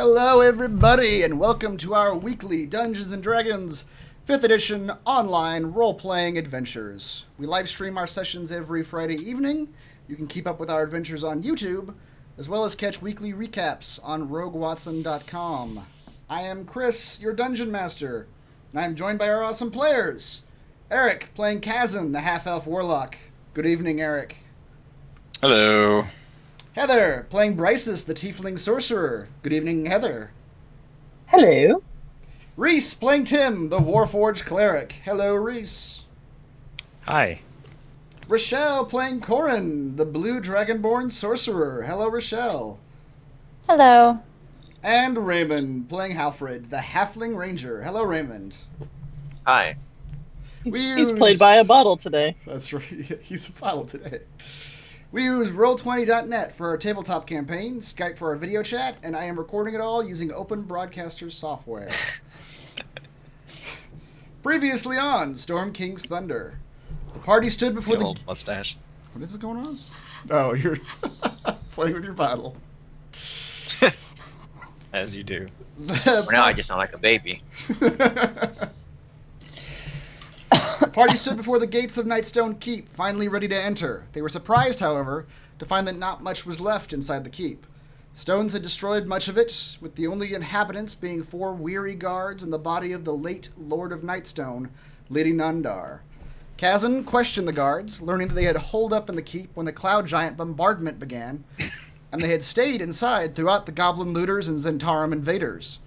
Hello, everybody, and welcome to our weekly Dungeons & Dragons 5th edition online role-playing adventures. We live stream our sessions every Friday evening. You can keep up with our adventures on YouTube, as well as catch weekly recaps on roguewatson.com. I am Chris, your Dungeon Master, and I am joined by our awesome players. Eric, playing Chasm, the half-elf warlock. Good evening, Eric. Hello. Heather, playing Bryce, the tiefling sorcerer. Good evening, Heather. Hello. Reese, playing Tim, the warforged cleric. Hello, Reese. Hi. Rochelle, playing Corrin, the blue dragonborn sorcerer. Hello, Rochelle. Hello. And Raymond, playing Alfred, the halfling ranger. Hello, Raymond. Hi. He's played by a bottle today. That's right. He's a bottle today. We use Roll20.net for our tabletop campaign, Skype for our video chat, and I am recording it all using Open Broadcaster software. Previously on Storm King's Thunder, the party stood before the old mustache. What is going on? Oh, you're playing with your bottle. As you do. For now, I just sound like a baby. The party stood before the gates of Nightstone Keep, finally ready to enter. They were surprised, however, to find that not much was left inside the keep. Stones had destroyed much of it, with the only inhabitants being 4 weary guards and the body of the late Lord of Nightstone, Lady Nundar. Chasm questioned the guards, learning that they had holed up in the keep when the Cloud Giant bombardment began, and they had stayed inside throughout the Goblin looters and Zentarum invaders.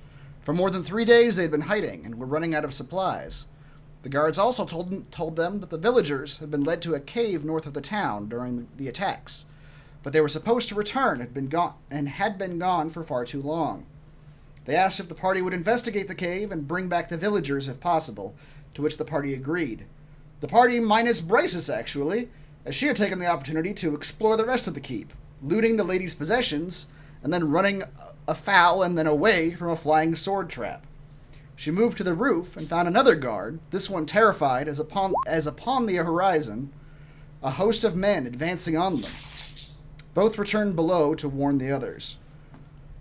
For more than 3 days they had been hiding and were running out of supplies. The guards also told them that the villagers had been led to a cave north of the town during the attacks, but they were supposed to return and had been gone for far too long. They asked if the party would investigate the cave and bring back the villagers if possible, to which the party agreed. The party minus Bryce's, actually, as she had taken the opportunity to explore the rest of the keep, looting the lady's possessions, and then running afoul and then away from a flying sword trap. She moved to the roof and found another guard, this one terrified as upon the horizon, a host of men advancing on them. Both returned below to warn the others.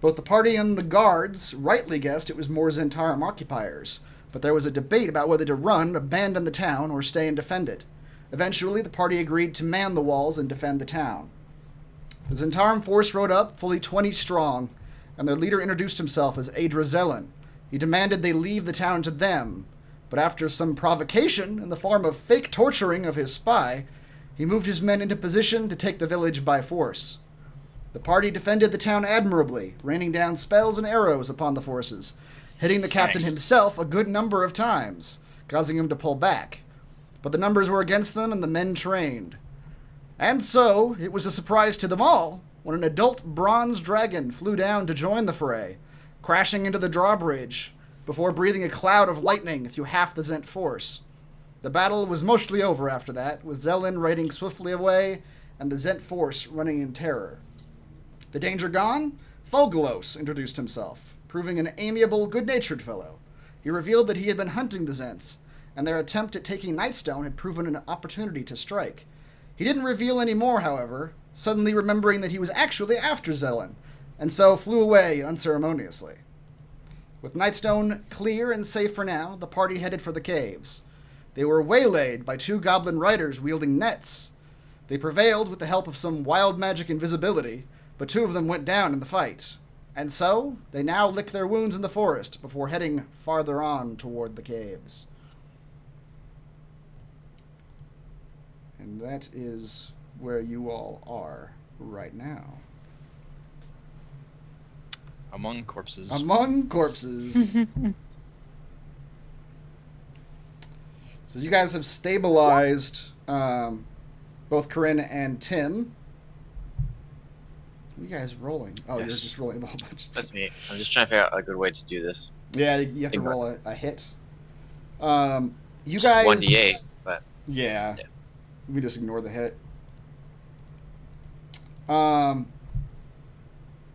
Both the party and the guards rightly guessed it was more Zentarum occupiers, but there was a debate about whether to run, abandon the town, or stay and defend it. Eventually, the party agreed to man the walls and defend the town. The Zentarum force rode up, fully 20 strong, and their leader introduced himself as Adra. He demanded they leave the town to them, but after some provocation in the form of fake torturing of his spy, he moved his men into position to take the village by force. The party defended the town admirably, raining down spells and arrows upon the forces, hitting the captain himself a good number of times, causing him to pull back. But the numbers were against them and the men trained. And so, it was a surprise to them all when an adult bronze dragon flew down to join the fray, crashing into the drawbridge before breathing a cloud of lightning through half the Zent force. The battle was mostly over after that, with Zelen riding swiftly away and the Zent force running in terror. The danger gone, Fulgalos introduced himself, proving an amiable, good-natured fellow. He revealed that he had been hunting the Zents, and their attempt at taking Nightstone had proven an opportunity to strike. He didn't reveal any more, however, suddenly remembering that he was actually after Zelen, and so flew away unceremoniously. With Nightstone clear and safe for now, the party headed for the caves. They were waylaid by 2 goblin riders wielding nets. They prevailed with the help of some wild magic invisibility, but 2 of them went down in the fight. And so, they now licked their wounds in the forest before heading farther on toward the caves. And that is where you all are right now. Among corpses. Among corpses. So you guys have stabilized both Corrin and Tim. What are you guys rolling? Oh, yes. You're just rolling a whole bunch. That's me. I'm just trying to figure out a good way to do this. Yeah, you have to roll a hit. You guys... 1d8, but... Yeah. We just ignore the hit.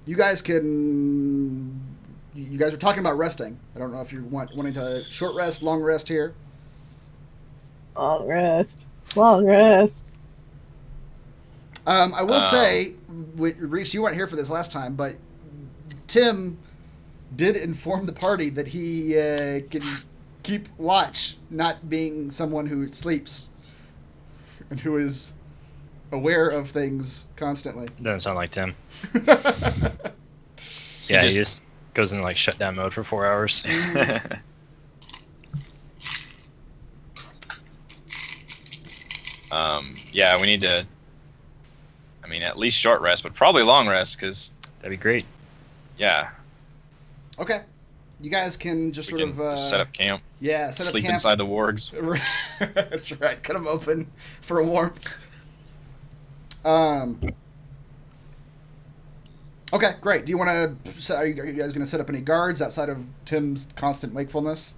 You guys can... You guys are talking about resting. I don't know if you're wanting to short rest, long rest here. Long rest. Long rest. I will say, Reese, you weren't here for this last time, but Tim did inform the party that he can keep watch, not being someone who sleeps and who is aware of things constantly. Doesn't sound like Tim. Yeah, he just goes in like shutdown mode for 4 hours. Yeah, we need to. I mean, at least short rest, but probably long rest, because That'd be great. yeah, Okay. You guys can just we sort can of just set up camp, set up sleep camp. inside the wargs. That's right. Cut them open for warmth. Okay, great. Do you want to? Are you guys going to set up any guards outside of Tim's constant wakefulness?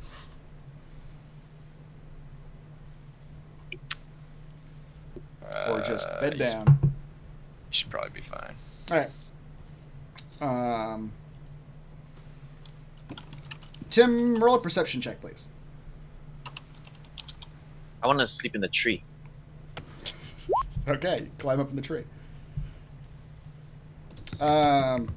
Or just bed You down? should probably be fine. All right. Tim, roll a perception check, please. I want to sleep in the tree. Okay, climb up in the tree. I'm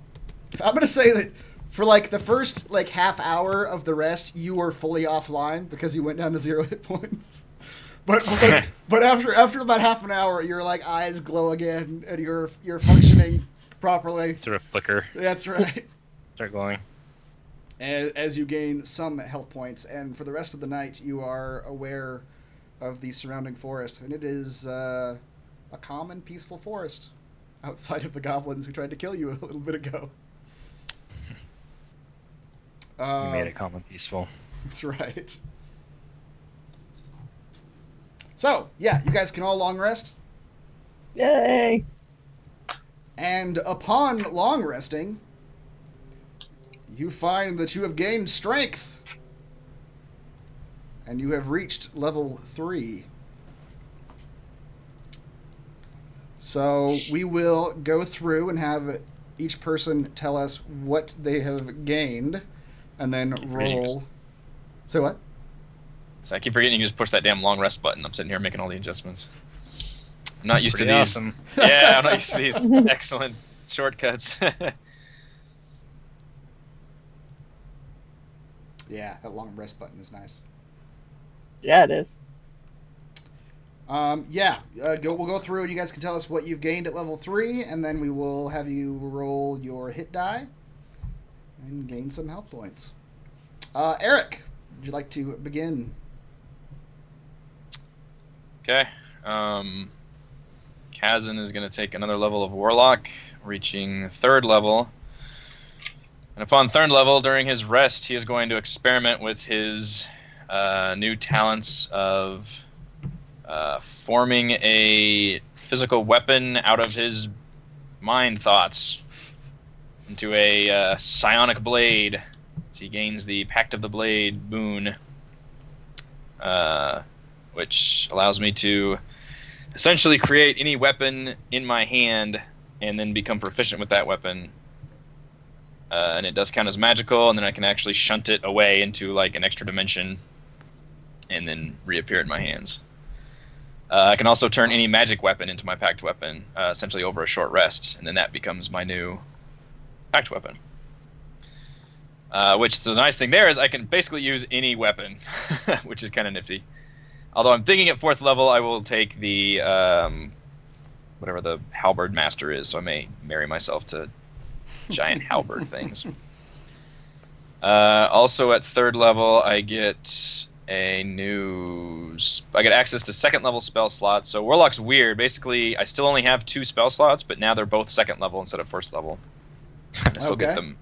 gonna say that for like the first like half hour of the rest, you were fully offline because you went down to 0 hit points. But after about half an hour, your like eyes glow again and you're functioning properly. Sort of flicker. That's right. Start glowing. As you gain some health points, and for the rest of the night, you are aware of the surrounding forest, and it is a calm and peaceful forest outside of the goblins who tried to kill you a little bit ago. We made it calm and peaceful. That's right. So, yeah, you guys can all long rest. Yay! And upon long resting, you find that you have gained strength. And you have reached level 3. So we will go through and have each person tell us what they have gained, and then roll. Say what? So I keep forgetting you just push that damn long rest button. I'm sitting here making all the adjustments. I'm not used Pretty to these. awesome. Yeah, I'm not used to these excellent shortcuts. Yeah, that long rest button is nice. Yeah, it is. We'll go through and you guys can tell us what you've gained at level 3, and then we will have you roll your hit die and gain some health points. Eric, would you like to begin? Okay. Chasm is going to take another level of Warlock, reaching 3rd level. And upon 3rd level, during his rest, he is going to experiment with his new talents of forming a physical weapon out of his mind thoughts into a psionic blade. So he gains the Pact of the Blade boon, which allows me to essentially create any weapon in my hand and then become proficient with that weapon. And it does count as magical, and then I can actually shunt it away into like an extra dimension and then reappear in my hands. I can also turn any magic weapon into my pact weapon, essentially over a short rest, and then that becomes my new pact weapon. So the nice thing there is I can basically use any weapon, which is kind of nifty. Although I'm thinking at 4th level I will take the whatever the halberd master is, so I may marry myself to giant halberd things. Also at 3rd level I get I get access to 2nd level spell slots. So Warlock's weird. Basically, I still only have 2 spell slots, but now they're both 2nd level instead of 1st level. I still get them.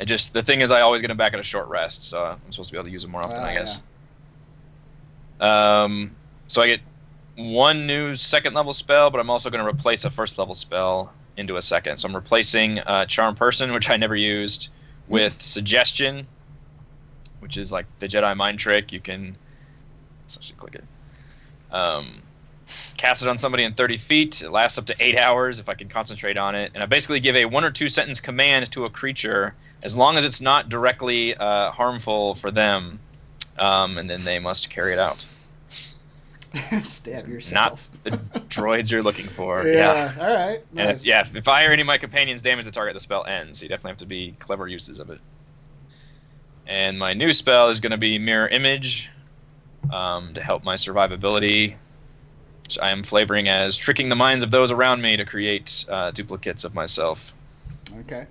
And just the thing is, I always get them back at a short rest, so I'm supposed to be able to use them more often, I guess. Yeah. So I get 1 new 2nd level spell, but I'm also going to replace a 1st level spell into a 2nd. So I'm replacing Charm Person, which I never used, with Suggestion, which is like the Jedi mind trick. You can essentially click it. Cast it on somebody in 30 feet. It lasts up to 8 hours if I can concentrate on it. And I basically give a 1 or 2 sentence command to a creature as long as it's not directly harmful for them. And then they must carry it out. Stab yourself. Not the droids you're looking for. Yeah. All right. Nice. And if I or any of my companions damage the target, the spell ends. So you definitely have to be clever uses of it. And my new spell is going to be Mirror Image to help my survivability, which I am flavoring as tricking the minds of those around me to create duplicates of myself. Okay.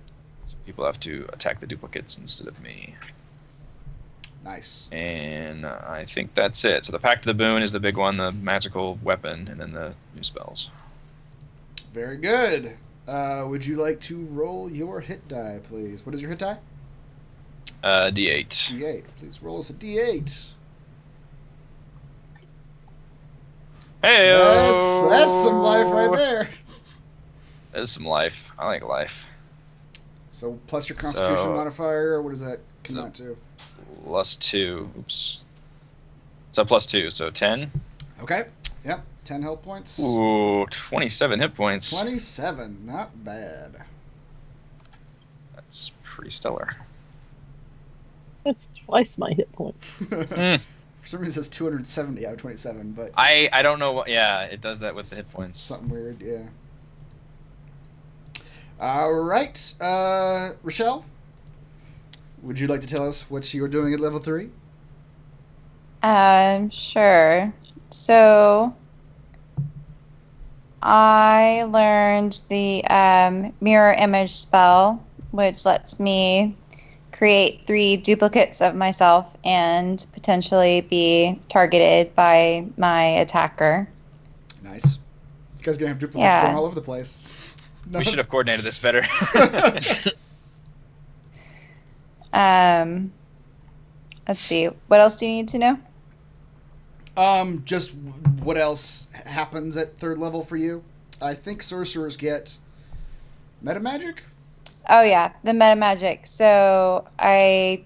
So people have to attack the duplicates instead of me. Nice. And I think that's it. So the Pact of the Boon is the big one, the magical weapon, and then the new spells. Very good. Would you like to roll your hit die, please? What is your hit die? D8. D8. Please roll us a D8. Hey, That's some life right there. That is some life. I like life. So plus your Constitution modifier, or what does that come so- out to? +2. Oops. So +2, so 10. Okay. Yep. 10 health points. Ooh, 27 hit points. 27. Not bad. That's pretty stellar. That's twice my hit points. For some reason it says 270 out of 27, but I don't know what. Yeah, it does that with the hit points. something weird, yeah. All right. Rochelle, would you like to tell us what you are doing at level 3? Sure. So I learned the mirror image spell, which lets me create 3 duplicates of myself and potentially be targeted by my attacker. Nice. You guys are going to have duplicates Yeah. going all over the place. We should have coordinated this better. Let's see. What else do you need to know? Just what else happens at 3rd level for you? I think sorcerers get meta magic. Oh yeah, the meta magic. So I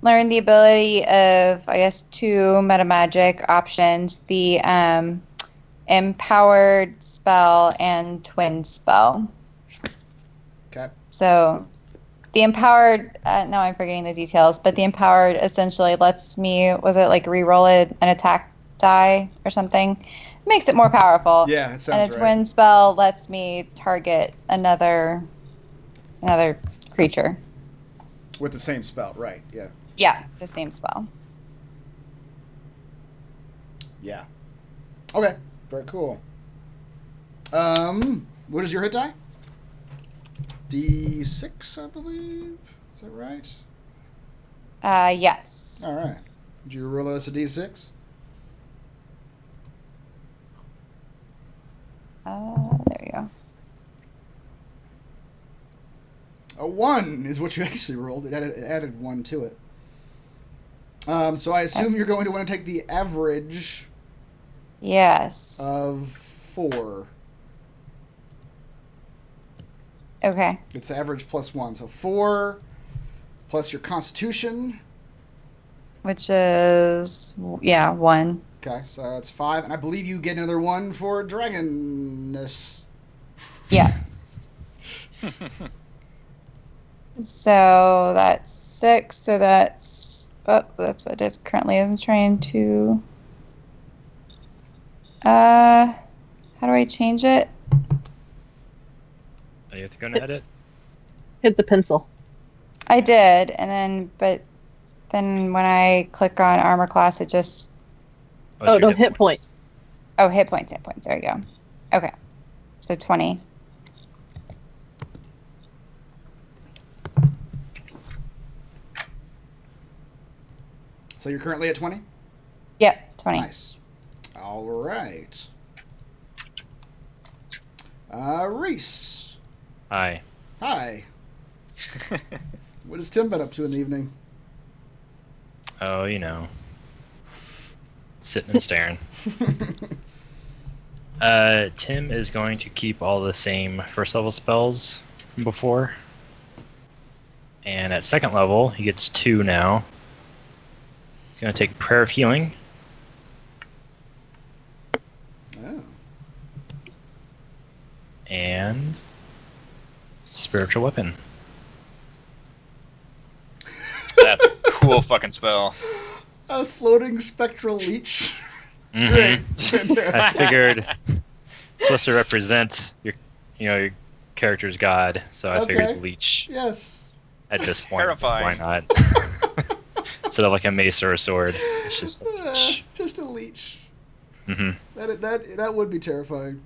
learned the ability of, I guess, 2 meta magic options: the empowered spell and twin spell. Okay. So the empowered, now I'm forgetting the details, but the empowered essentially lets me, was it like re-roll an attack die or something? Makes it more powerful. Yeah, it sounds And the right. twin spell lets me target another creature. With the same spell, right? Yeah. Yeah, the same spell. Yeah. Okay. Very cool. What is your hit die? D6, I believe. Is that right? Yes. All right. Did you roll us a D6? There we go. A 1 is what you actually rolled. It added 1 to it. So I assume you're going to want to take the average Yes. of 4. Okay. It's average plus 1. So 4 plus your Constitution. Which is, 1. Okay, so that's 5. And I believe you get another 1 for dragonness. Yeah. So that's 6. So that's what it is currently. I'm trying to. How do I change it? Oh, you have to go and edit? Hit the pencil. I did, but then when I click on armor class, it just. Oh, no, hit points. Oh, hit points. There you go. Okay. So 20. So you're currently at 20? Yep, 20. Nice. All right. Reese. Hi. Hi. What has Tim been up to in the evening? Oh, sitting and staring. Tim is going to keep all the same 1st level spells from before. And at 2nd level, he gets 2 now. He's going to take Prayer of Healing. Oh. And Spiritual Weapon. That's a cool fucking spell. A floating spectral leech. Mhm. Great. I figured it's supposed to represent your character's god, so I Okay. figured Leech Yes. at this point. Terrifying. Why not? Instead of like a mace or a sword, it's just a leech. Just a leech. Mm-hmm. That would be terrifying.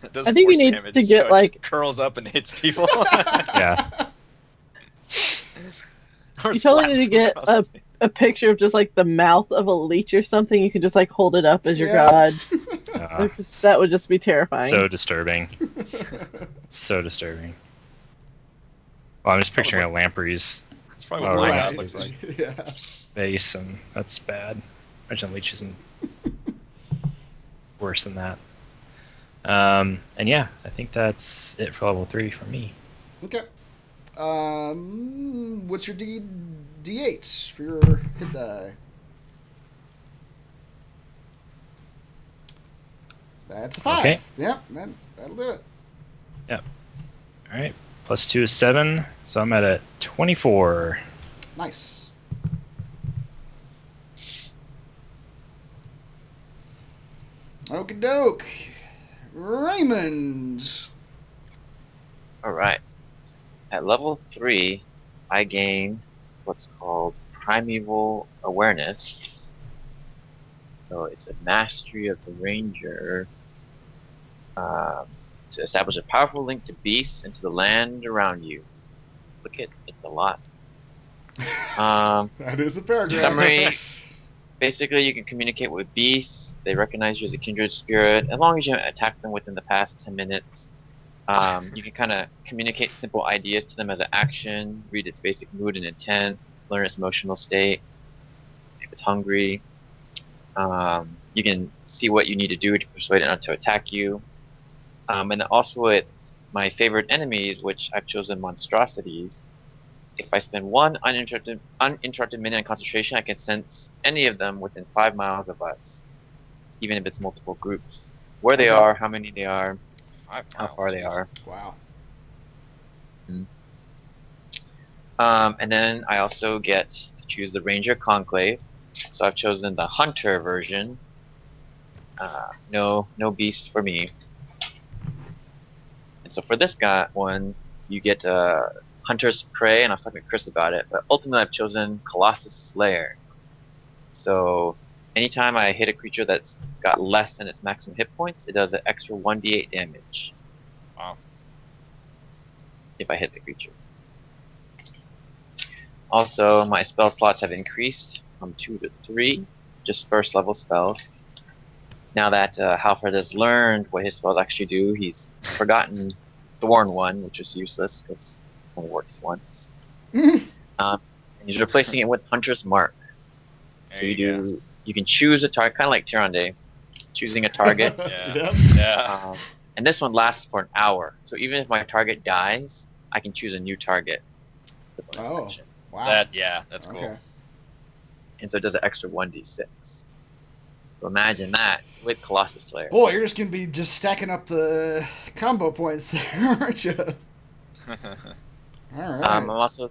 It does I think we force need damage, to so get, it like- just curls up and hits people. Yeah. Or You totally slaps need to them get across the face. a picture of just like the mouth of a leech or something. You can just like hold it up as your Yeah. god. Uh, That would just be terrifying. so disturbing. So disturbing. Well, I'm just picturing a lamprey's That's probably what Oh, my right. god looks like. Yeah. face, and that's bad. Imagine leech isn't worse than that. And yeah, I think that's it for level 3 for me. Okay. What's your D8 for your hit die? That's a 5. Okay. Yeah, that'll do it. All right, plus 2 is 7, so I'm at a 24. Nice. Okie doke. Raymond. All right. At level 3, I gain what's called primeval awareness. So it's a mastery of the ranger to establish a powerful link to beasts and to the land around you. Look at it's a lot. That is a paragraph. Summary. Basically, you can communicate with beasts. They recognize you as a kindred spirit. As long as you attack them within the past 10 minutes, you can kind of communicate simple ideas to them as an action, read its basic mood and intent, learn its emotional state. If it's hungry, you can see what you need to do to persuade it not to attack you. And then also with my favorite enemies, which I've chosen monstrosities, if I spend one uninterrupted minute in concentration, I can sense any of them within 5 miles of us, even if it's multiple groups. Where they Okay. are, how many they are, 5 how miles, far they jeez. are. Wow. And then I also get to choose the Ranger Conclave. So I've chosen the Hunter version. No beasts for me. And so for this guy one, you get Hunter's Prey, and I was talking to Chris about it, but ultimately I've chosen Colossus Slayer. So anytime I hit a creature that's got less than its maximum hit points, it does an extra 1d8 damage. Wow. If I hit the creature. Also, my spell slots have increased from 2 to 3, just first level spells. Now that Alfred has learned what his spells actually do, he's forgotten Thorn 1, which is useless because it only works once. And he's replacing it with Hunter's Mark. There So you go. you can choose a target, kind of like Tyrande, choosing a target. Yeah. Yep. Yeah. And this one lasts for an hour. So even if my target dies, I can choose a new target. The bonus Oh. action. Wow. That's cool. Okay. And so it does an extra 1d6. So imagine that with Colossus Slayer. Boy, you're just gonna be just stacking up the combo points there, aren't you? All right. I'm also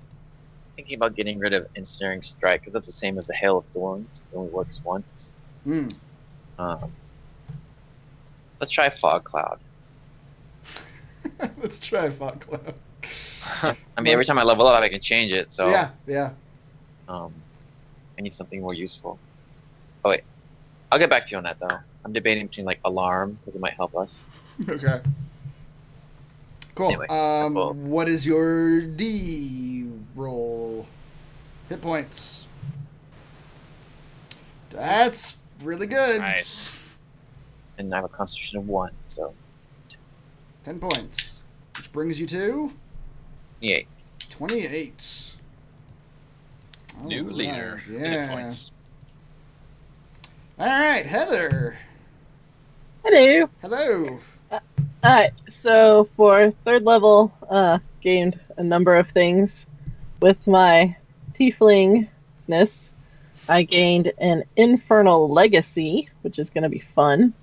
thinking about getting rid of Ensnaring Strike because that's the same as the Hail of Thorns. It only works once. Let's try Fog Cloud. Let's try Fog Cloud. I mean, every time I level up, I can change it. So Yeah. I need something more useful. Oh wait, I'll get back to you on that though. I'm debating between like Alarm because it might help us. Okay. Cool. Anyway, that's all. What is your D roll? Hit points. That's really good. Nice. And I have a Constitution of 1, so 10 points. Which brings you to 28. 28. New All leader. right, Hit Yeah. points. All right, Heather. Hello. Hello. Alright, so for third level, gained a number of things. With my tieflingness, I gained an infernal legacy, which is going to be fun,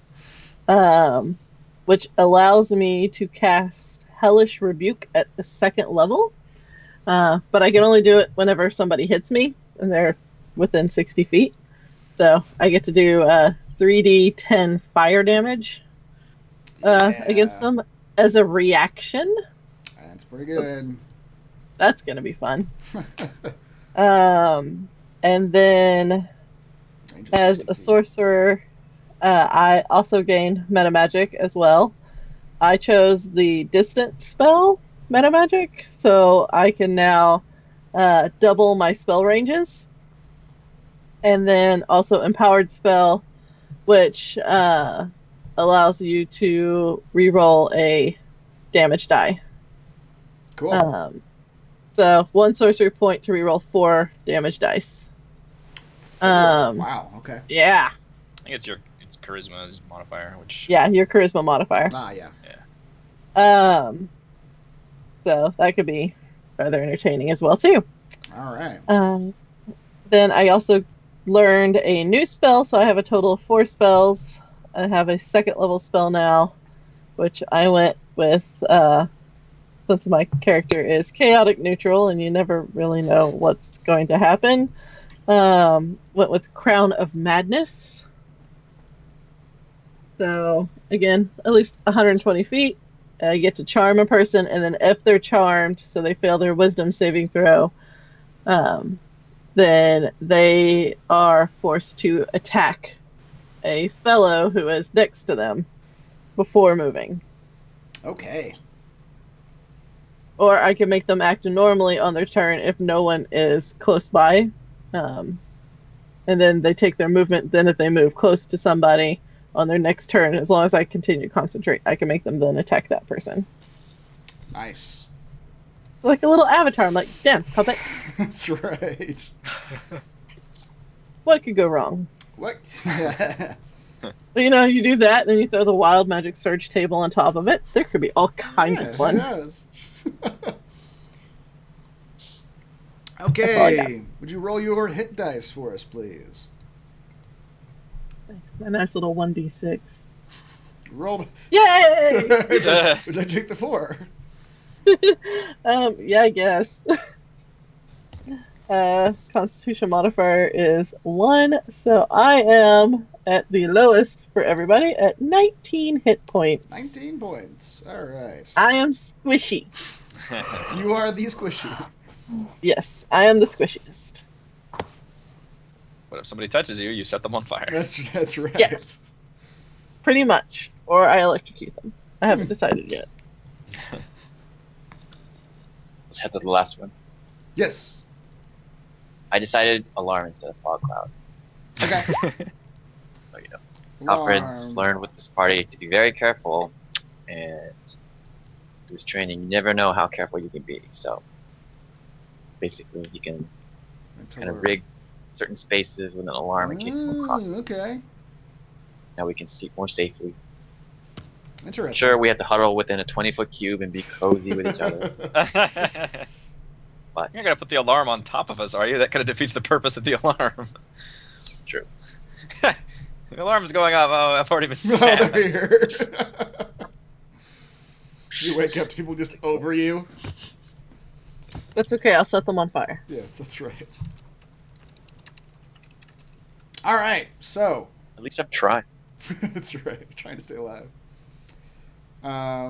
which allows me to cast Hellish Rebuke at the second level, but I can only do it whenever somebody hits me, and they're within 60 feet. So I get to do 3d10 fire damage against them as a reaction. That's pretty good. That's going to be fun. And then, Range is as 60 a feet. sorcerer, I also gain metamagic as well. I chose the distant spell metamagic, so I can now double my spell ranges. And then also empowered spell, which allows you to reroll a damage die. Cool. So 1 sorcery point to reroll 4 damage dice. Wow. Okay. Yeah. I think it's charisma's modifier, which Yeah, your charisma modifier. Ah, yeah. So that could be rather entertaining as well too. All right. Then I also learned a new spell, so I have a total of 4 spells. I have a 2nd level spell now, which I went with since my character is chaotic neutral and you never really know what's going to happen. Went with Crown of Madness. So again, at least 120 feet. You get to charm a person, and then if they're charmed, so they fail their wisdom saving throw, then they are forced to attack a fellow who is next to them before moving. Okay. Or I can make them act normally on their turn if no one is close by. And then they take their movement. Then if they move close to somebody on their next turn, as long as I continue to concentrate, I can make them then attack that person. Nice. It's like a little avatar. I'm like, dance, puppet. That's right. What could go wrong? What? Well, you know, you do that, and then you throw the wild magic surge table on top of it. There could be all kinds of fun. Yes. That's all I got. Okay. Would you roll your hit dice for us, please? A nice little 1d6. Roll. Yay! Would I take the 4? Yeah, I guess. Constitution modifier is 1, so I am at the lowest for everybody at 19 hit points. 19 points. All right. I am squishy. You are the squishy. Yes, I am the squishiest. What if somebody touches you? You set them on fire. That's right. Yes. Pretty much. Or I electrocute them. I haven't decided yet. Let's head to the last one. Yes. I decided alarm instead of fog cloud. Okay. So, you know, Alfred's learned with this party to be very careful, and through his training, you never know how careful you can be. So basically, you can kind of rig certain spaces with an alarm in case someone crosses. Okay. Now we can sleep more safely. Interesting. Sure, we have to huddle within a 20-foot cube and be cozy with each other. But You're gonna put the alarm on top of us, are you? That kind of defeats the purpose of the alarm. true. The alarm's going off. Oh, I've already been Oh, stabbed. they're here. You wake up to people just over you. That's okay, I'll set them on fire. Yes, that's right. All right, so At least I'm trying. that's right. Trying to stay alive.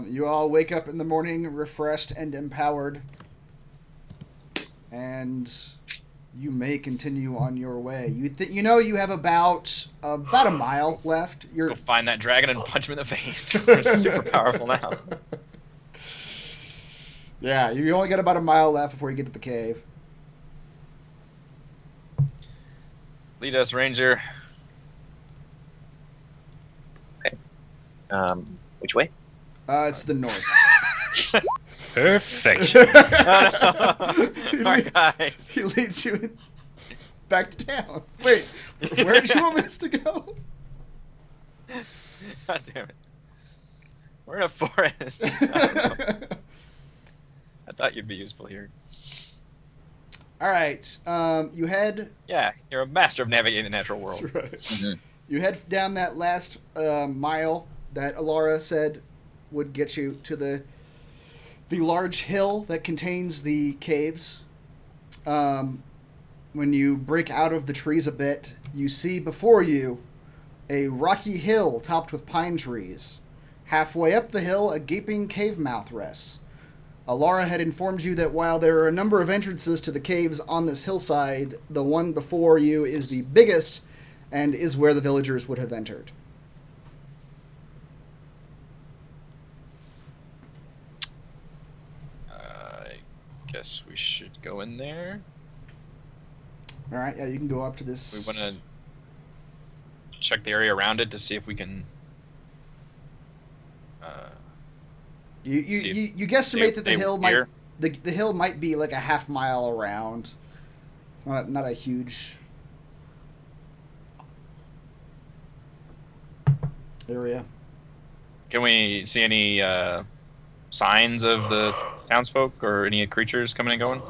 You all wake up in the morning, refreshed and empowered, and you may continue on your way. You know you have about a mile left. Go find that dragon and punch him in the face. They're super powerful now. Yeah, you only got about a mile left before you get to the cave. Lead us, Ranger. Which way? It's the north. Perfection. Our guy. He leads you back to town. Wait, where did you want us to go? God damn it. We're in a forest. I thought you'd be useful here. All right, you head. Yeah, you're a master of navigating the natural world. That's right. Mm-hmm. You head down that last mile that Alara said would get you to the large hill that contains the caves. When you break out of the trees a bit, you see before you a rocky hill topped with pine trees. Halfway up the hill, a gaping cave mouth rests. Alara had informed you that while there are a number of entrances to the caves on this hillside, the one before you is the biggest and is where the villagers would have entered. I guess we should go in there. All right, yeah, you can go up to this. We want to check the area around it to see if we can. You guesstimate that the hill might be like a half mile around. Not a huge area. Can we see any signs of the townsfolk or any creatures coming and going?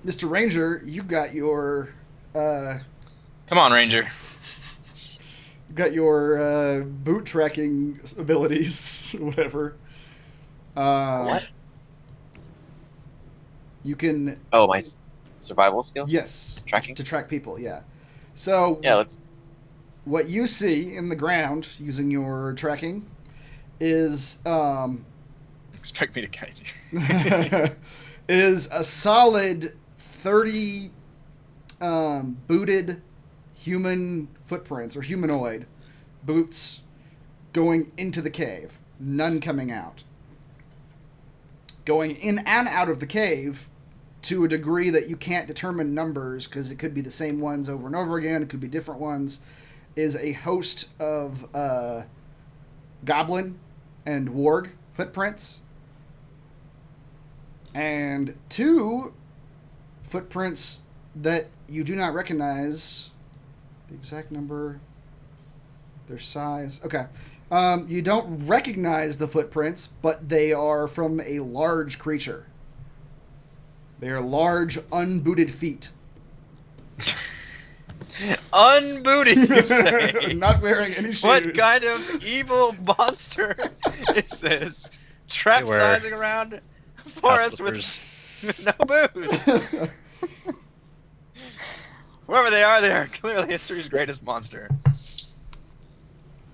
Mr. Ranger, you got your Come on, Ranger. you got your boot tracking abilities, whatever. What? You can Oh, my survival skill? yes Tracking? to track people. Yeah. So Yeah, let's. what you see in the ground using your tracking is Expect me to guide you. is a solid 30 booted human footprints or humanoid boots going into the cave. None coming out. Going in and out of the cave to a degree that you can't determine numbers because it could be the same ones over and over again. It could be different ones. Is a host of goblin and warg footprints. And 2 footprints that you do not recognize. The exact number, their size. Okay. You don't recognize the footprints, but they are from a large creature. They are large, unbooted feet. Unbooted, you say? Not wearing any shoes. What kind of evil monster is this? Trapsizing around a forest with no boots. Whoever they are clearly history's greatest monster.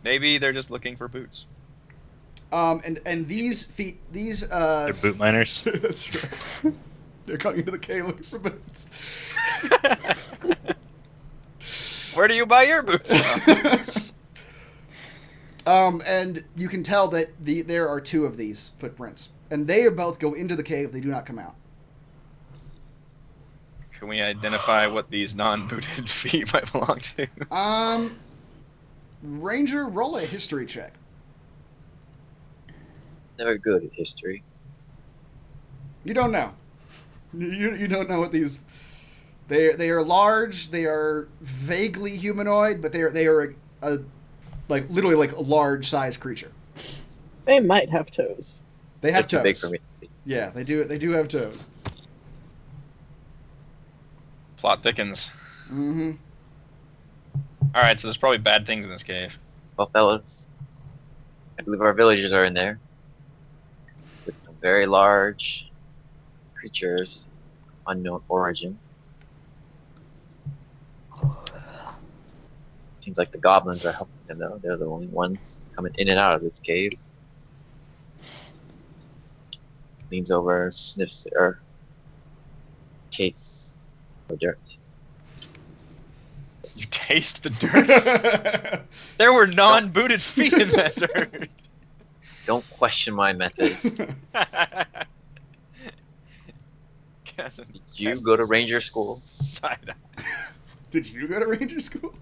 Maybe they're just looking for boots. And these feet, They're boot miners. That's right. They're coming into the cave looking for boots. Where do you buy your boots from? And you can tell that there are 2 of these footprints, and they both go into the cave. They do not come out. Can we identify what these non-booted feet might belong to? Ranger, roll a history check. Never good at history. You don't know. You don't know what these. They are large. They are vaguely humanoid, but they are a like literally like a large size creature. They might have toes. They have They're toes. too big for me to see. Yeah, they do. They do have toes. Plot thickens. Mm-hmm. Alright, so there's probably bad things in this cave. Well, fellas, I believe our villagers are in there with some very large creatures, unknown origin. Seems like the goblins are helping them, though. They're the only ones coming in and out of this cave. Leans over, sniffs or tastes the dirt. You taste the dirt? There were non-booted feet in that dirt. Don't question my methods. Chasm, Did you go to ranger school? Side eye. Did you go to ranger school?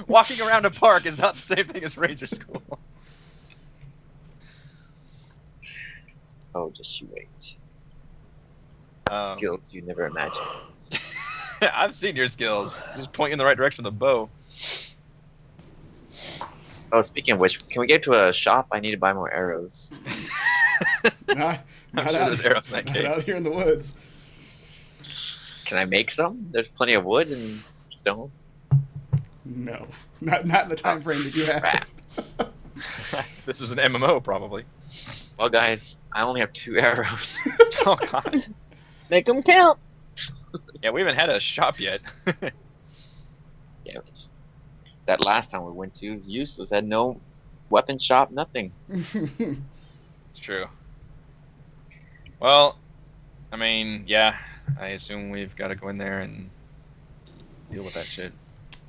Walking around a park is not the same thing as ranger school. Oh, just you wait. Um, Skills you never imagined. I've seen your skills. Just point you in the right direction with a bow. Oh, speaking of which, can we get to a shop? I need to buy more arrows. Not I'm sure there's arrows in that not cave. out here in the woods. Can I make some? There's plenty of wood and stone. No, not in the time frame that you have. Crap. This was an MMO, probably. Well, guys, I only have 2 arrows. Oh, God. Make them count. Yeah, we haven't had a shop yet. Yeah, that last time we went to was useless. Had no weapon shop, nothing. It's true. Well, I mean, yeah. I assume we've got to go in there and deal with that shit.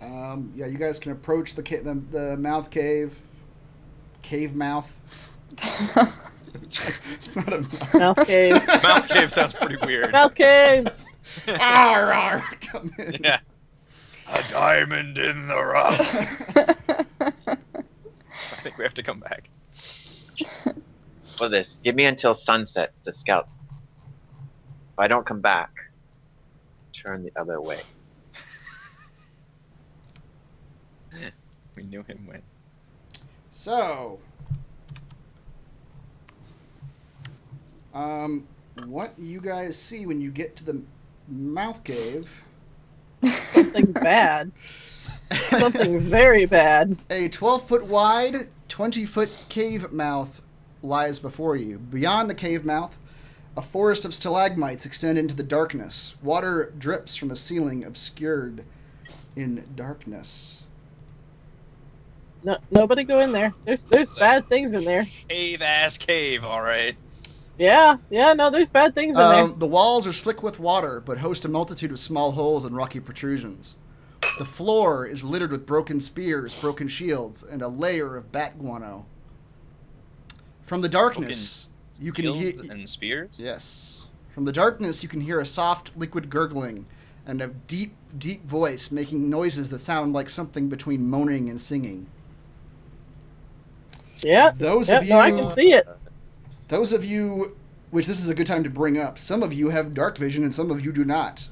Yeah, you guys can approach the mouth cave. Cave mouth. It's not a mouth. Mouth cave. Mouth cave sounds pretty weird. Mouth caves. Arr, arr, come in. Yeah. A diamond in the rough. I think we have to come back. For this, give me until sunset to scout. If I don't come back, turn the other way. We knew him when. So, what you guys see when you get to the mouth cave? Something bad. Something very bad. A 12-foot wide, 20-foot cave mouth lies before you. Beyond the cave mouth, a forest of stalagmites extend into the darkness. Water drips from a ceiling obscured in darkness. No, nobody go in there. There's bad things in there. Cave-ass cave, alright. Yeah, no, there's bad things in there. The walls are slick with water, but host a multitude of small holes and rocky protrusions. The floor is littered with broken spears, broken shields, and a layer of bat guano. From the darkness, you can hear... Shields and spears? Yes. From the darkness, you can hear a soft, liquid gurgling and a deep, deep voice making noises that sound like something between moaning and singing. Yeah. Those of you... No, I can see it. Those of you, which this is a good time to bring up, some of you have dark vision and some of you do not.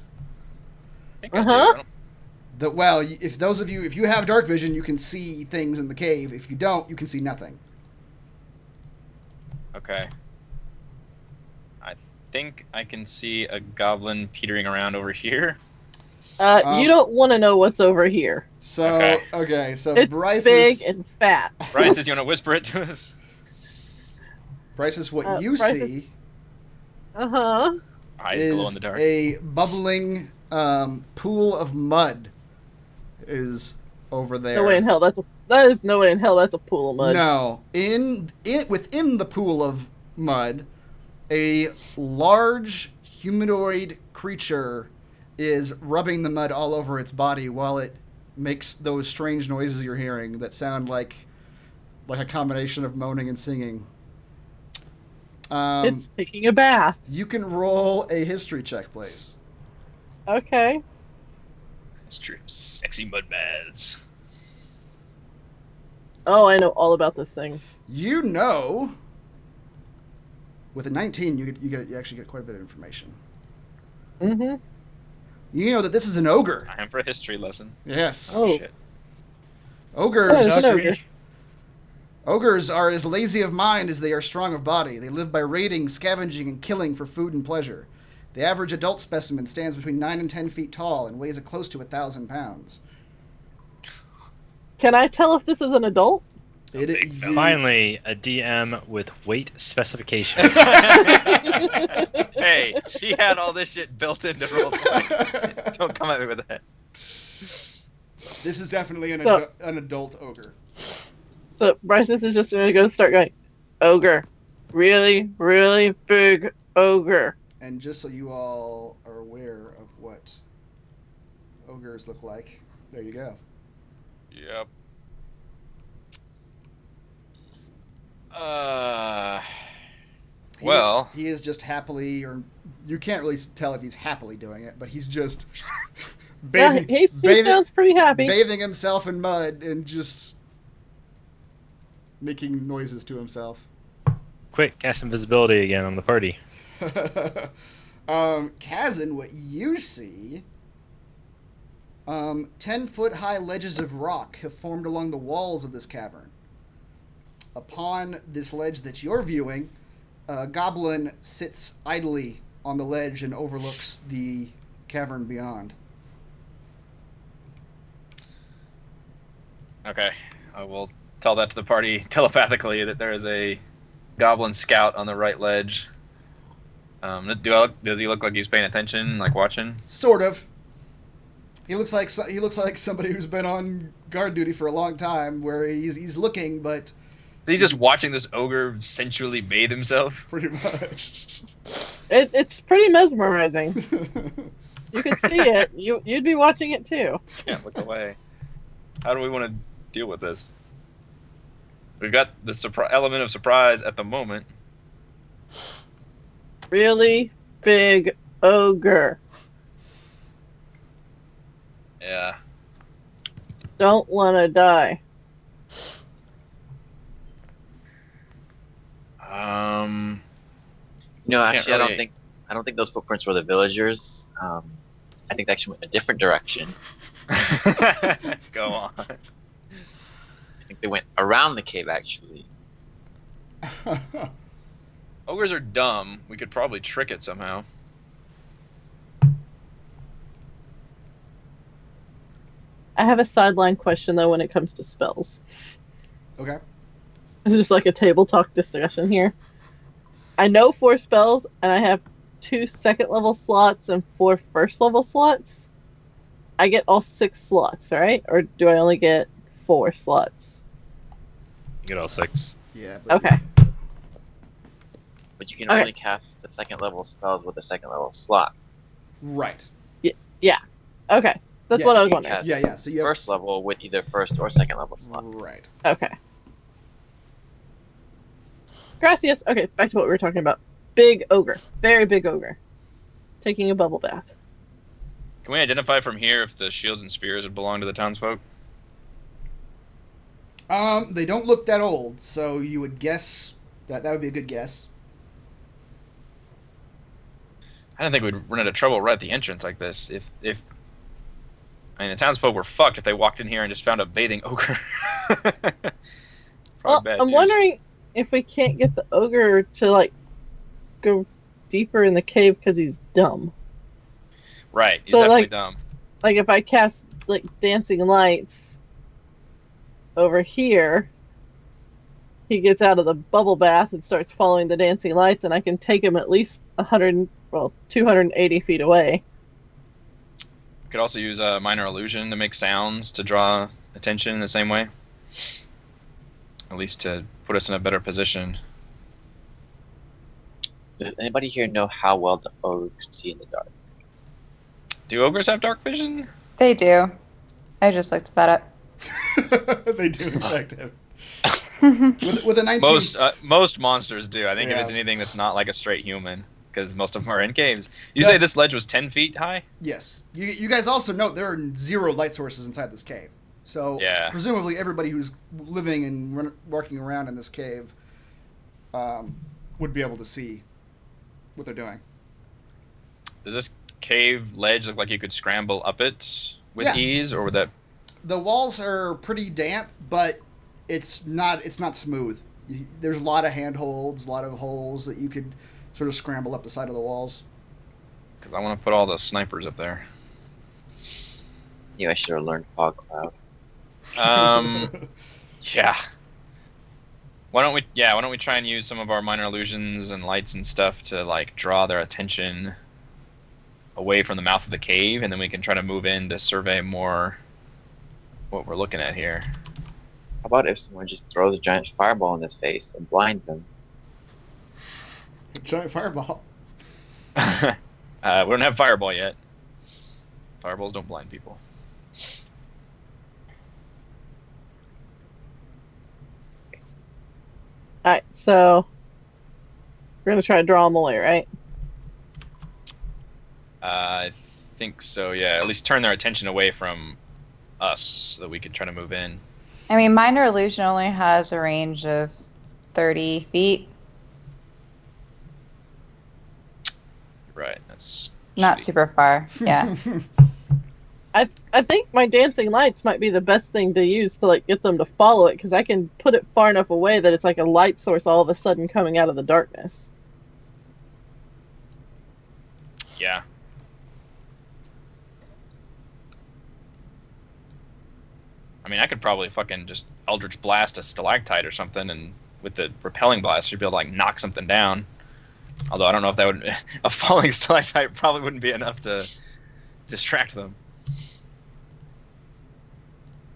I think I do. I don't- If you have dark vision, you can see things in the cave. If you don't, you can see nothing. Okay. I think I can see a goblin petering around over here. You don't want to know what's over here. So, Okay. so It's Bryce big is... and fat. Bryce, do you want to whisper it to us? Bryce is what you Bryce see Uh-huh. Eyes glow in is the dark. a bubbling pool of mud is over there. No way in hell. That is no way in hell. That's a pool of mud. No, within the pool of mud, a large humanoid creature is rubbing the mud all over its body while it makes those strange noises you're hearing that sound like a combination of moaning and singing. It's taking a bath. You can roll a history check, please. Okay. It's true. Sexy mud baths. Oh, I know all about this thing. You know, with a 19, you actually get quite a bit of information. Mm-hmm. You know that this is an ogre. Time for a history lesson. Yes. Oh. Shit. Ogres. Oh, it's an ogre. Ogres are as lazy of mind as they are strong of body. They live by raiding, scavenging, and killing for food and pleasure. The average adult specimen stands between 9 and 10 feet tall and weighs close to 1,000 pounds. Can I tell if this is an adult? Finally, a DM with weight specifications. Hey, he had all this shit built into Roll20. Don't come at me with that. This is definitely an adult ogre. So Bryce is just going to start going, ogre. Really, really big ogre. And just so you all are aware of what ogres look like, there you go. Yep. Well, he is just happily, or you can't really tell if he's happily doing it, but he's just bathing, He sounds pretty happy. bathing himself in mud and just making noises to himself. Quick, cast invisibility again on the party. Chasm, what you see, 10-foot high ledges of rock have formed along the walls of this cavern. Upon this ledge that you're viewing, a goblin sits idly on the ledge and overlooks the cavern beyond. okay. I will tell that to the party telepathically that there is a goblin scout on the right ledge. Does he look like he's paying attention, like watching? Sort of. He looks like somebody who's been on guard duty for a long time, where he's looking, but Is he just watching this ogre sensually bathe himself? pretty much. It's pretty mesmerizing. You could see it. You'd be watching it too. Can't look away. How do we want to deal with this? We've got the element of surprise at the moment. Really big ogre. Yeah. Don't want to die. No, Can't actually, really- I don't think those footprints were the villagers. I think they actually went a different direction. Go on. I think they went around the cave, actually. Ogres are dumb. We could probably trick it somehow. I have a sideline question though when it comes to spells. Okay. It's just like a table talk discussion here. I know 4 spells, and I have 2 second level slots and 4 first level slots. I get all 6 slots, right? Or do I only get 4 slots? You get all 6. Yeah. But Okay. But you can Okay. only cast the second level spells with a second level slot. Right. Okay. That's Yeah, what I was you wondering. cast Yeah, yeah. So you have First level with either first or second level slot. Right. Okay. Gracias. Okay, back to what we were talking about. Big ogre. Very big ogre. Taking a bubble bath. Can we identify from here if the shields and spears would belong to the townsfolk? They don't look that old, so you would guess that would be a good guess. I don't think we'd run into trouble right at the entrance like this. If I mean, the townsfolk were fucked if they walked in here and just found a bathing ogre. Well, bad I'm news. wondering if we can't get the ogre to, like, go deeper in the cave because he's dumb. Right, he's So, definitely like- dumb. Like, if I cast, like, dancing lights over here, he gets out of the bubble bath and starts following the dancing lights, and I can take him at least 280 feet away. We could also use a minor illusion to make sounds to draw attention in the same way. At least to put us in a better position. Does anybody here know how well the ogre can see in the dark? Do ogres have dark vision? They do. I just looked that up. They do, in fact. With a 19. Most monsters do. I think if Yeah. it's anything that's not like a straight human, because most of them are in caves. You Yeah. say this ledge was 10 feet high? Yes. You guys also note there are 0 light sources inside this cave. So Yeah. presumably everybody who's living and walking around in this cave would be able to see what they're doing. Does this cave ledge look like you could scramble up it with Yeah. ease, or would that? The walls are pretty damp, but it's not smooth. There's a lot of handholds, a lot of holes that you could sort of scramble up the side of the walls. Because I want to put all the snipers up there. Yeah, I should have learned fog cloud. Yeah. Why don't we try and use some of our minor illusions and lights and stuff to like draw their attention away from the mouth of the cave, and then we can try to move in to survey more what we're looking at here. How about if someone just throws a giant fireball in his face and blinds them? Giant fireball. We don't have fireball yet. Fireballs don't blind people. Alright, so we're going to try to draw him away, right? I think so, yeah. At least turn their attention away from us so that we could try to move in. I mean, minor illusion only has a range of 30 feet. Right, that's Not shitty. super far. Yeah. I think my dancing lights might be the best thing to use to, like, get them to follow it, because I can put it far enough away that it's like a light source all of a sudden coming out of the darkness. Yeah. I mean, I could probably fucking just Eldritch Blast a stalactite or something, and with the repelling blast, you'd be able to, like, knock something down. Although I don't know if that would... A falling stalactite probably wouldn't be enough to distract them.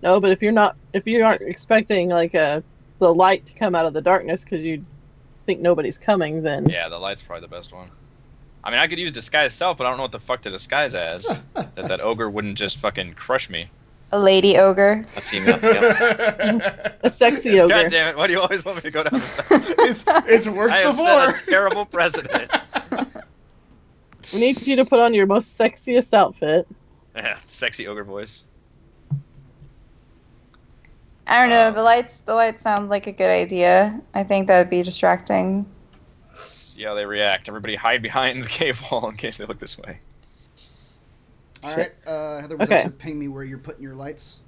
No, but if you aren't expecting, like, the light to come out of the darkness because you think nobody's coming, then Yeah, the light's probably the best one. I mean, I could use disguise self, but I don't know what the fuck to disguise as. that ogre wouldn't just fucking crush me. A lady ogre. A female. Yep. A sexy ogre. God damn it! Why do you always want me to go down this path? It's worked I have before. set a terrible precedent. We need you to put on your most sexiest outfit. Yeah, sexy ogre voice. I don't know. The lights sound like a good idea. I think that would be distracting. See how they react. Everybody hide behind the cave wall in case they look this way. All right, Heather, would you like to ping me where you're putting your lights?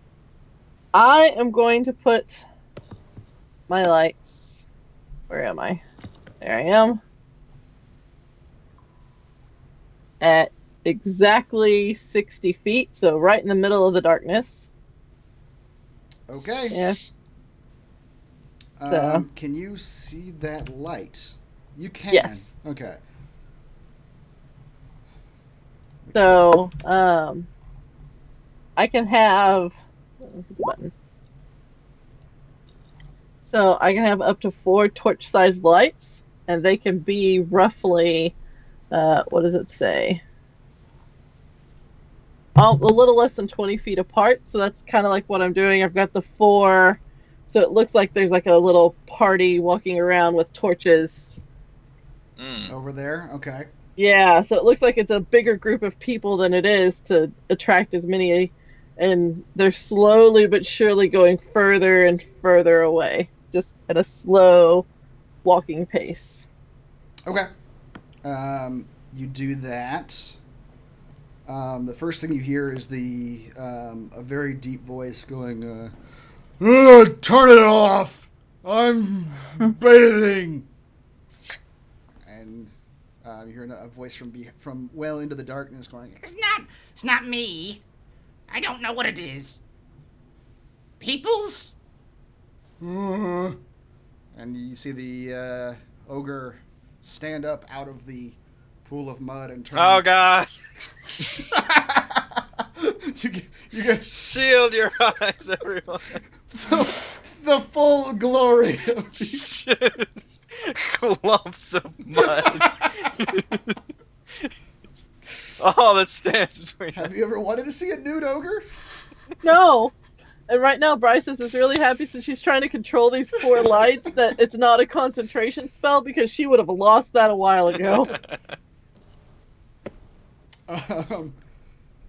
I am going to put my lights. Where am I? There I am. At exactly 60 feet, so right in the middle of the darkness. Okay. Yeah. Can you see that light? You can. Yes. Okay. So, I can have. Hit the button. So I can have up to 4 torch-sized lights, and they can be roughly. What does it say? A little less than 20 feet apart. So that's kind of like what I'm doing. I've got the 4. So it looks like there's like a little party walking around with torches. Over there? Okay. Yeah, so it looks like it's a bigger group of people than it is to attract as many, and they're slowly but surely going further and further away, just at a slow walking pace. Okay. You do that. The first thing you hear is a very deep voice going, turn it off! I'm bathing! And you hear a voice from well into the darkness going, It's not me. I don't know what it is. Peoples? and you see the ogre stand up out of the pool of mud and turn. Oh god! you get Shield your eyes, everyone. the full glory of the Just clumps of mud. All that stands between. Have you ever wanted to see a nude ogre? No! And right now, Bryce is really happy since she's trying to control these 4 lights that it's not a concentration spell because she would have lost that a while ago.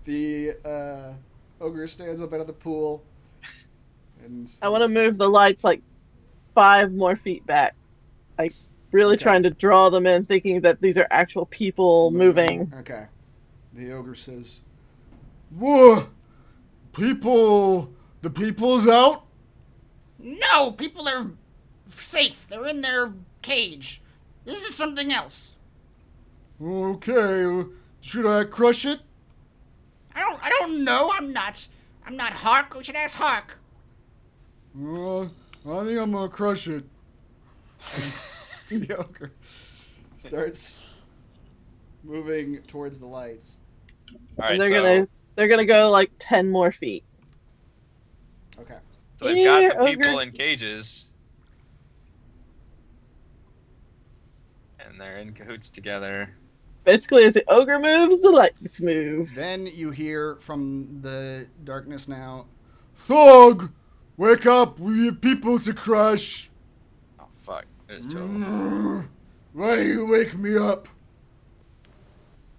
The ogre stands up out of the pool, and I want to move the lights like 5 more feet back. Like, really trying to draw them in, thinking that these are actual people moving. Okay. The ogre says, "Whoa! The people's out?" No, people are safe. They're in their cage. This is something else. Okay, should I crush it? I don't know. I'm not Hark. We should ask Hark. I think I'm gonna crush it. The ogre starts moving towards the lights. All right, And they're gonna go like 10 more feet. Okay. so they've got Here, the people ogre. in cages, and they're in cahoots together. Basically, as the ogre moves, the lights move. Then you hear from the darkness now, "Thug, wake up! We have people to crush." Oh fuck! There's 2 of them. Why you wake me up?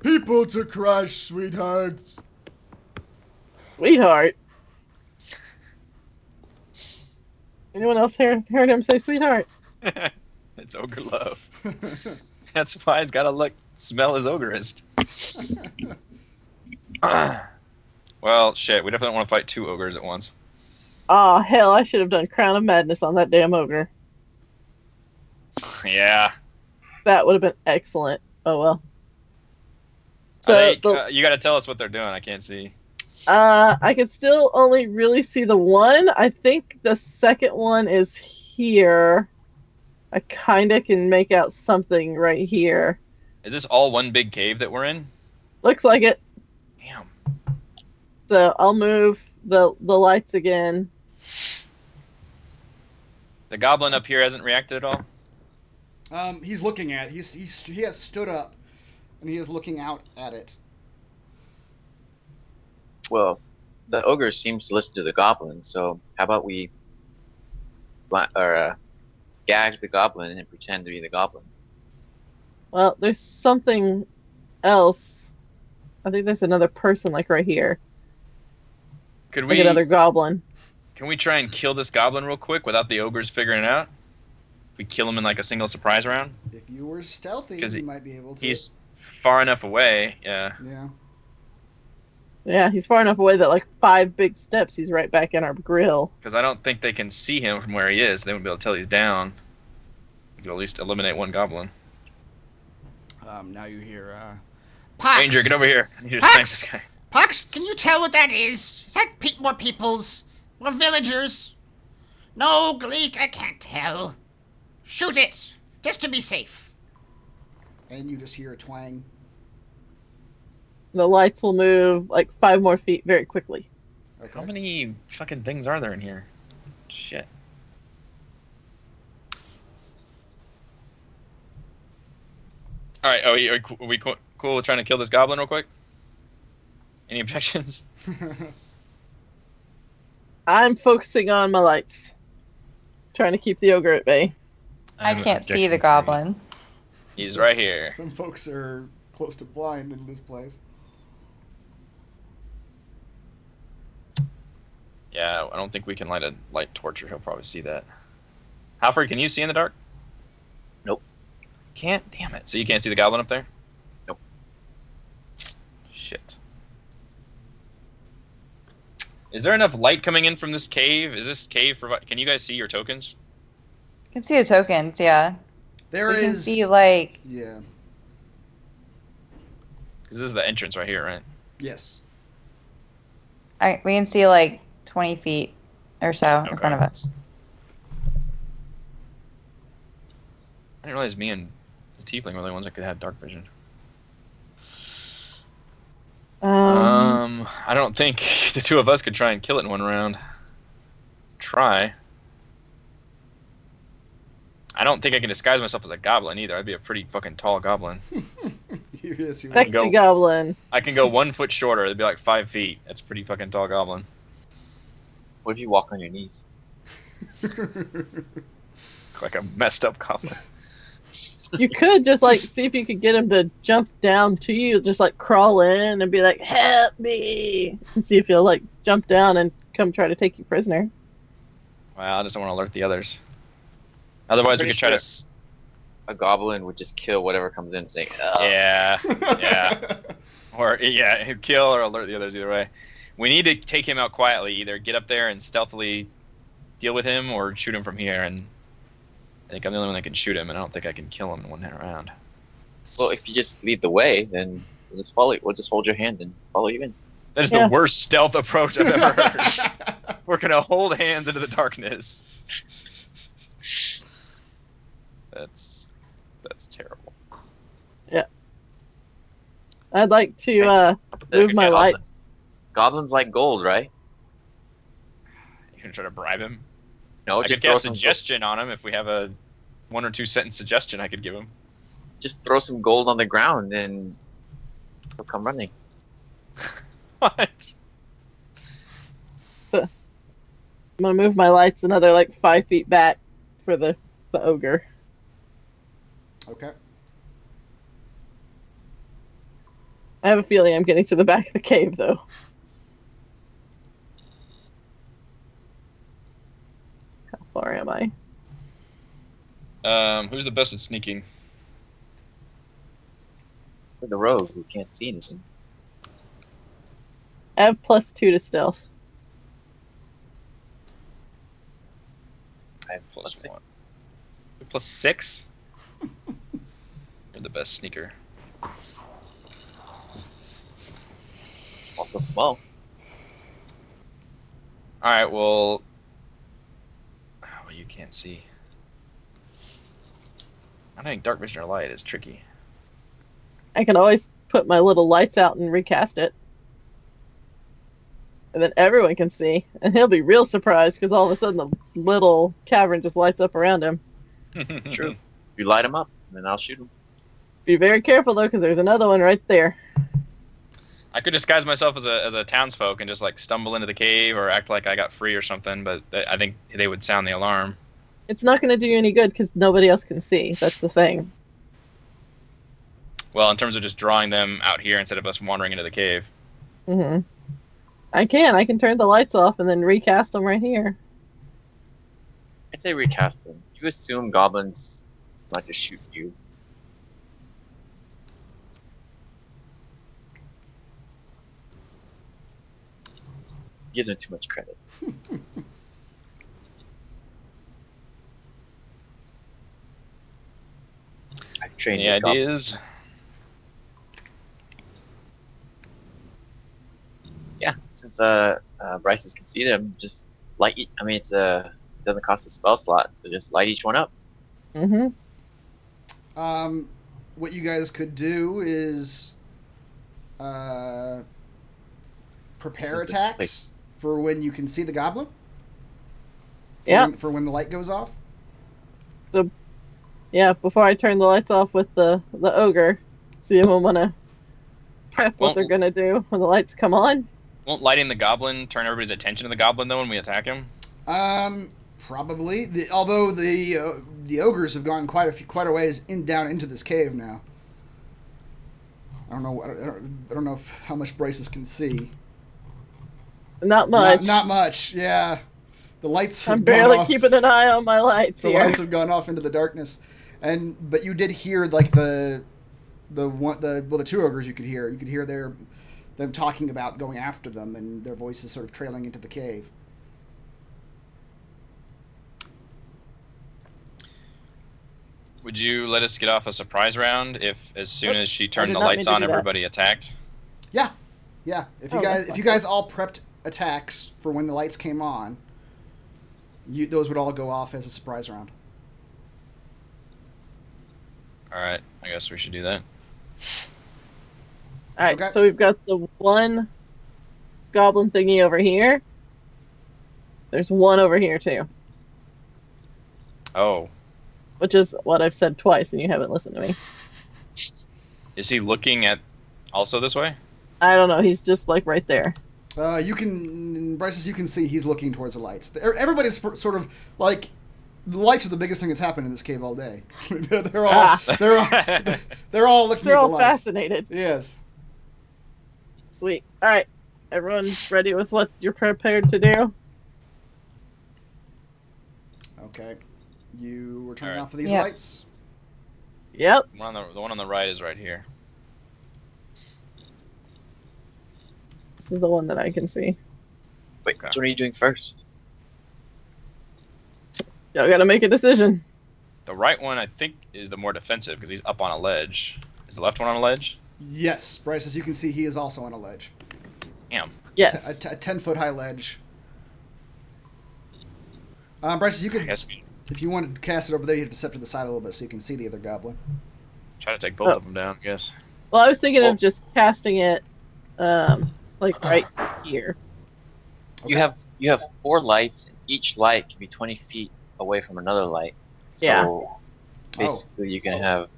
People to crush, sweethearts. Sweetheart. Anyone else heard him say sweetheart? It's ogre love. That's why he's gotta smell his ogrist. Well, shit. We definitely want to fight 2 ogres at once. Aw, hell, I should have done Crown of Madness on that damn ogre. Yeah. That would have been excellent. Oh well. So So you gotta tell us what they're doing. I can't see. I can still only really see the one. I think the second one is here. I kinda can make out something right here. Is this all one big cave that we're in? Looks like it. Damn. So I'll move the lights again. The goblin up here hasn't reacted at all. He's looking at. He has stood up, and he is looking out at it. Well, the ogre seems to listen to the goblin, so how about we gag the goblin and pretend to be the goblin? Well, there's something else. I think there's another person, like right here. Could Like we? another goblin. Can we try and kill this goblin real quick without the ogres figuring it out? If we kill him in like a single surprise round? If you were stealthy, 'Cause you might be able to. He's far enough away. Yeah. Yeah. Yeah, he's far enough away that like 5 big steps, he's right back in our grill. Because I don't think they can see him from where he is. They wouldn't be able to tell he's down. We could at least eliminate one goblin. Now you hear, Pox! Ranger, get over here. I need to Pox! snipe this guy. Pox, can you tell what that is? Is that more peoples? More villagers? No, Gleek, I can't tell. Shoot it, just to be safe. and you just hear a twang. The lights will move like 5 more feet very quickly. Okay. How many fucking things are there in here? Shit. Alright, are we cool with trying to kill this goblin real quick? Any objections? I'm focusing on my lights. Trying to keep the ogre at bay. I have an can't see the objection goblin. free. He's right here. Some folks are close to blind in this place. Yeah, I don't think we can light a light torch, or he'll probably see that. Alfred, can you see in the dark? Nope. Can't? Damn it. So you can't see the goblin up there? Nope. Shit. Is there enough light coming in from this cave? Is this cave can you guys see your tokens? You can see the tokens, yeah. There We can is. see, like, Yeah. Because this is the entrance right here, right? Yes. we can see, like, 20 feet or so in Okay. front of us. I didn't realize me and the tiefling were the ones that could have dark vision. I don't think the two of us could try and kill it in one round. Try. I don't think I can disguise myself as a goblin either. I'd be a pretty fucking tall goblin. Yes, you Sexy go. goblin. I can go 1 foot shorter. It'd be like 5 feet. That's a pretty fucking tall goblin. What if you walk on your knees? Like a messed up goblin. You could just like see if you could get him to jump down to you, just like crawl in and be like, "Help me!" and see if he'll like jump down and come try to take you prisoner. Well, I just don't want to alert the others. Otherwise, we Pretty could try sure to. A goblin would just kill whatever comes in, saying, Yeah, yeah. Or yeah, kill or alert the others either way. We need to take him out quietly. Either get up there and stealthily deal with him, or shoot him from here. And I think I'm the only one that can shoot him, and I don't think I can kill him in one round. Well, if you just lead the way, then we'll just follow. We'll just hold your hand and follow you in. That is Yeah. the worst stealth approach I've ever heard. We're gonna hold hands into the darkness. That's terrible. I'd like to There move you my go. lights. Goblins like gold, right? You gonna try to bribe him? No, I could throw cast some suggestion on him if we have a 1 or 2 sentence suggestion I could give him. Just throw some gold on the ground and he'll come running. What? I'm gonna move my lights another like 5 feet back for the ogre. Okay. I have a feeling I'm getting to the back of the cave though. How far am I? Who's the best at sneaking? For the rogue who can't see anything. I have +2 to stealth. I have Plus +6. one. +6? You're the best sneaker. Also small. Alright, well... Oh, you can't see. I think dark vision or light is tricky. I can always put my little lights out and recast it. And then everyone can see. And he'll be real surprised because all of a sudden the little cavern just lights up around him. True. You light him up, and then I'll shoot him. Be very careful, though, because there's another one right there. I could disguise myself as a townsfolk and just like stumble into the cave or act like I got free or something, but I think they would sound the alarm. It's not going to do you any good because nobody else can see. That's the thing. Well, in terms of just drawing them out here instead of us wandering into the cave. Mm-hmm. I can turn the lights off and then recast them right here. I'd say recast them. You assume goblins like to shoot you. Give them too much credit. I've trained Any with goblins. ideas? Yeah, since Bryce can see them, just light. I mean, it doesn't cost a spell slot, so just light each one up. Mm-hmm. What you guys could do is prepare What's this attacks place? for when you can see the goblin. Yeah. For when the light goes off. Yeah, before I turn the lights off with the ogre, see if I want to prep what Well- they're going to do when the lights come on. Won't lighting the goblin turn everybody's attention to the goblin though when we attack him? Probably. Although the ogres have gone quite a ways down into this cave now. I don't know how much Bryce's can see. Not much. Not much. Yeah, the lights. I'm have gone barely off. keeping an eye on my lights The here. lights have gone off into the darkness, but you did hear like the two ogres. You could hear them talking about going after them, and their voices sort of trailing into the cave. Would you let us get off a surprise round if, as soon as she I turned did the not lights mean to on, do that. everybody attacked? Yeah. If Oh, that's you guys all prepped attacks for when the lights came on, those would all go off as a surprise round. All right, I guess we should do that. All right, Okay. so we've got the one goblin thingy over here. There's one over here, too, Oh, which is what I've said twice, and you haven't listened to me. is he looking at also this way? I don't know. He's just, like, right there. Bryce, you can see he's looking towards the lights. Everybody's sort of like, the lights are the biggest thing that's happened in this cave all day. they're all they're all looking They're at the all lights. fascinated. Yes. Sweet. All right. Everyone ready with what you're prepared to do? Okay. You were turning All right. off for these Yep. lights. Yep. The one on the right is right here. This is the one that I can see. Wait, Okay. which one are you doing first? Y'all gotta make a decision. The right one, I think, is the more defensive because he's up on a ledge. Is the left one on a ledge? Yes, Bryce, as you can see, he is also on a ledge. Damn. Yes. A 10-foot high ledge. Bryce, you I could, guess we if you wanted to cast it over there, you have to step to the side a little bit so you can see the other goblin. try to take both of them down, I guess. Well, I was thinking Well- of just casting it, like right here. You have 4 lights, and each light can be 20 feet away from another light. So Yeah. basically, you can have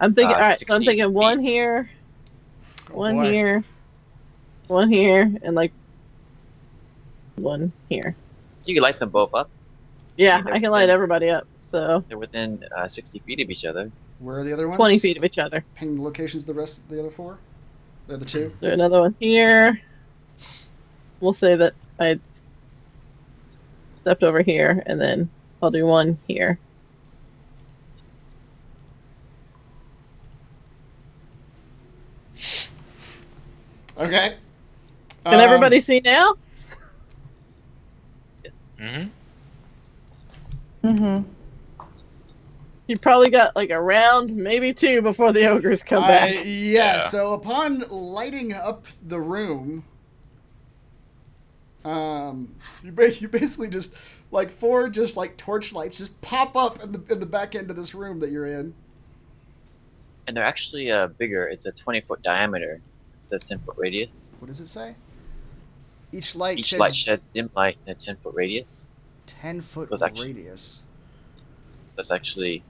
I'm thinking. All right. So I'm 60 thinking one feet. here, Oh, one boy. here, one here, and like one here. you can light them both up. Yeah, They're I can light within- everybody up. So They're within 60 feet of each other. Where are the other ones? 20 feet of each other. Ping the locations of the rest of the other 4? The other 2? There's another one here. We'll say that I stepped over here, and then I'll do one here. Okay. Can everybody see now? Mm-hmm. Mm-hmm. You probably got like a round, maybe 2 before the ogres come back. Yeah, so upon lighting up the room, you basically just, like, 4 just, like, torch lights just pop up in the back end of this room that you're in. And they're actually bigger. It's a 20-foot diameter. It says 10-foot radius. What does it say? Each light Each sheds light sheds dim light in a 10-foot radius. 10-foot Those actually- radius. That's actually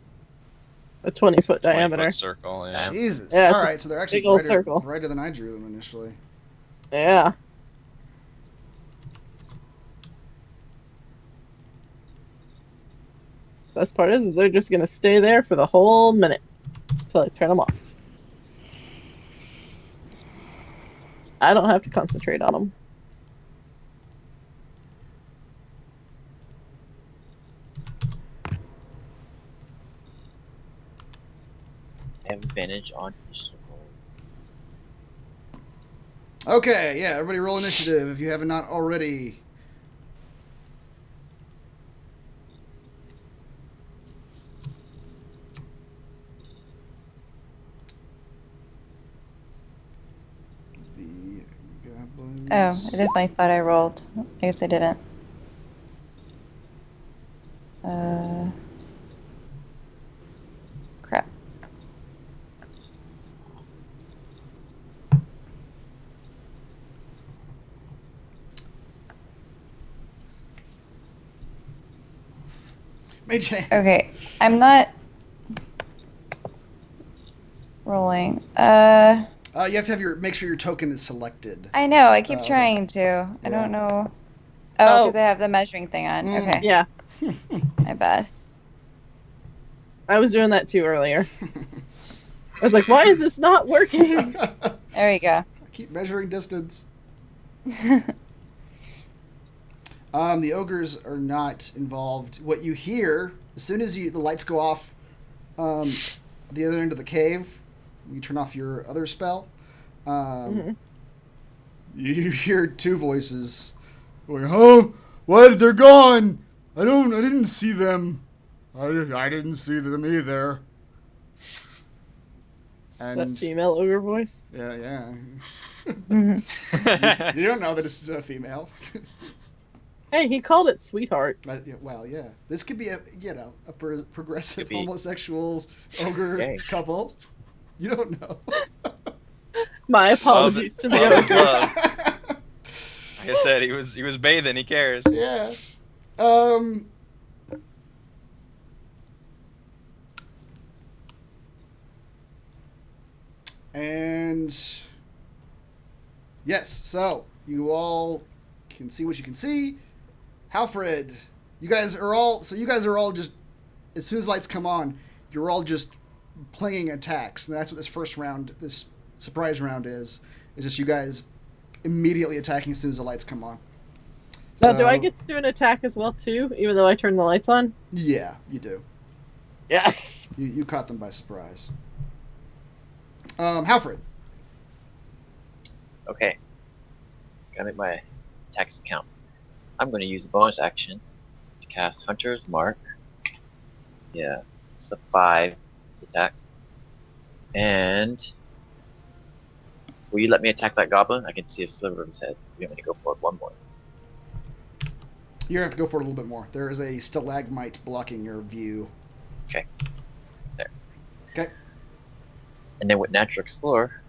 A 20-foot 20-foot diameter. circle, yeah. Jesus. Yeah, All it's a right, so they're actually big old brighter, circle. brighter than I drew them initially. Yeah. Best part is they're just gonna stay there for the whole minute until I turn them off. I don't have to concentrate on them. I have advantage on initiative rolls. Okay, yeah, everybody roll initiative if you have not already. The goblins. Oh, I definitely thought I rolled. I guess I didn't. Crap. Mage hand. Okay, I'm not rolling. You have to have make sure your token is selected. I know. I keep Oh, okay. trying to. I Yeah. don't know. Oh, Oh. because I have the measuring thing on. Mm. Okay, Yeah, my bad. I was doing that too earlier. I was like, why is this not working? There we go. Keep measuring distance. The ogres are not involved. What you hear, as soon as the lights go off at the other end of the cave, you turn off your other spell, you hear two voices going, "Oh, what? They're gone! I didn't see them. I didn't see them either." That And female ogre voice. yeah. Mhm. You don't know that it's a female. Hey, he called it sweetheart. Well, yeah. This could be a progressive Could be. homosexual ogre Okay. couple. You don't know. My apologies to the Love is ogre. love. Like I said, he was bathing. He cares. Yeah. And yes, so you all can see what you can see. Alfred, you guys are all just, as soon as lights come on, you're all just playing attacks, and that's what this first round, this surprise round is just you guys immediately attacking as soon as the lights come on. Now, do I So, get to do an attack as well too, even though I turn the lights on? Yeah, you do. Yes. You caught them by surprise. Alfred. Okay. Gotta make my attacks count. I'm gonna use a bonus action to cast Hunter's Mark. Yeah, it's a 5 attack. And will you let me attack that goblin? I can see a sliver of his head. You want me to go for it one more? You're going to have to go for it a little bit more. There is a stalagmite blocking your view. Okay. There. Okay. And then with Natural Explorer,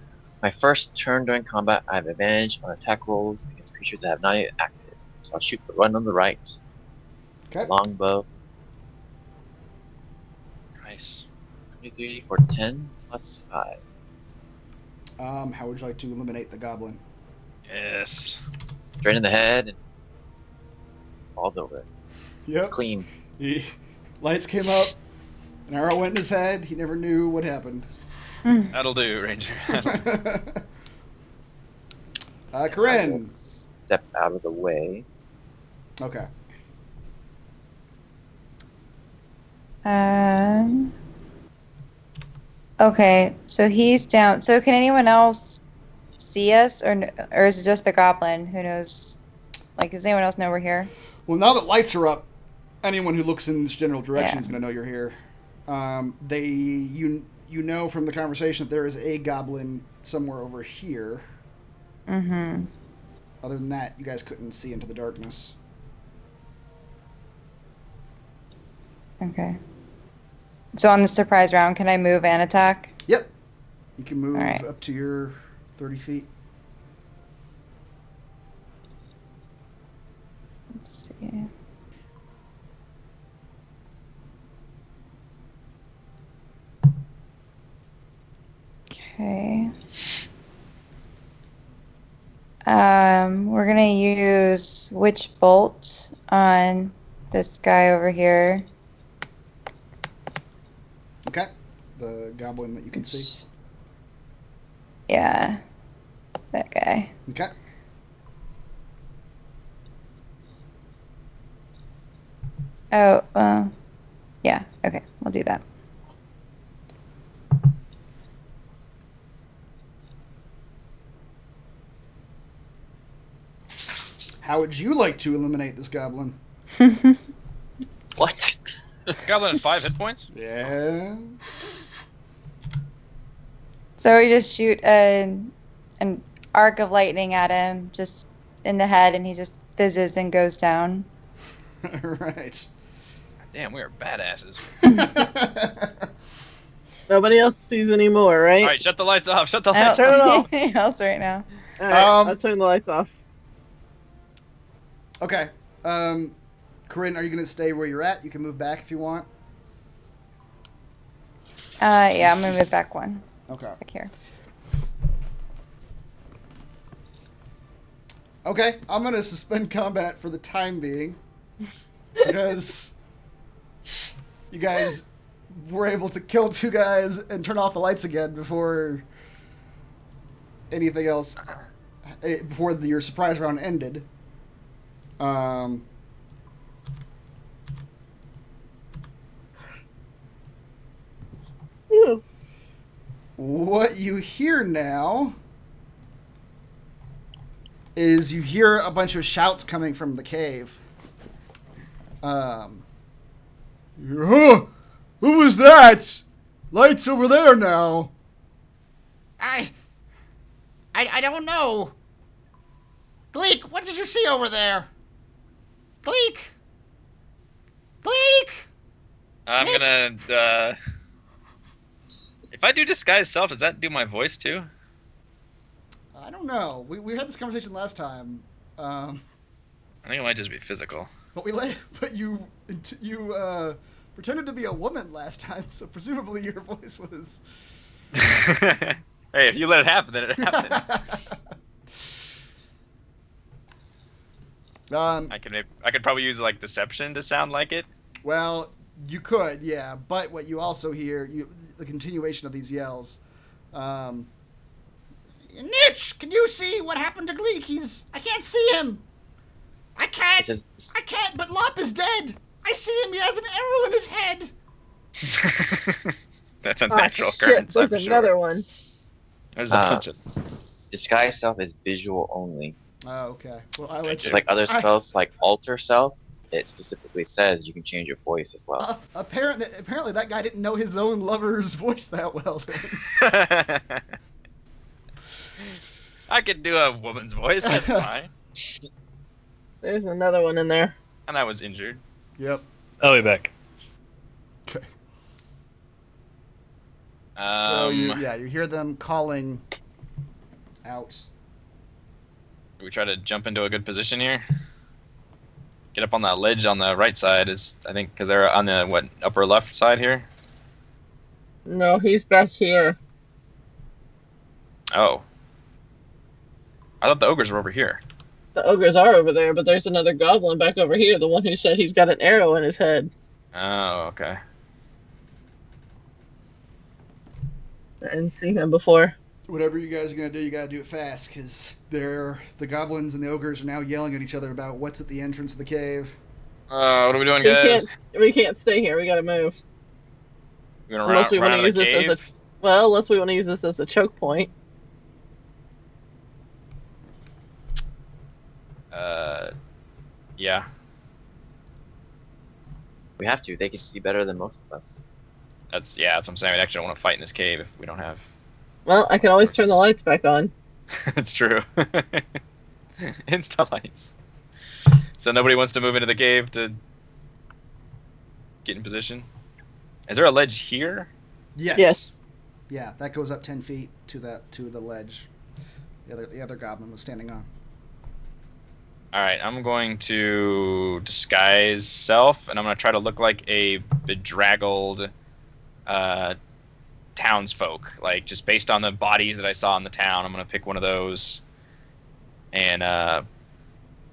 my first turn during combat, I have advantage on attack rolls against creatures that have not yet acted. So I'll shoot the one on the right, Okay. longbow, Nice. 23 for 10 plus 5. How would you like to eliminate the goblin? Yes. Straight in the head and falls over. Yep. Clean. Lights came up. An arrow went in his head. He never knew what happened. That'll do, Ranger. Corrin. Step out of the way. Okay. Okay, so he's down. So can anyone else see us, or is it just the goblin? Who knows? Like, does anyone else know we're here? Well, now that lights are up, anyone who looks in this general direction Yeah. is going to know you're here. You know from the conversation that there is a goblin somewhere over here. Mm-hmm. Other than that, you guys couldn't see into the darkness. Okay. So on the surprise round, can I move and attack? Yep. You can move Alright. up to your 30 feet. Let's see. Okay. We're gonna use Witch Bolt on this guy over here. Okay. The goblin that you can see. Yeah. That guy. Okay. Oh, yeah. Okay, we'll do that. How would you like to eliminate this goblin? What? Goblin has 5 hit points. Yeah. So we just shoot an arc of lightning at him, just in the head, and he just fizzes and goes down. Right. Damn, we are badasses. Nobody else sees anymore, right? All right, shut the lights off. Shut the I lights don't Turn it off. off. see anything else right now. All right, Um, I'll turn the lights off. Okay. Corrin, are you going to stay where you're at? You can move back if you want. Yeah, I'm gonna move back one. Okay. Just back here. Okay, I'm going to suspend combat for the time being. Because you guys were able to kill 2 guys and turn off the lights again before anything else, before your surprise round ended. Ooh. What you hear now is you hear a bunch of shouts coming from the cave. Huh? Who was that? Lights over there now. I don't know. Gleek, what did you see over there? Gleek! Gleek! I'm Mitch? gonna. If I do disguise self, does that do my voice too? I don't know. We had this conversation last time. I think it might just be physical. But you pretended to be a woman last time, so presumably your voice was. Hey, if you let it happen, then it happened. I could probably use like deception to sound like it. Well, you could, yeah. But what you also hear, the continuation of these yells. Nitch, can you see what happened to Gleek? I can't see him. I can't. But Lop is dead. I see him. He has an arrow in his head. That's a Ah, natural shit, occurrence. there's I'm another sure. one. There's a bunch of. Disguise self is visual only. Oh, okay. Well, I let Just you. like other spells, like alter self, it specifically says you can change your voice as well. Apparently, that guy didn't know his own lover's voice that well. I could do a woman's voice. That's fine. There's another one in there. And I was injured. Yep. I'll be back. Okay. So you hear them calling out. Do we try to jump into a good position here? Get up on that ledge on the right side is, I think, because they're on the upper left side here. No, he's back here. Oh, I thought the ogres were over here. The ogres are over there, but there's another goblin back over here. The one who said he's got an arrow in his head. Oh, okay. I didn't see him before. Whatever you guys are gonna do, you gotta do it fast, because the goblins and the ogres are now yelling at each other about what's at the entrance of the cave. What are we doing, guys? We can't stay here. We gotta move. We're gonna Unless we run want out to of use the this cave? as a unless we want to use this as a choke point. Yeah. We have to. They can see better than most of us. That's what I'm saying. We actually don't want to fight in this cave if we don't have. Well, I can always turn the lights back on. That's true. Insta lights. So nobody wants to move into the cave to get in position. Is there a ledge here? Yes. Yes. Yeah, that goes up 10 feet to the ledge. The other goblin was standing on. All right, I'm going to disguise self, and I'm going to try to look like a bedraggled townsfolk. Like, just based on the bodies that I saw in the town, I'm going to pick one of those and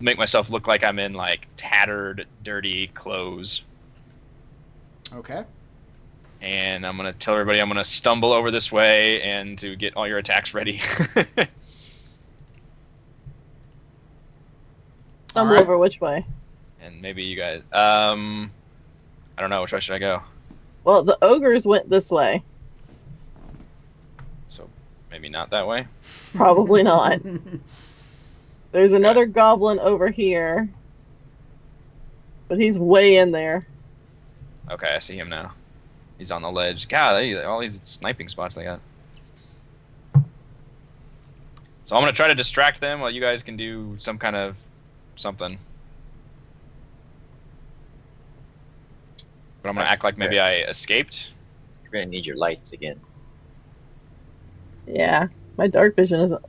make myself look like I'm in, like, tattered, dirty clothes. Okay. And I'm going to tell everybody I'm going to stumble over this way and to get all your attacks ready. Stumble Alright. over which way? And maybe you guys... I don't know. Which way should I go? Well, the ogres went this way. So, maybe not that way? Probably not. There's another goblin over here. But he's way in there. Okay, I see him now. He's on the ledge. God, all these sniping spots they got. So I'm going to try to distract them while you guys can do some kind of something. But I'm going to act like maybe I escaped. You're gonna need your lights again. Yeah. My dark vision isn't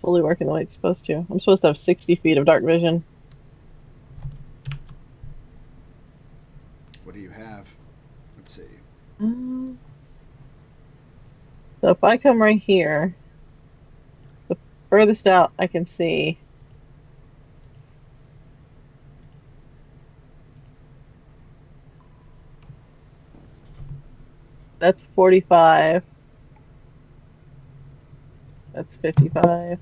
fully working the way it's supposed to. I'm supposed to have 60 feet of dark vision. What do you have? Let's see. So if I come right here, the furthest out I can see. That's 45. That's 55.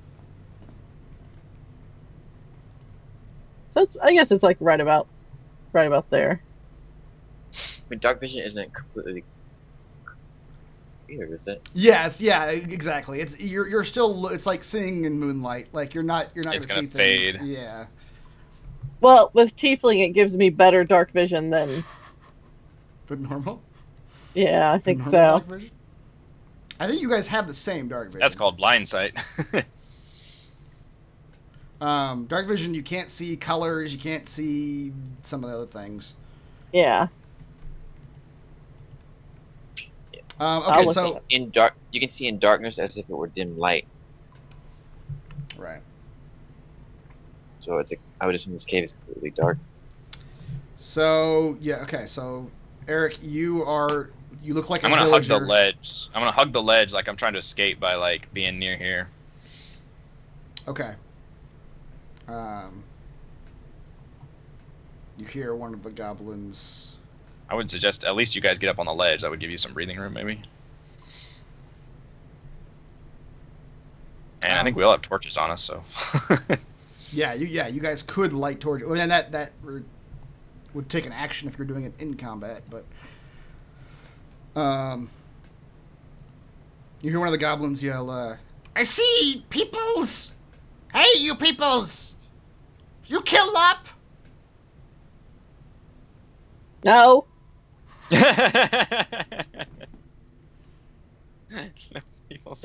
So I guess it's like right about there. I mean, dark vision isn't completely clear, is it? Yes, yeah, exactly. It's you're still. It's like seeing in moonlight. Like you're not It's gonna gonna see things. fade. Yeah. Well, with Tiefling, it gives me better dark vision than. But normal. Yeah, I The think normal so. dark vision? I think you guys have the same dark vision. That's called blind sight. Dark vision. You can't see colors. You can't see some of the other things. Yeah. Okay, look so In dark, you can see in darkness as if it were dim light. right. So I would assume this cave is completely dark. So yeah, okay. So Eric, you look like I'm a going to hug villager. the ledge. I'm going to hug the ledge like I'm trying to escape by, like, being near here. Okay. You hear one of the goblins. I would suggest at least you guys get up on the ledge. That would give you some breathing room, maybe. And I think we all have torches on us, so... Yeah, you guys could light torches. Well, and that would take an action if you're doing it in combat, but you hear one of the goblins yell, I see peoples. Hey, you peoples. You killed up. No. We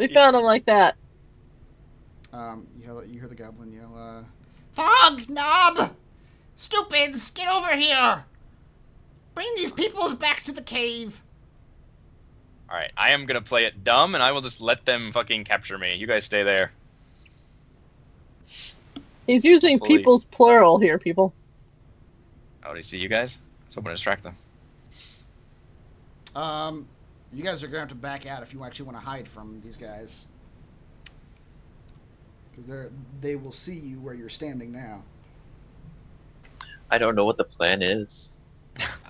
found him like that. you hear the goblin yell, Fog, knob. Stupids, get over here. Bring these peoples back to the cave. Alright, I am gonna play it dumb, and I will just let them fucking capture me. You guys stay there. He's using Fully. people's plural here, people. Oh, do you see you guys? Let's hope I distract them. you guys are going to have to back out if you actually want to hide from these guys. Because they will see you where you're standing now. I don't know what the plan is.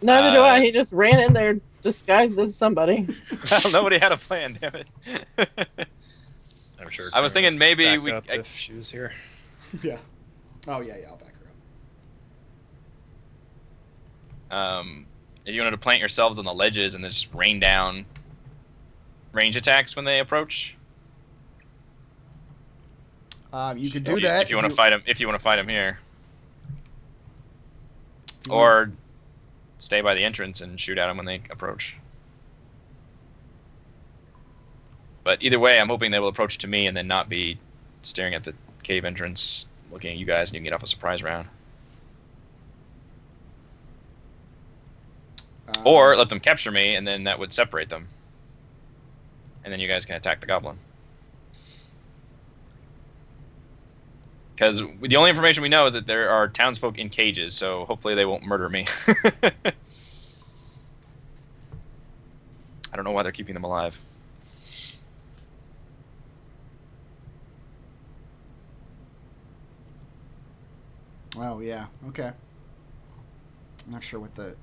Neither do I. He just ran in there disguised as somebody. Well, nobody had a plan, damn it. I'm sure. I was thinking maybe back we... up if she was here. Yeah. Oh, yeah, I'll back her up. If you wanted to plant yourselves on the ledges and then just rain down range attacks when they approach. You could do that. If you want to fight them, if you want to fight them here, or stay by the entrance and shoot at them when they approach. But either way, I'm hoping they will approach to me and then not be staring at the cave entrance, looking at you guys, and you can get off a surprise round. Or let them capture me, and then that would separate them. And then you guys can attack the goblin. Because the only information we know is that there are townsfolk in cages, so hopefully they won't murder me. I don't know why they're keeping them alive. Oh, yeah. Okay. I'm not sure what the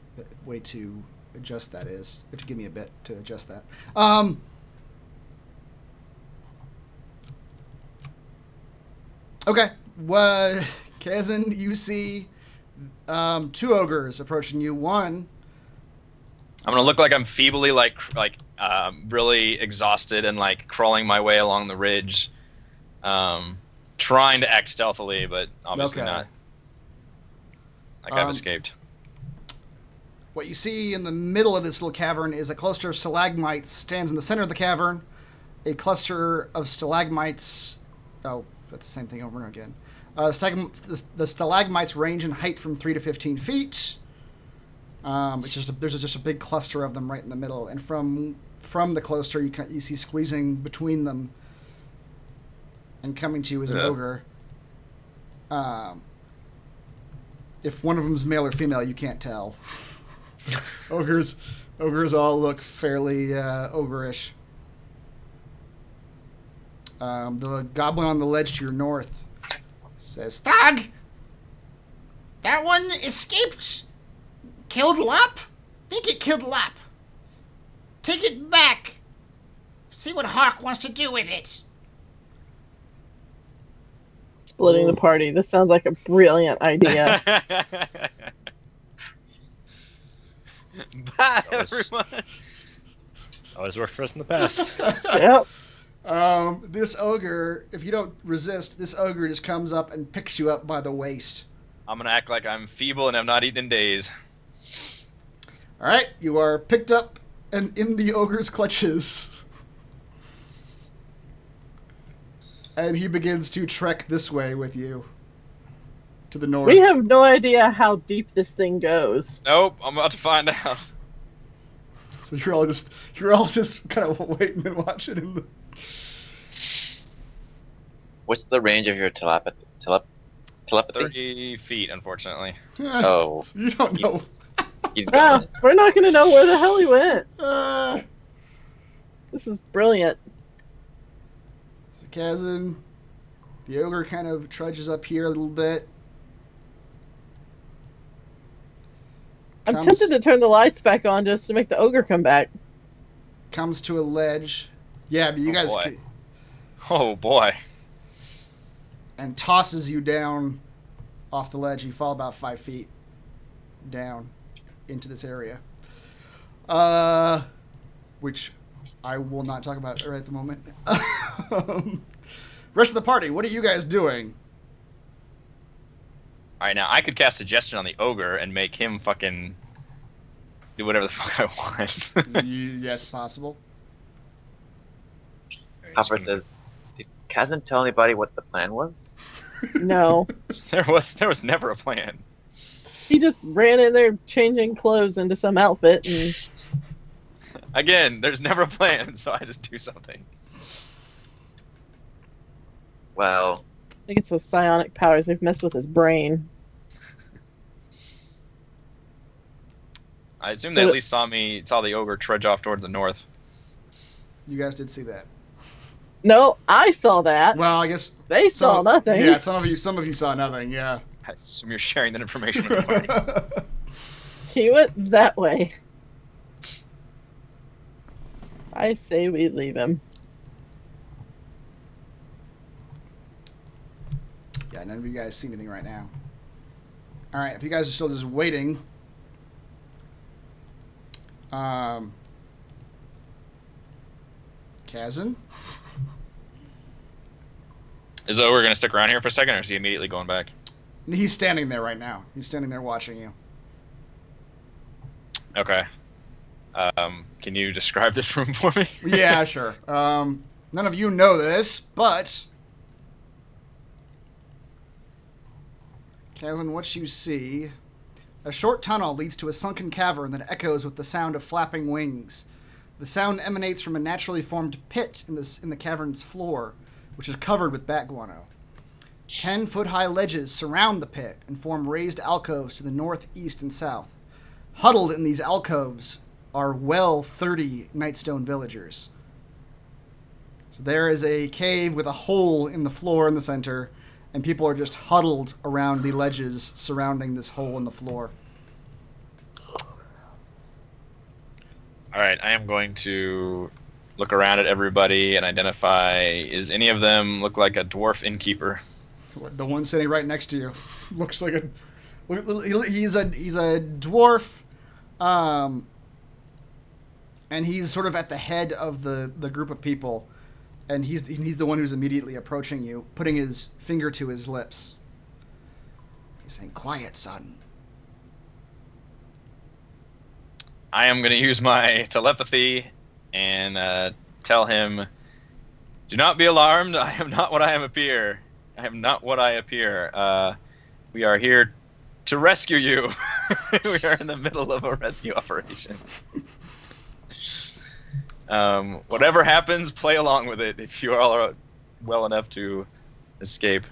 way to adjust that is. You have to give me a bit to adjust that. Okay. Kazan, you see 2 ogres approaching you. One... I'm gonna look like I'm feebly, really exhausted and like crawling my way along the ridge, trying to act stealthily, but obviously Okay. not. Like I've escaped. What you see in the middle of this little cavern is a cluster of stalagmites stands in the center of the cavern. A cluster of stalagmites... Oh, that's the same thing over and again. The stalagmites range in height from 3 to 15 feet. There's just a big cluster of them right in the middle, and from the cluster you see squeezing between them and coming to you is an ogre. If one of them is male or female, you can't tell. Ogres all look fairly ogreish. The goblin on the ledge to your north says, Stag! That one escaped. Killed Lop? Think it killed Lop. Take it back. See what Hawk wants to do with it. Splitting the party. This sounds like a brilliant idea. Bye, everyone. Always worked for us in the past. Yep. This ogre, if you don't resist, this ogre just comes up and picks you up by the waist. I'm gonna act like I'm feeble and have not eaten in days. All right, you are picked up and in the ogre's clutches. And he begins to trek this way with you. To the north. We have no idea how deep this thing goes. Nope, I'm about to find out. So you're all just kind of waiting and watching him. What's the range of your telepathy? 30 feet, unfortunately. Oh. You don't know. No, we're not going to know where the hell he went. This is brilliant. So Kazan, the ogre kind of trudges up here a little bit. I'm tempted to turn the lights back on just to make the ogre come back. Comes to a ledge. Yeah, but you guys... Boy. Oh, boy. And tosses you down off the ledge. You fall about 5 feet down into this area. Which I will not talk about right at the moment. Rest of the party, what are you guys doing? Alright, now I could cast Suggestion on the ogre and make him fucking do whatever the fuck I want. Yeah, it's possible. Alfred says, "Did Chasm tell anybody what the plan was?" No. There was never a plan. He just ran in there changing clothes into some outfit and... Again, there's never a plan, so I just do something. Well, I think it's those psionic powers. They've messed with his brain. I assume they at least saw the ogre trudge off towards the north. You guys did see that. No, I saw that. Well, I guess They saw nothing. Yeah, some of you saw nothing. Yeah. I assume you're sharing that information with the party. He went that way. I say we leave him. Yeah, none of you guys see anything right now. All right, if you guys are still just waiting, Kazan? Is the ogre going to stick around here for a second, or is he immediately going back? He's standing there right now. He's standing there watching you. Okay. Can you describe this room for me? Yeah, sure. None of you know this, but Kazan, what you see, a short tunnel leads to a sunken cavern that echoes with the sound of flapping wings. The sound emanates from a naturally formed pit in the cavern's floor, which is covered with bat guano. 10-foot-high ledges surround the pit and form raised alcoves to the north, east, and south. Huddled in these alcoves are 30 Nightstone villagers. So there is a cave with a hole in the floor in the center, and people are just huddled around the ledges surrounding this hole in the floor. All right, I am going to look around at everybody and identify, is any of them look like a dwarf innkeeper? The one sitting right next to you looks like he's a dwarf, and he's sort of at the head of the group of people, and he's the one who's immediately approaching you, putting his finger to his lips. He's saying, "Quiet, son." I am going to use my telepathy and tell him, "Do not be alarmed. I am not what I appear. I am not what I appear. We are here to rescue you." We are in the middle of a rescue operation. Whatever happens, play along with it if you all are well enough to escape.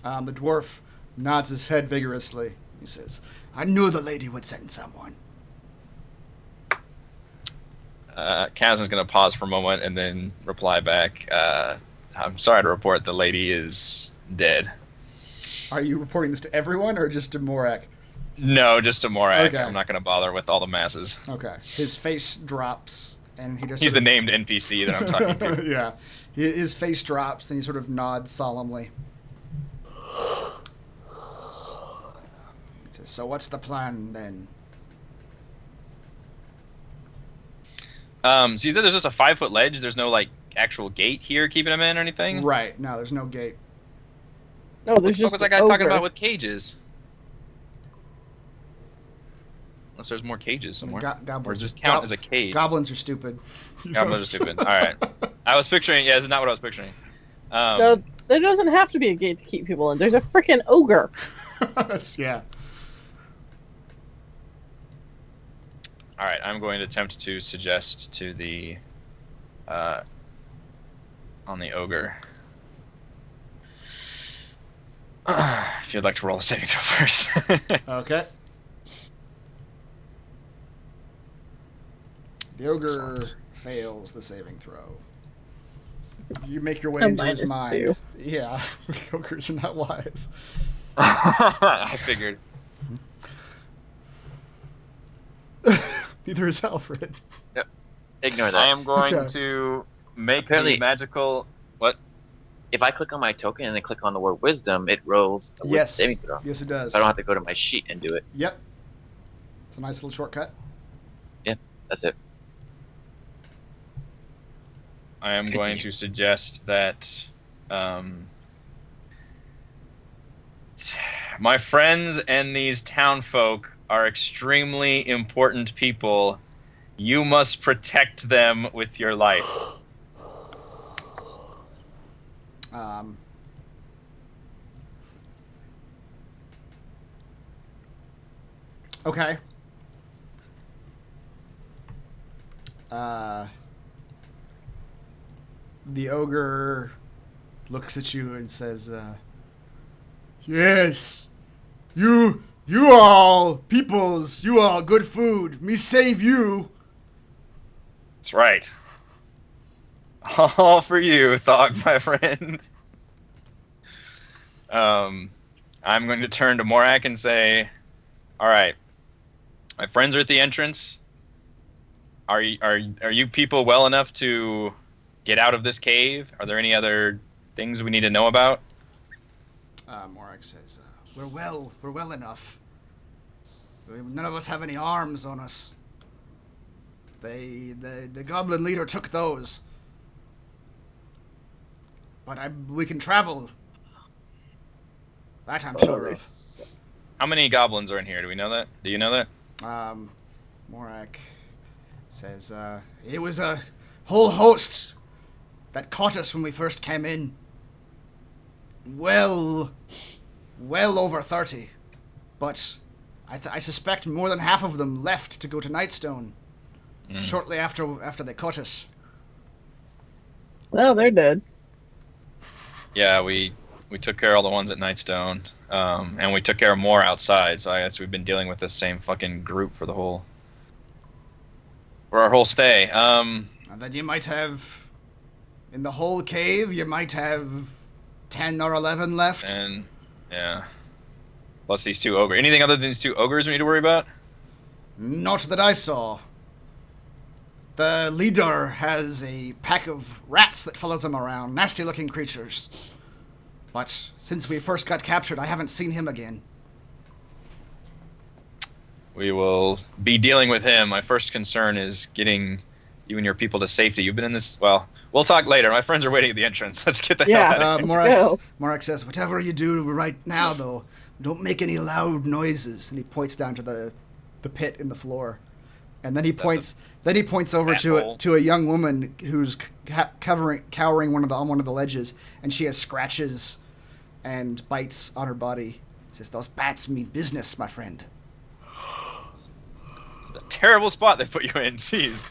The dwarf nods his head vigorously. He says, "I knew the lady would send someone." Chasm's going to pause for a moment and then reply back. I'm sorry to report the lady is dead. Are you reporting this to everyone or just to Morak? No, just to Morak. Okay. I'm not going to bother with all the masses. Okay. His face drops, and he just... He's the named NPC that I'm talking to. Yeah. His face drops, and he sort of nods solemnly. He says, "So what's the plan, then?" So you said there's just a 5-foot ledge? There's no, like, actual gate here keeping him in or anything? Right. No, there's no gate. No, there's What just was that guy ogre. talking about with cages? Unless there's more cages somewhere. Goblins, Or does this count as a cage? Goblins are stupid. Goblins are stupid. All right. I was picturing... Yeah, this is not what I was picturing. No, there doesn't have to be a gate to keep people in. There's a freaking ogre. That's, yeah. All right, I'm going to attempt to suggest to the... on the ogre. If you'd like to roll a saving throw first. Okay. The ogre Excellent. fails the saving throw. You make your way A into his -2. mind. Yeah, ogres are not wise. I figured. Neither is Alfred. Ignore that. I am going Okay. to make Apparently- the magical... What? If I click on my token and then click on the word wisdom, it rolls a wisdom Yes. saving throw. Yes, it does. So I don't have to go to my sheet and do it. Yep. It's a nice little shortcut. That's it. I am going to suggest that my friends and these townfolk are extremely important people. You must protect them with your life. Okay. The ogre looks at you and says, "Yes, you all peoples, you all good food. Me save you." That's right. All for you, Thog, my friend. I'm going to turn to Morak and say, all right, my friends are at the entrance. Are you people well enough to get out of this cave? Are there any other things we need to know about? Morak says, We're well enough. None of us have any arms on us. The goblin leader took those. But we can travel. That I'm sure of. How many goblins are in here? Do we know that? Do you know that? Morak says, it was a whole host that caught us when we first came in. Well over 30. But I suspect more than half of them left to go to Nightstone shortly after they caught us. Well, they're dead. Yeah, we took care of all the ones at Nightstone, and we took care of more outside. So I guess we've been dealing with the same fucking group for our whole stay. And then you might have, in the whole cave, you might have 10 or 11 left. And yeah. Plus these 2 ogres. Anything other than these 2 ogres we need to worry about? Not that I saw. The leader has a pack of rats that follows him around, nasty-looking creatures. But since we first got captured, I haven't seen him again. We will be dealing with him. My first concern is getting you and your people to safety. You've been in this... Well, we'll talk later. My friends are waiting at the entrance. Let's get the hell out of here. Morak says, whatever you do right now, though, don't make any loud noises. And he points down to the pit in the floor. And then he points over to a young woman who's cowering on one of the ledges, and she has scratches and bites on her body. He says, those bats mean business, my friend. It's a terrible spot they put you in. Jeez.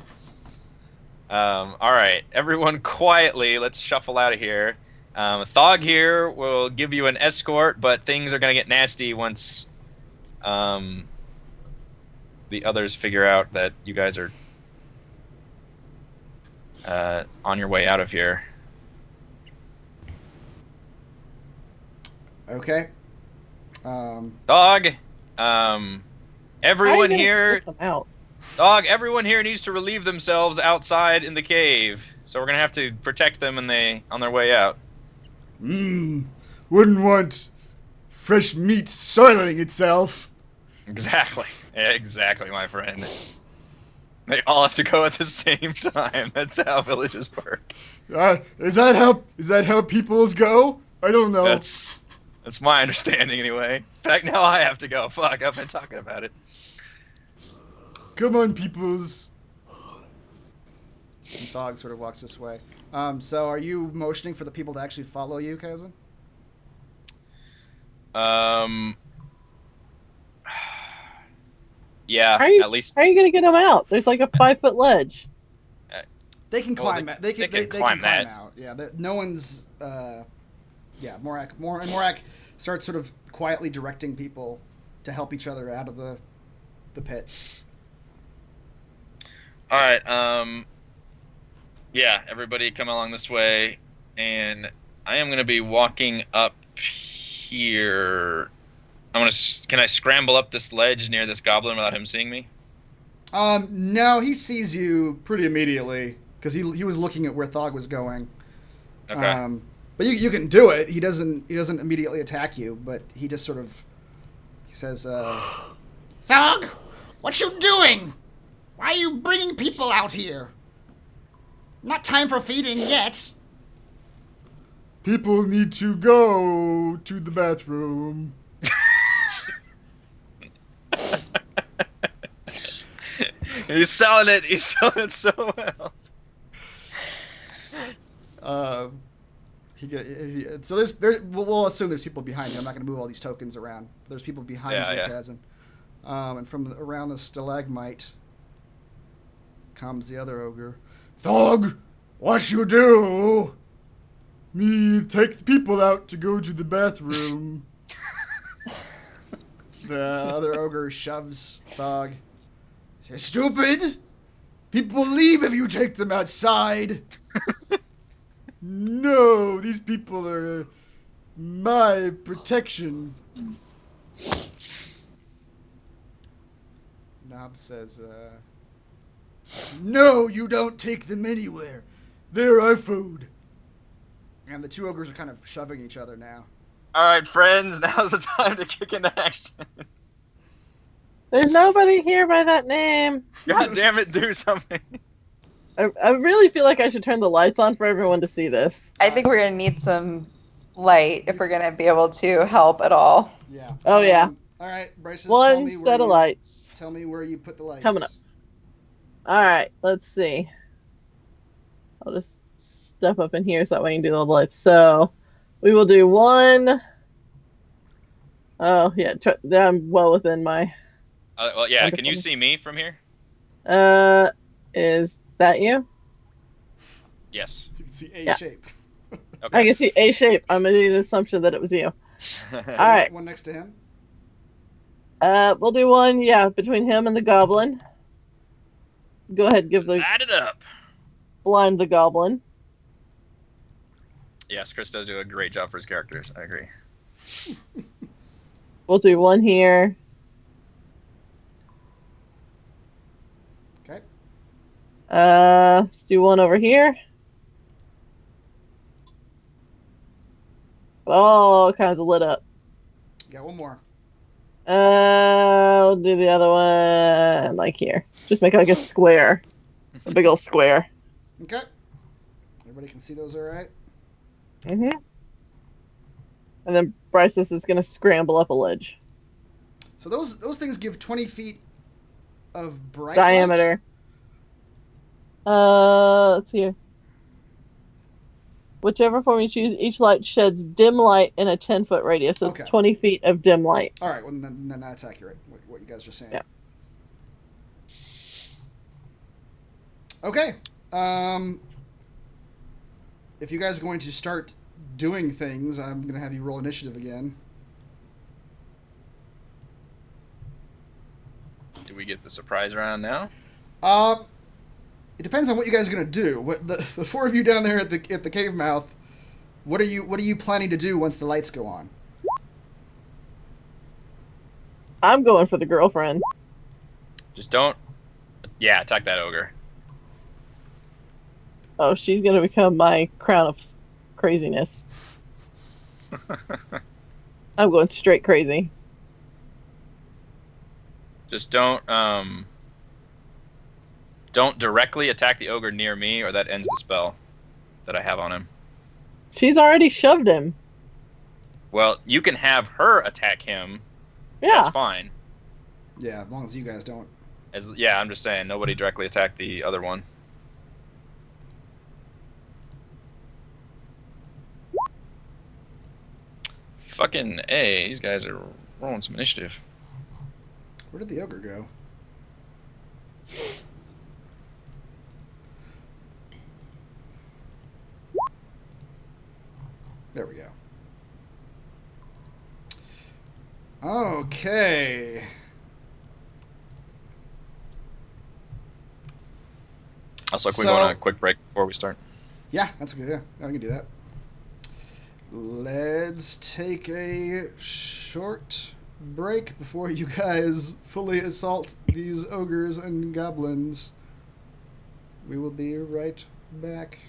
All right, everyone quietly. Let's shuffle out of here. Thog here will give you an escort, but things are going to get nasty once the others figure out that you guys are on your way out of here. Okay. Dog, everyone here... Out? Dog, everyone here needs to relieve themselves outside in the cave. So we're going to have to protect them on their way out. Wouldn't want fresh meat soiling itself. Exactly. Exactly, my friend. They all have to go at the same time. That's how villages work. Is that how peoples go? I don't know. That's my understanding anyway. In fact, now I have to go. Fuck, I've been talking about it. Come on, peoples. The dog sort of walks this way. So are you motioning for the people to actually follow you, Chasm? Yeah, at least. How are you gonna get them out? There's like a 5-foot ledge. They can climb. They can climb that. out. Yeah. No one's. Yeah. Morak starts sort of quietly directing people to help each other out of the pit. All right. Yeah. Everybody, come along this way, and I am gonna be walking up here. Can I scramble up this ledge near this goblin without him seeing me? No, he sees you pretty immediately because he was looking at where Thog was going. Okay. But you can do it. He doesn't immediately attack you, but he just sort of says, Thog, what you doing? Why are you bringing people out here? Not time for feeding yet. People need to go to the bathroom. He's selling it. He's selling it so well. So we'll assume there's people behind you. I'm not going to move all these tokens around. There's people behind you, Chasm. And from around the stalagmite comes the other ogre. Thog, what you do? Me take the people out to go to the bathroom. The other ogre shoves Thog. Says, stupid! People leave if you take them outside. No, these people are my protection. Knob says, no, you don't take them anywhere. They're our food. And the two ogres are kind of shoving each other now. Alright, friends, now's the time to kick into action. There's nobody here by that name. God damn it, do something. I really feel like I should turn the lights on for everyone to see this. I think we're going to need some light if we're going to be able to help at all. Yeah. Oh, yeah. All right, Bryce. One set of lights. Tell me where you put the lights. Coming up. All right, let's see. I'll just step up in here so that way I can do the lights. So we will do one. Oh, yeah. I'm well within my... well, yeah, can you see me from here? Is that you? Yes. You can see A shape. Okay. I can see A shape. I'm making the assumption that it was you. So all right. One next to him? We'll do one, between him and the goblin. Go ahead, give the... Add it up. Blind the goblin. Yes, Chris does do a great job for his characters. I agree. We'll do one here. Okay. Let's do one over here. All kinds of lit up. Got one more. We'll do the other one like here. Just make it like a square. A big old square. Okay. Everybody can see those all right? Mm-hmm. And then Bryce is going to scramble up a ledge. So those things give 20 feet of bright Diameter. light? Let's see here. Whichever form you choose, each light sheds dim light in a 10-foot radius. So Okay. it's 20 feet of dim light. All right, well, then that's accurate, what you guys are saying. Yeah. Okay. If you guys are going to start doing things, I'm going to have you roll initiative again. Do we get the surprise round now? It depends on what you guys are going to do. What the four of you down there at the cave mouth, what are you planning to do once the lights go on? I'm going for the girlfriend. Just don't. Yeah, attack that ogre. Oh, she's going to become my crown of craziness. I'm going straight crazy. Just don't directly attack the ogre near me, or that ends the spell that I have on him. She's already shoved him. Well, you can have her attack him. Yeah. That's fine. Yeah, as long as you guys don't. Yeah, I'm just saying, nobody directly attack the other one. Fucking A, these guys are rolling some initiative. Where did the ogre go? There we go. Okay. Also, can we So- go on a quick break before we start? Yeah, that's good. Yeah, I can do that. Let's take a short break before you guys fully assault these ogres and goblins. We will be right back.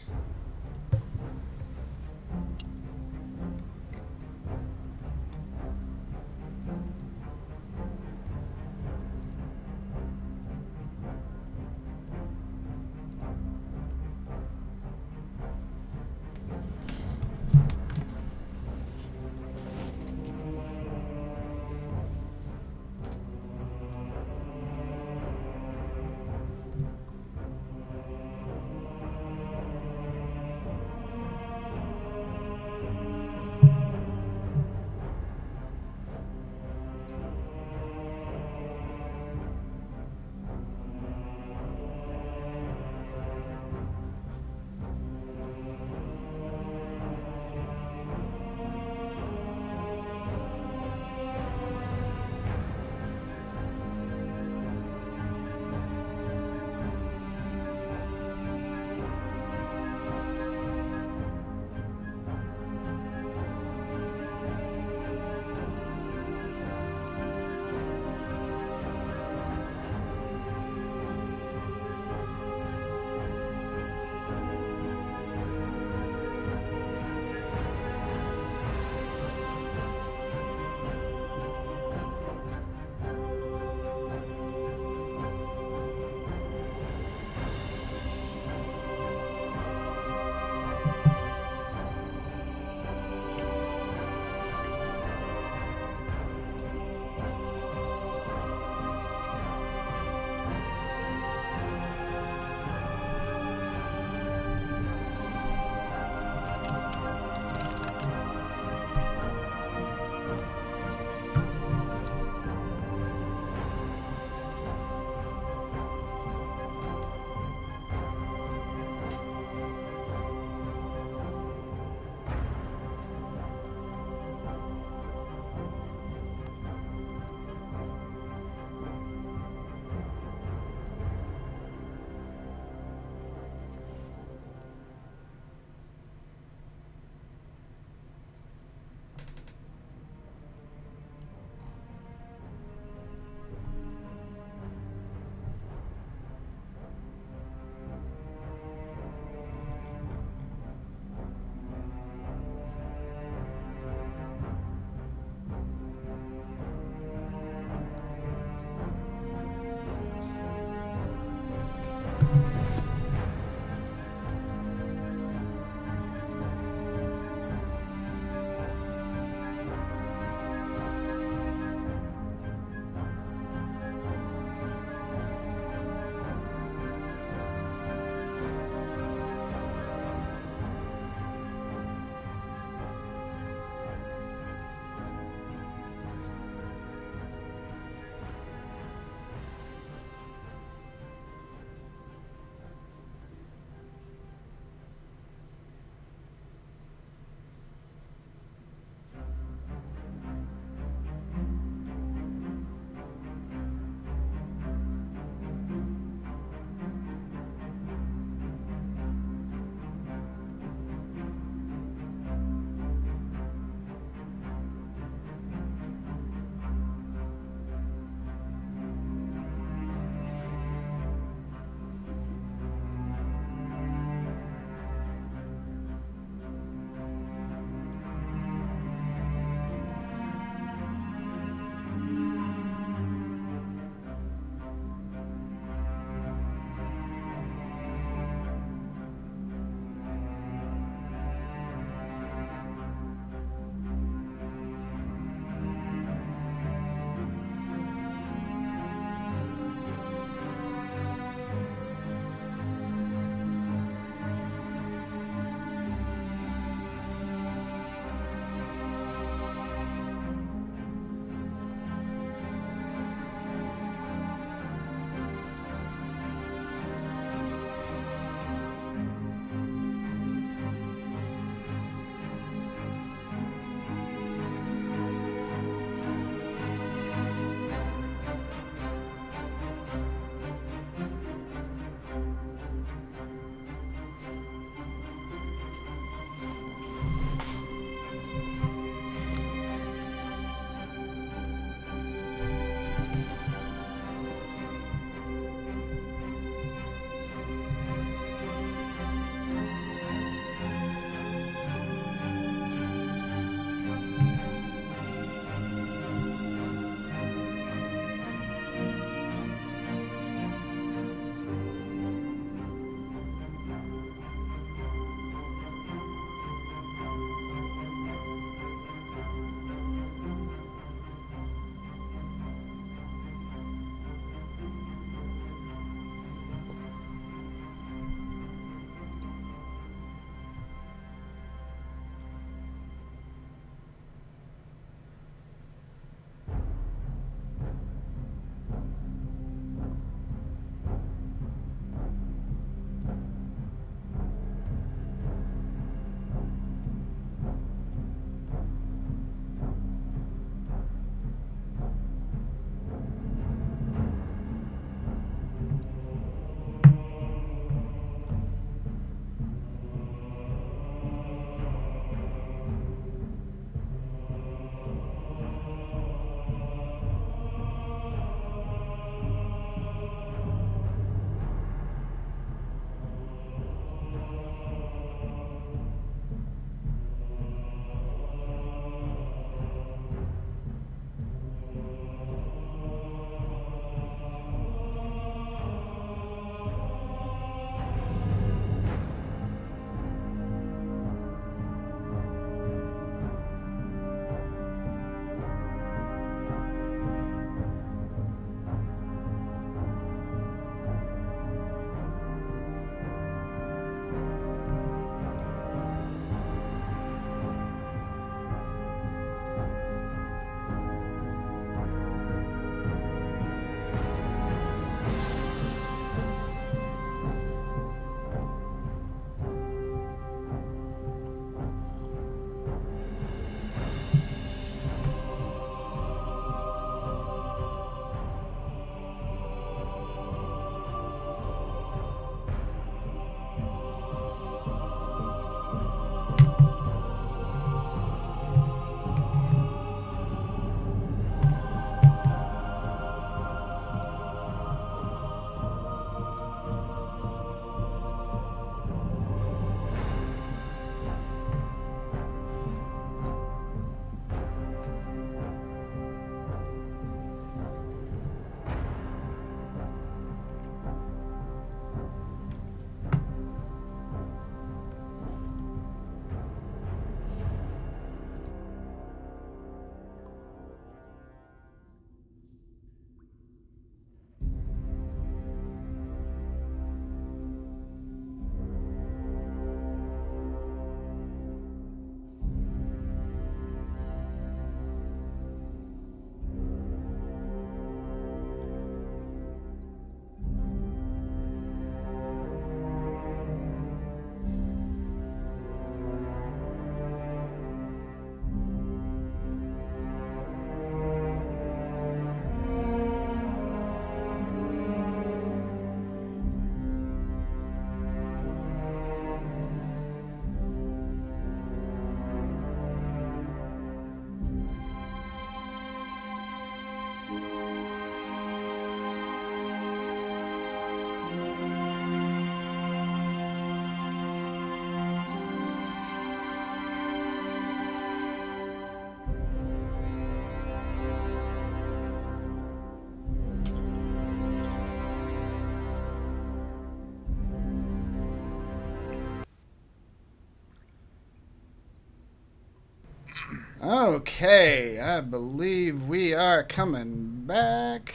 Okay, I believe we are coming back.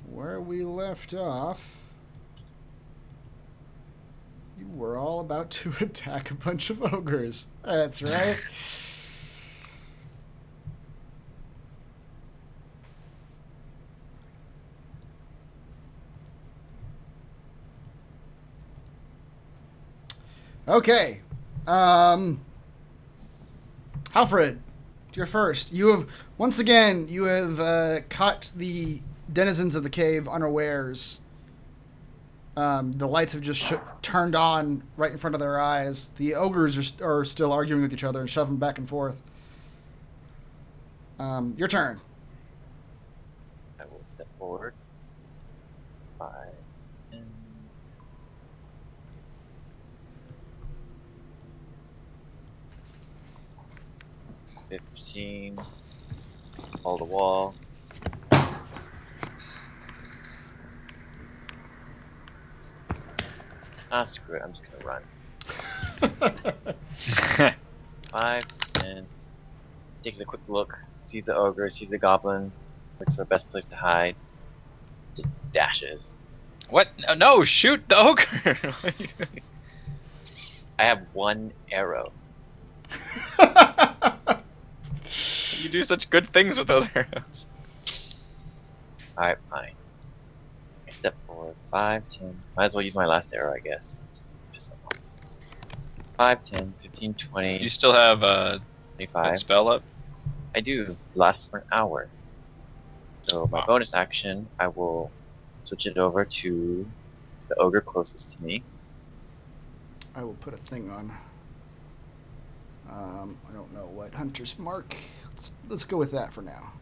Where we left off, you were all about to attack a bunch of ogres. That's right. Okay. Alfred, you're first. You have, once again, caught the denizens of the cave unawares. The lights have just turned on right in front of their eyes. The ogres are still arguing with each other and shoving back and forth. Your turn. I will step forward. 5, 10. 15. Follow the wall. Screw it. I'm just gonna run. 5, 10. Takes a quick look. Sees the ogre. Sees the goblin. Looks for the best place to hide. Just dashes. What? No, shoot the ogre! What are you doing? I have 1 arrow. You do such good things with those arrows. Alright, fine. I step forward. 5, 10. Might as well use my last arrow, I guess. Just piss them off. 5, 10, 15, 20, You still have that 25. spell up? I do. It lasts for an hour. So my Wow. bonus action, I will switch it over to the ogre closest to me. I will put a thing on. I don't know what hunter's mark. Let's go with that for now.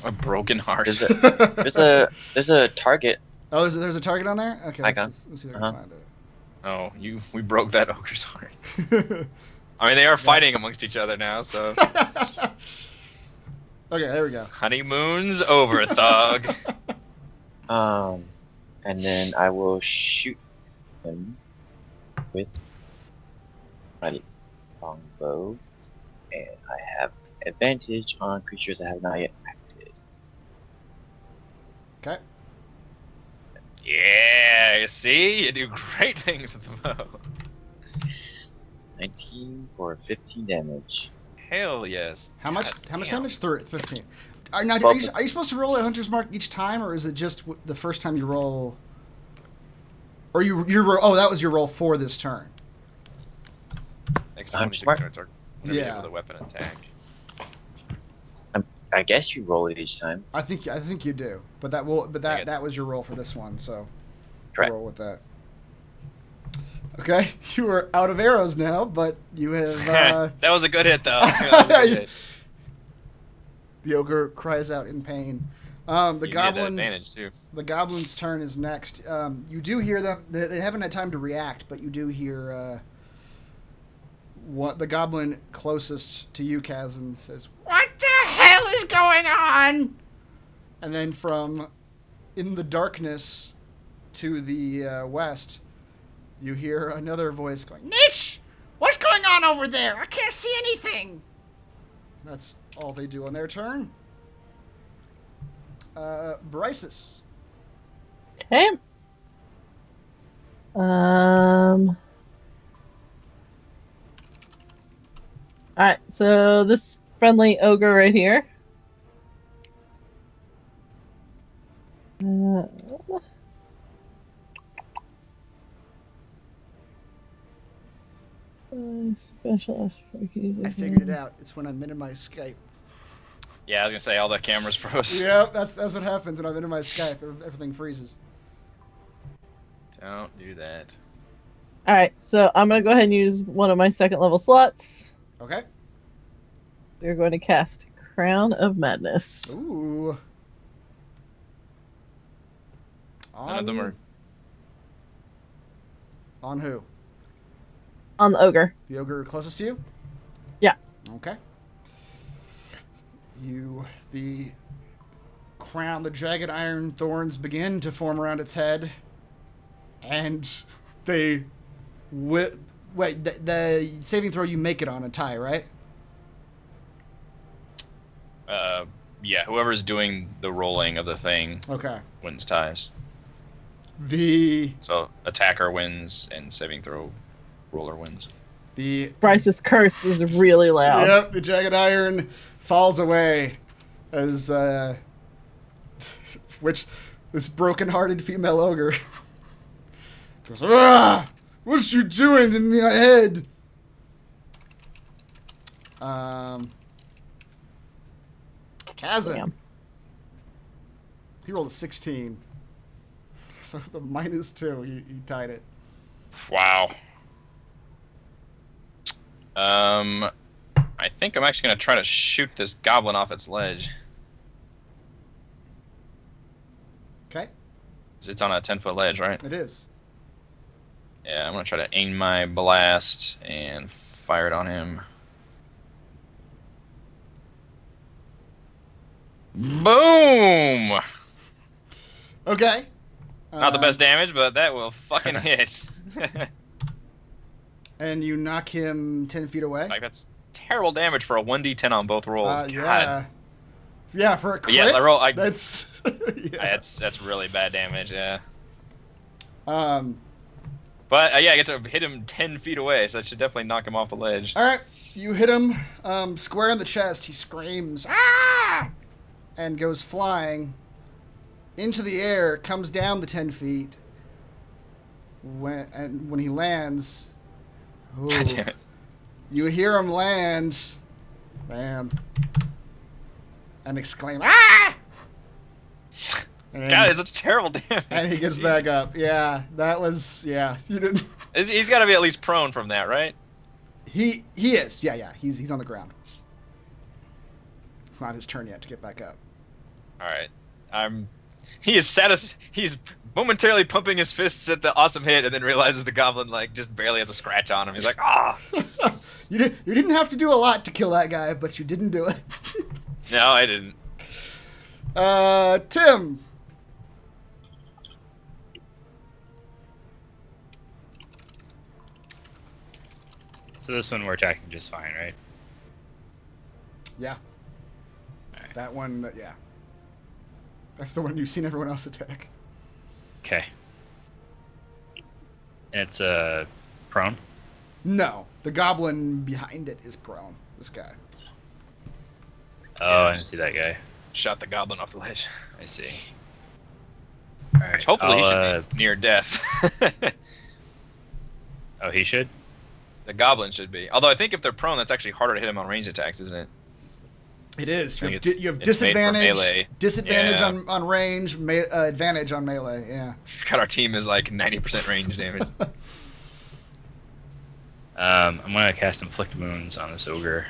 A broken heart. There's a target. Oh, there's a target on there. Okay, Icon. let's see if I can Uh-huh. find Oh, we broke that ogre's heart. it. I mean, they are fighting amongst each other now, so Okay, there we go. honeymoon's over, thug. And then I will shoot him with my longbow, and I have advantage on creatures that have not yet acted. Okay. Yeah, you see, you do great things with the bow. 19 for 15 damage. Hell yes. How much? God How much damn. damage? 15. Are you supposed to roll a hunter's mark each time, or is it just the first time you roll? Or oh, that was your roll for this turn. Next I'm 26 smart. turns are whenever you Yeah. have with a weapon attack. I guess you roll it each time. I think you do, but that was your roll for this one, so Correct. roll with that. Okay, you are out of arrows now, but you have That was a good hit, though. That was a good hit. the ogre cries out in pain. The You get that goblins. advantage too. The goblin's turn is next. You do hear them. They haven't had time to react, but you do hear what the goblin closest to you, Chasm, says. What the hell is going on? And then from in the darkness to the west, you hear another voice going. Niche! What's going on over there? I can't see anything. That's all they do on their turn. Bryce's. Okay. Alright, so this friendly ogre right here. Special I figured it out. It's when I minimize Skype. Yeah, I was gonna say all the cameras froze. Yeah, that's what happens when I minimize Skype. Everything freezes. Don't do that. Alright, so I'm going to go ahead and use one of my second level slots. Okay. We're going to cast Crown of Madness. Ooh. None of them are. On who? On the ogre. The ogre closest to you? Yeah. Okay. The crown, the jagged iron thorns begin to form around its head, and they Wait, the saving throw you make it on a tie, right? Yeah, whoever's doing the rolling of the thing Okay. wins ties. The So attacker wins and saving throw roller wins. Bryce's curse is really loud. Yep, the jagged iron falls away as which this broken-hearted female ogre goes, "Ah! What you doing to my head?" Chasm. Damn. He rolled a 16. So the -2, he tied it. Wow. I think I'm actually going to try to shoot this goblin off its ledge. Okay, It's on a 10-foot ledge, right? it is. Yeah, I'm going to try to aim my blast and fire it on him. Boom! Okay. Not the best damage, but that will fucking hit. And you knock him 10 feet away? Like, that's terrible damage for a 1d10 on both rolls. God. Yeah. Yeah, for a crit, Yes, I roll. that's... yeah. That's really bad damage, yeah. Um, But, yeah, I get to hit him 10 feet away, so that should definitely knock him off the ledge. all right, you hit him square in the chest. He screams, "Ah!" and goes flying into the air, comes down the 10 feet. When he lands... Ooh, God damn it. you hear him land, bam, and exclaim, "Ah!" And, God, it's a terrible damage. and he gets back up. Yeah, that was, yeah, you didn't... He's got to be at least prone from that, right? He is, yeah, he's on the ground. It's not his turn yet to get back up. All right. He's momentarily pumping his fists at the awesome hit, and then realizes the goblin just barely has a scratch on him. He's like, ah! You didn't have to do a lot to kill that guy, but you didn't do it. No, I didn't. Tim. So this one we're attacking just fine, right? Yeah. Alright. That one, yeah. That's the one you've seen everyone else attack. Okay. And it's prone. No, the goblin behind it is prone. This guy. Oh, I didn't see that guy. Shot the goblin off the ledge. I see. All right. Hopefully he I'll, should be near death. Oh, he should. The goblin should be. Although I think if they're prone, that's actually harder to hit them on range attacks, isn't it? It is. I You think have it's made for disadvantage. melee. Disadvantage Yeah. on range, advantage on melee. Yeah. God, our team is like 90% range damage. I'm gonna cast Inflict Wounds on this ogre.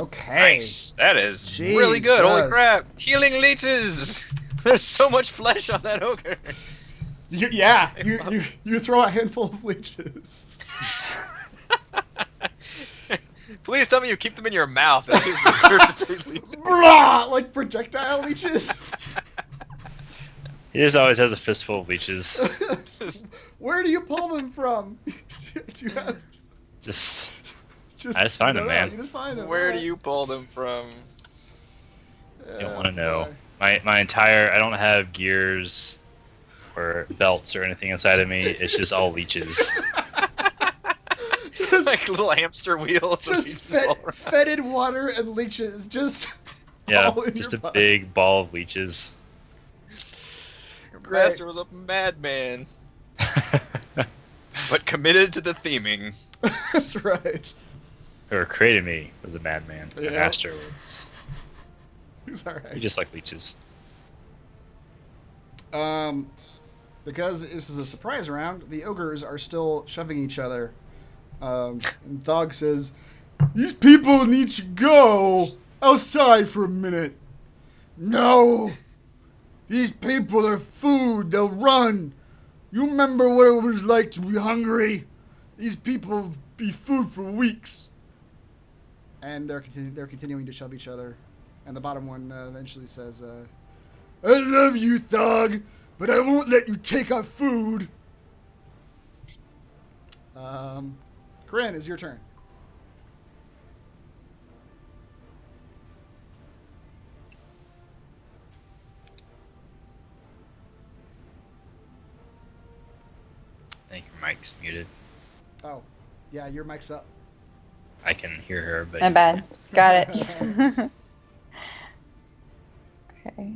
Okay. Nice. That is really good. Holy Jesus. crap. Healing leeches. There's so much flesh on that ogre. You throw a handful of leeches. Please tell me you keep them in your mouth. That is regurgitate Blah! Like projectile leeches. He just always has a fistful of leeches. leeches. Where do you pull them from? Do you have Just just? I just find you them, don't know, man. You just find them. Where do you pull them from? you don't want to know. My entire I don't have gears or belts or anything inside of me. It's just all leeches. Just, Like little hamster wheels. that just leeches all around. fetid water and leeches. Just Yeah, all in just your a body. big ball of leeches. Your Great. master was a madman, but committed to the theming. That's right. Whoever created me was a madman. My Yeah. master was. He's all We right. just like leeches. Because this is a surprise round, the ogres are still shoving each other. And Thog says, "These people need to go outside for a minute." "No! These people are food. They'll run. You remember what it was like to be hungry? These people be food for weeks." And they're continuing to shove each other. And the bottom one eventually says, "I love you, Thog. But I won't let you take our food. Corrin, it's your turn. I think your mic's muted. Oh, yeah, your mic's up. I can hear her, but My bad. Got it. Okay.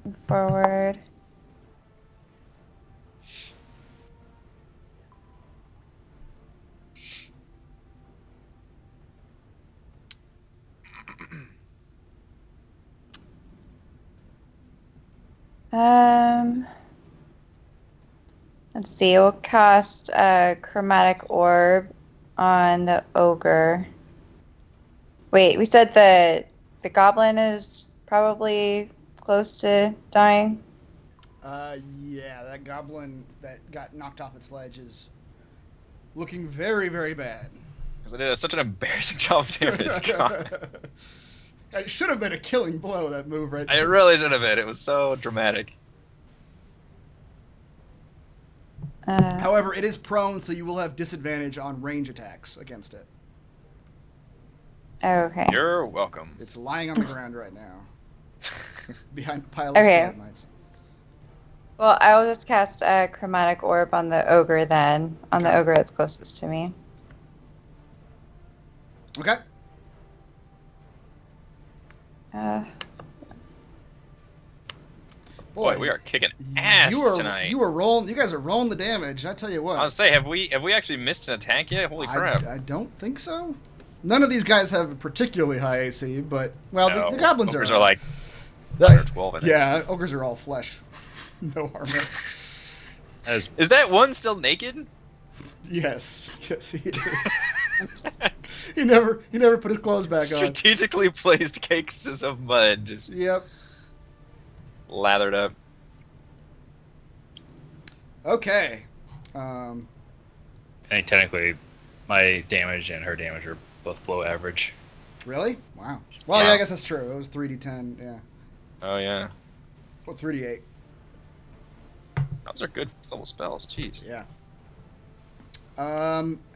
Move forward. Let's see. We'll cast a chromatic orb on the ogre. Wait, we said the goblin is probably close to dying. Yeah, that goblin that got knocked off its ledge is looking very, very bad. Because I did such an embarrassing job of damage. God. It should have been a killing blow, that move right I there. really should have been. It was so dramatic. However, it is prone, so you will have disadvantage on range attacks against it. Okay. You're welcome. It's lying on the ground right now. Behind a pile of Okay. stalagmites. Well, I will just cast a chromatic orb on the ogre then, on the ogre that's closest to me. Okay. Boy, we are kicking ass tonight. You guys are rolling the damage. I tell you what. I was say, have we actually missed an attack yet? Holy crap! I don't think so. None of these guys have a particularly high AC, but well, No, the goblins ogres are are like 11 or 12. I think. Yeah, ogres are all flesh, no armor. Is that one still naked? Yes, he is. he never put his clothes back on. Strategically placed cases of mud, just Yep. lathered up. Okay. I think technically my damage and her damage are both below average. Really? Wow. Well, yeah, I guess that's true. It was 3d10. Yeah. Oh yeah, Well, 3d8. those are good level spells. Jeez. Yeah.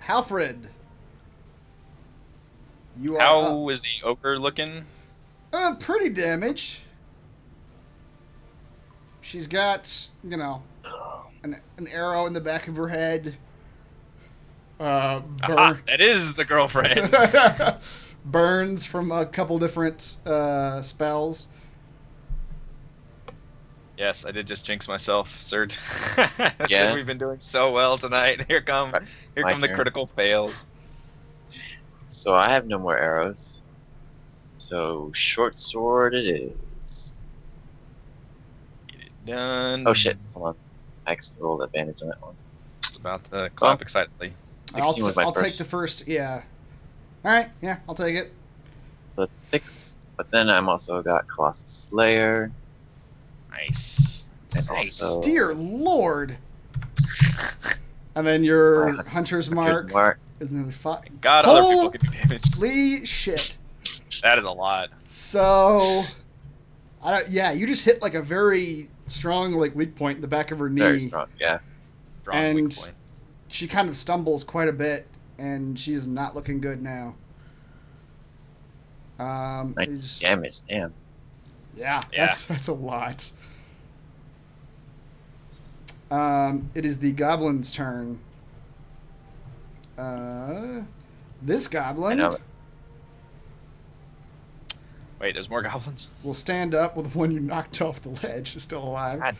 Alfred. You are How is the ogre looking? pretty damaged. She's got, an arrow in the back of her head. Aha, that is the girlfriend. Burns from a couple different spells. Yes, I did just jinx myself, sir. I Yeah. said we've been doing so well tonight. Here come My the turn. critical fails. So I have no more arrows. So short sword it is. Done. Oh shit! Hold on. I accidentally rolled advantage on that one. It's about to clap Oh. excitedly. 16 was my I'll take first. the first. Yeah. All right. Yeah, I'll take it. So that's 6. But then I'm also got Colossus Slayer. Nice. And Nice. also Dear Lord. And then your Hunter's Mark Mark. is another 5. God, other people can do damage. Holy shit. That is a lot. So, you just hit like a very strong weak point in the back of her knee. Very strong, yeah. Strong And- weak point. She kind of stumbles quite a bit, and she's not looking good now. 19 is- damage, damn. Yeah, Yeah. that's a lot. It is the goblin's turn. This I goblin know. Wait, there's more goblins? will stand up with the one you knocked off the ledge, is still alive, God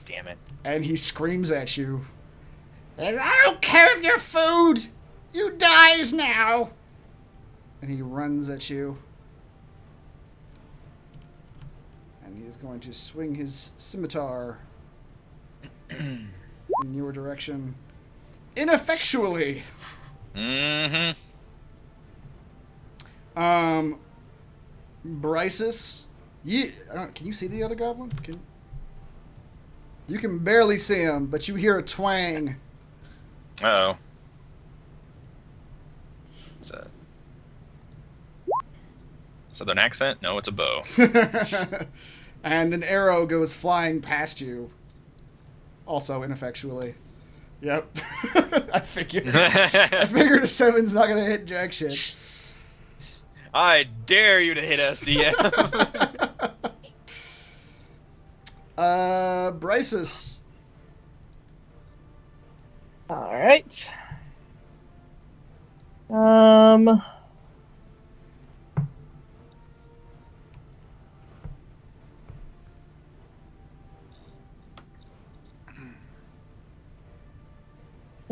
damn it. and he screams at you. I don't care if you're food. You dies now. And he runs at you. And he is going to swing his scimitar in your direction. Ineffectually. Mm-hmm. Bryce's. Can you see the other goblin? You can barely see him, but you hear a twang. Uh-oh. It's a southern accent? No, it's a bow. And an arrow goes flying past you. Also ineffectually. Yep. I figured a 7's not gonna hit jack shit. I dare you to hit SDM. Bryce's. All right. Hmm.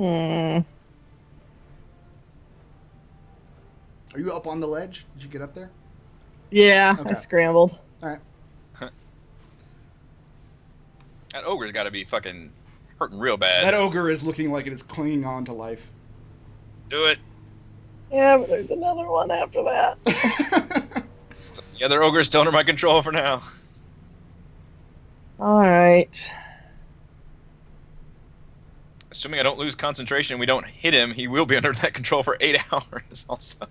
Are you up on the ledge? Did you get up there? Yeah, Okay. I scrambled. All right. That ogre's got to be fucking hurting real bad. That ogre is looking like it is clinging on to life. Do it. Yeah, but there's another one after that. The other ogre's still under my control for now. All right. Assuming I don't lose concentration and we don't hit him, he will be under that control for 8 hours also.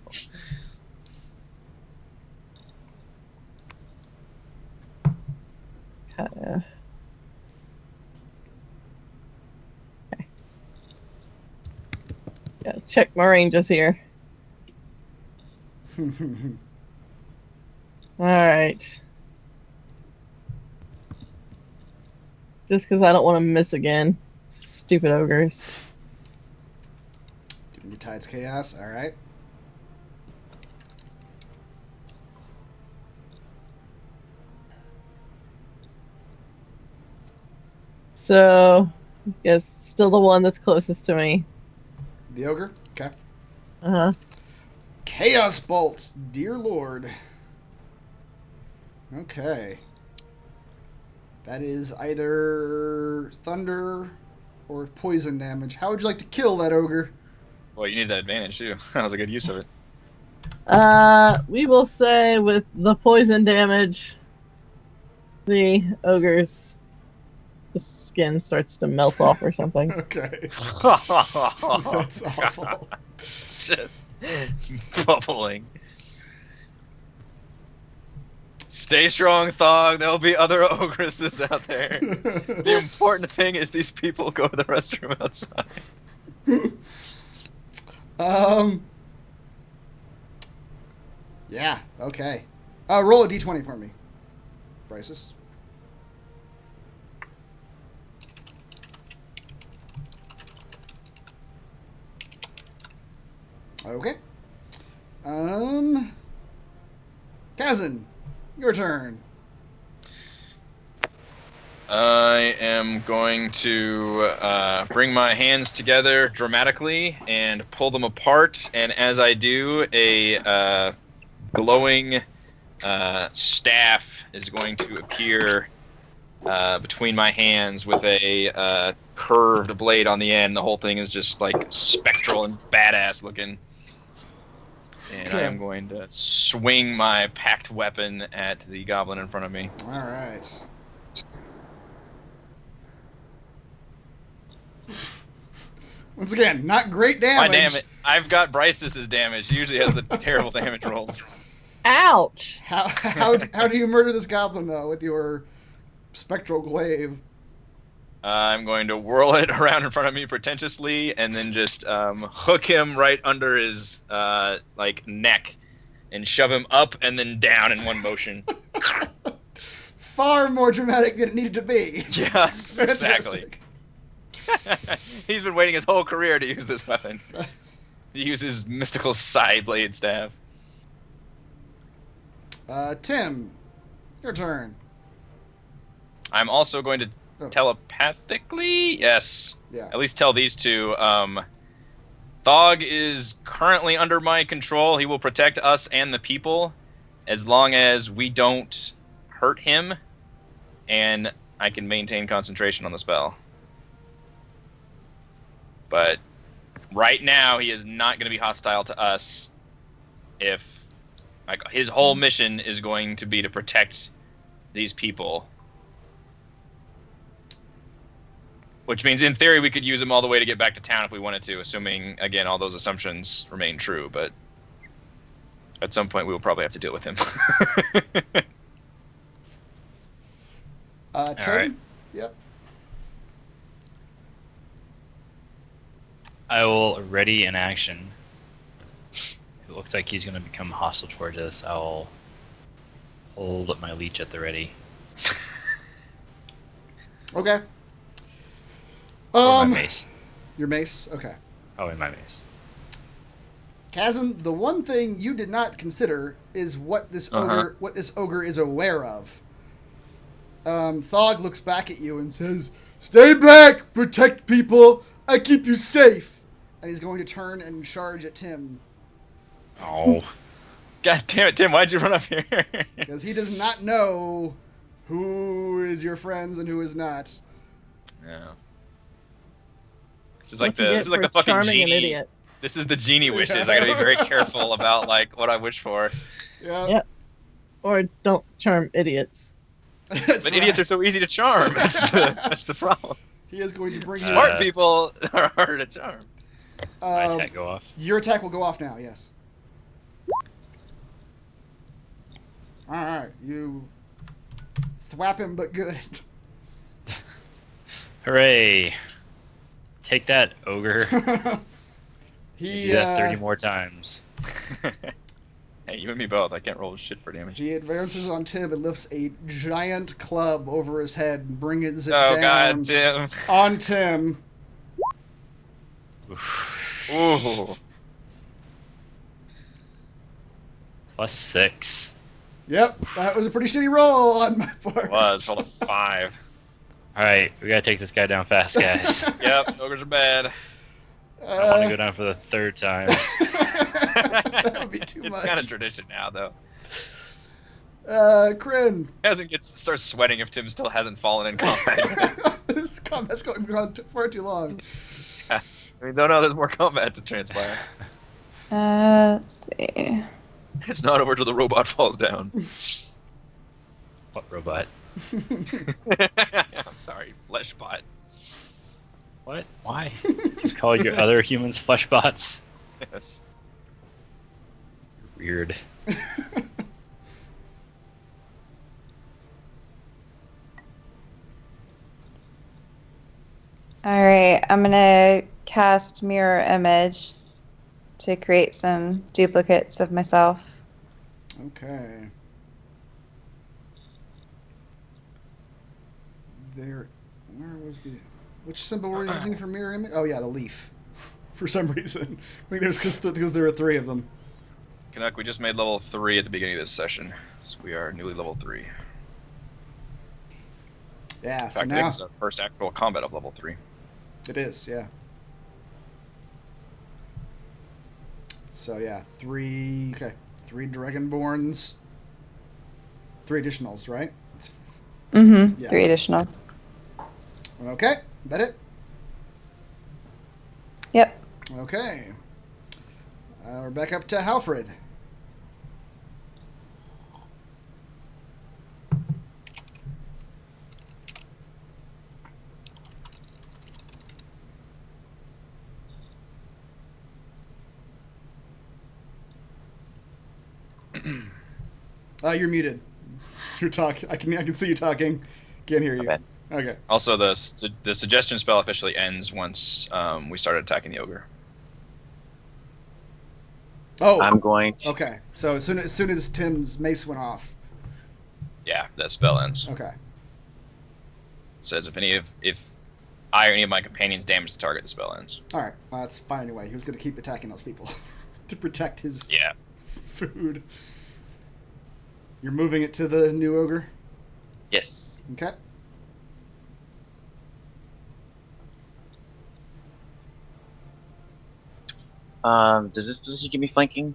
Kinda. Okay. Gotta check my ranges here. All right. Just because I don't want to miss again. Stupid ogres. Giving you Tides Chaos. All right. So, I guess still the one that's closest to me. The ogre. Okay. Uh-huh. Chaos Bolt. Dear Lord. Okay. That is either thunder or poison damage. How would you like to kill that ogre? Well, you need that advantage too. That was a good use of it. We will say with the poison damage, the ogre's skin starts to melt off or something. Okay. That's That's awful. Just bubbling. Stay strong, Thog. There'll be other ogresses out there. The important thing is these people go to the restroom outside. Yeah, okay. Roll a d20 for me, Bryce's. Okay. Chasm, your turn. I am going to bring my hands together dramatically and pull them apart, and as I do, a glowing staff is going to appear between my hands with a curved blade on the end. The whole thing is just like spectral and badass looking. And I am going to swing my packed weapon at the goblin in front of me. All right. Once again, not great damage. My damn it. I've got Bryce's damage. He usually has the terrible damage rolls. Ouch! How do you murder this goblin, though, with your spectral glaive? I'm going to whirl it around in front of me pretentiously and then just hook him right under his neck and shove him up and then down in one motion. Far more dramatic than it needed to be. Yes, exactly. He's been waiting his whole career to use this weapon. To use his mystical side blade staff. Tim, your turn. I'm also going to telepathically, yes, Yeah. at least tell these two. Thog is currently under my control. He will protect us and the people as long as we don't hurt him, and I can maintain concentration on the spell. But right now, he is not going to be hostile to us. If his whole mission is going to be to protect these people. Which means, in theory, we could use him all the way to get back to town if we wanted to, assuming, again, all those assumptions remain true. But at some point, we will probably have to deal with him. Tim? right. Yep. I will ready an action. If it looks like he's going to become hostile towards us, I'll hold up my leech at the ready. Okay. Or my mace. Your mace? Okay. Oh, and my mace. Chasm, the one thing you did not consider is what this ogre is aware of. Thog looks back at you and says, "Stay back! Protect people! I keep you safe!" And he's going to turn and charge at Tim. Oh. God damn it, Tim! Why'd you run up here? Because he does not know who is your friends and who is not. Yeah. This is like What you get the for fucking charming an genie. idiot. This is the genie wishes. I gotta be very careful about like what I wish for. Yeah. Yep. Or don't charm idiots. But idiots are so easy to charm. That's the problem. He is going to bring Smart people are harder to charm. My attack go off. Your attack will go off now, yes. Alright, you thwap him, but good. Hooray! Take that, ogre. He Do that 30 more times. Hey, you and me both. I can't roll shit for damage. He advances on Tim and lifts a giant club over his head and brings it Oh down god, Tim. on Tim. Ooh. +6. Yep, that was a pretty shitty roll on my part. It was. Rolled a 5. Alright, we gotta take this guy down fast, guys. Yep, ogres are bad. I want to go down for the 3rd time. That would be too It's much. kind of tradition now, though. Kryn. Starts sweating if Tim still hasn't fallen in combat. This combat's going on far too long. I mean, don't know. There's more combat to transpire. Let's see. It's not over till the robot falls down. What robot? I'm sorry, fleshbot. What? Why? Just call your other humans fleshbots? Yes. Weird. Alright, I'm gonna cast Mirror Image to create some duplicates of myself. Okay. Where was the... Which symbol were you using for mirror image? Oh yeah, the leaf. For some reason. I think there's because there were 3 of them. Canuck, we just made level 3 at the beginning of this session. So we are newly level 3. Yeah, In so fact, I think now... it's our first actual combat of level 3. It is, yeah. So yeah, 3... Okay. 3 Dragonborns. 3 additionals, right? Mm-hmm. Yeah. 3 additionals. Okay, that it? Yep. Okay. We're back up to Alfred. You're muted. You're talking. I can see you talking. Can't hear you. Okay. Okay. Also, the suggestion spell officially ends once we started attacking the ogre. Oh. I'm going to... Okay. So as soon as Tim's mace went off. Yeah, that spell ends. Okay. It says if I or any of my companions damage the target, the spell ends. All right. Well, that's fine anyway. He was going to keep attacking those people to protect his Yeah. food. You're moving it to the new ogre. Yes. Okay. Does this position give me flanking?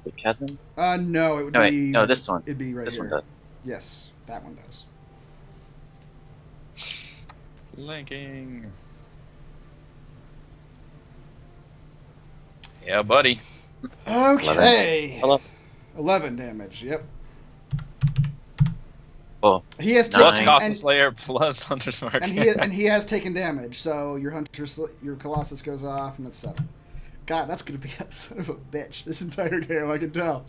With Chasm? No, it would No, wait. be. No, this one. It'd be right This here. one does. Yes, that one does. Linking. Yeah, buddy. Okay. 11 damage. Yep. Oh, He has Plus taken Cosmic Slayer, plus Hunter's Mark. and he has taken damage. So your Colossus goes off, and that's 7. God, that's gonna be a son of a bitch this entire game. I can tell.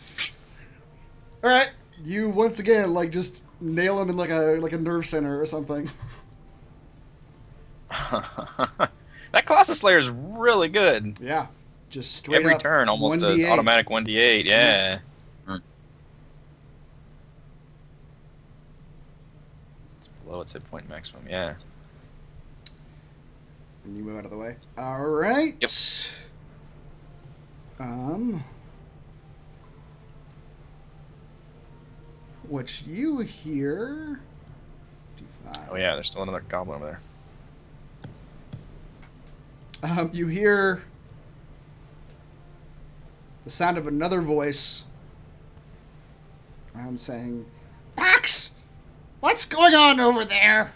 All right, you once again just nail him in like a nerve center or something. That's That Colossus Slayer is really good. Yeah. Just straight Every up turn, almost 1d8. an automatic 1d8. Yeah. It's below its hit point maximum. Yeah. And you move out of the way. All right. Yep. What you hear? Oh yeah, there's still another goblin over there. You hear the sound of another voice. I'm saying, Pax! What's going on over there?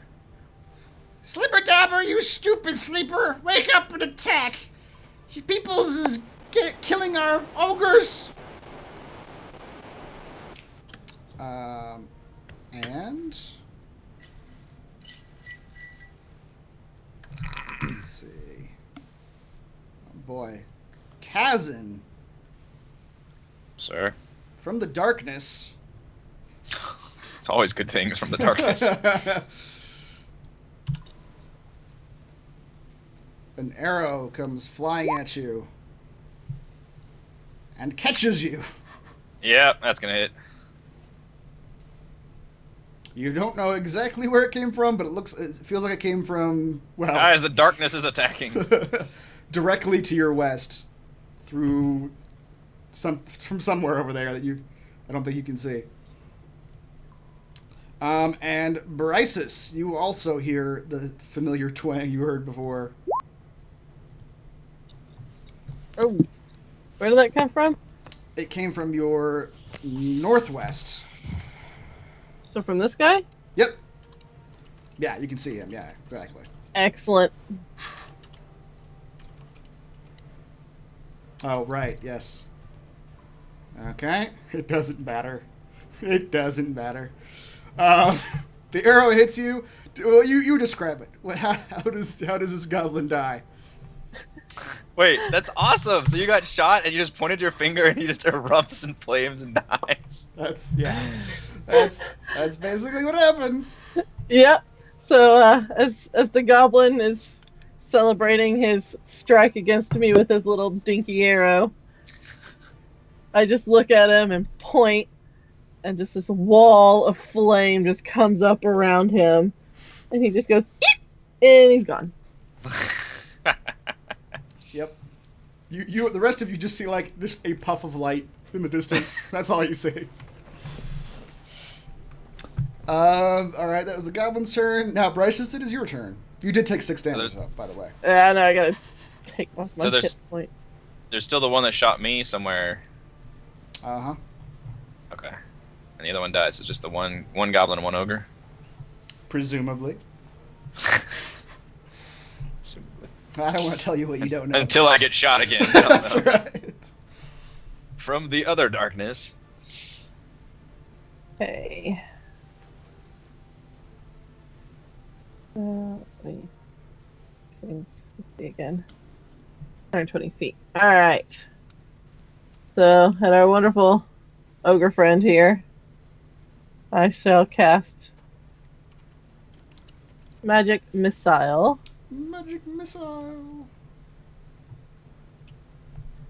Slipper Dabber, you stupid sleeper! Wake up and attack! Peoples is killing our ogres! And let's see. Oh boy, Chasm Sir. from the darkness. It's always good things from the darkness. An arrow comes flying at you and catches you. Yep, that's gonna hit. You don't know exactly where it came from, but it feels like it came from, well, Guys, the darkness is attacking. directly to your west through from somewhere over there that I don't think you can see. And Bryce, you also hear the familiar twang you heard before. Oh, where did that come from? It came from your northwest. So from this guy? Yep. Yeah, you can see him. Yeah, exactly. Excellent. Oh, right. Yes. Okay. It doesn't matter. It doesn't matter. The arrow hits you. Well, you describe it. How does this goblin die? Wait, that's awesome. So you got shot and you just pointed your finger and he just erupts in flames and dies. That's basically what happened. Yep. So as the goblin is celebrating his strike against me with his little dinky arrow, I just look at him and point, and just this wall of flame just comes up around him, and he just goes, "Eep!" and he's gone. Yep. You the rest of you just see like just a puff of light in the distance. That's all you see. All right, that was the goblin's turn. Now, Bryce, it is your turn. You did take 6 damage, by the way. Yeah, no, I gotta take off my So hit points. There's still the one that shot me somewhere. Uh-huh. Okay. And the other one dies. It's just the one goblin and one ogre. Presumably. I don't want to tell you what you don't know. Until I get shot again. That's right. From the other darkness. Okay. Let me see again. 120 feet. All right. So, at our wonderful ogre friend here, I shall cast Magic Missile. Magic missile.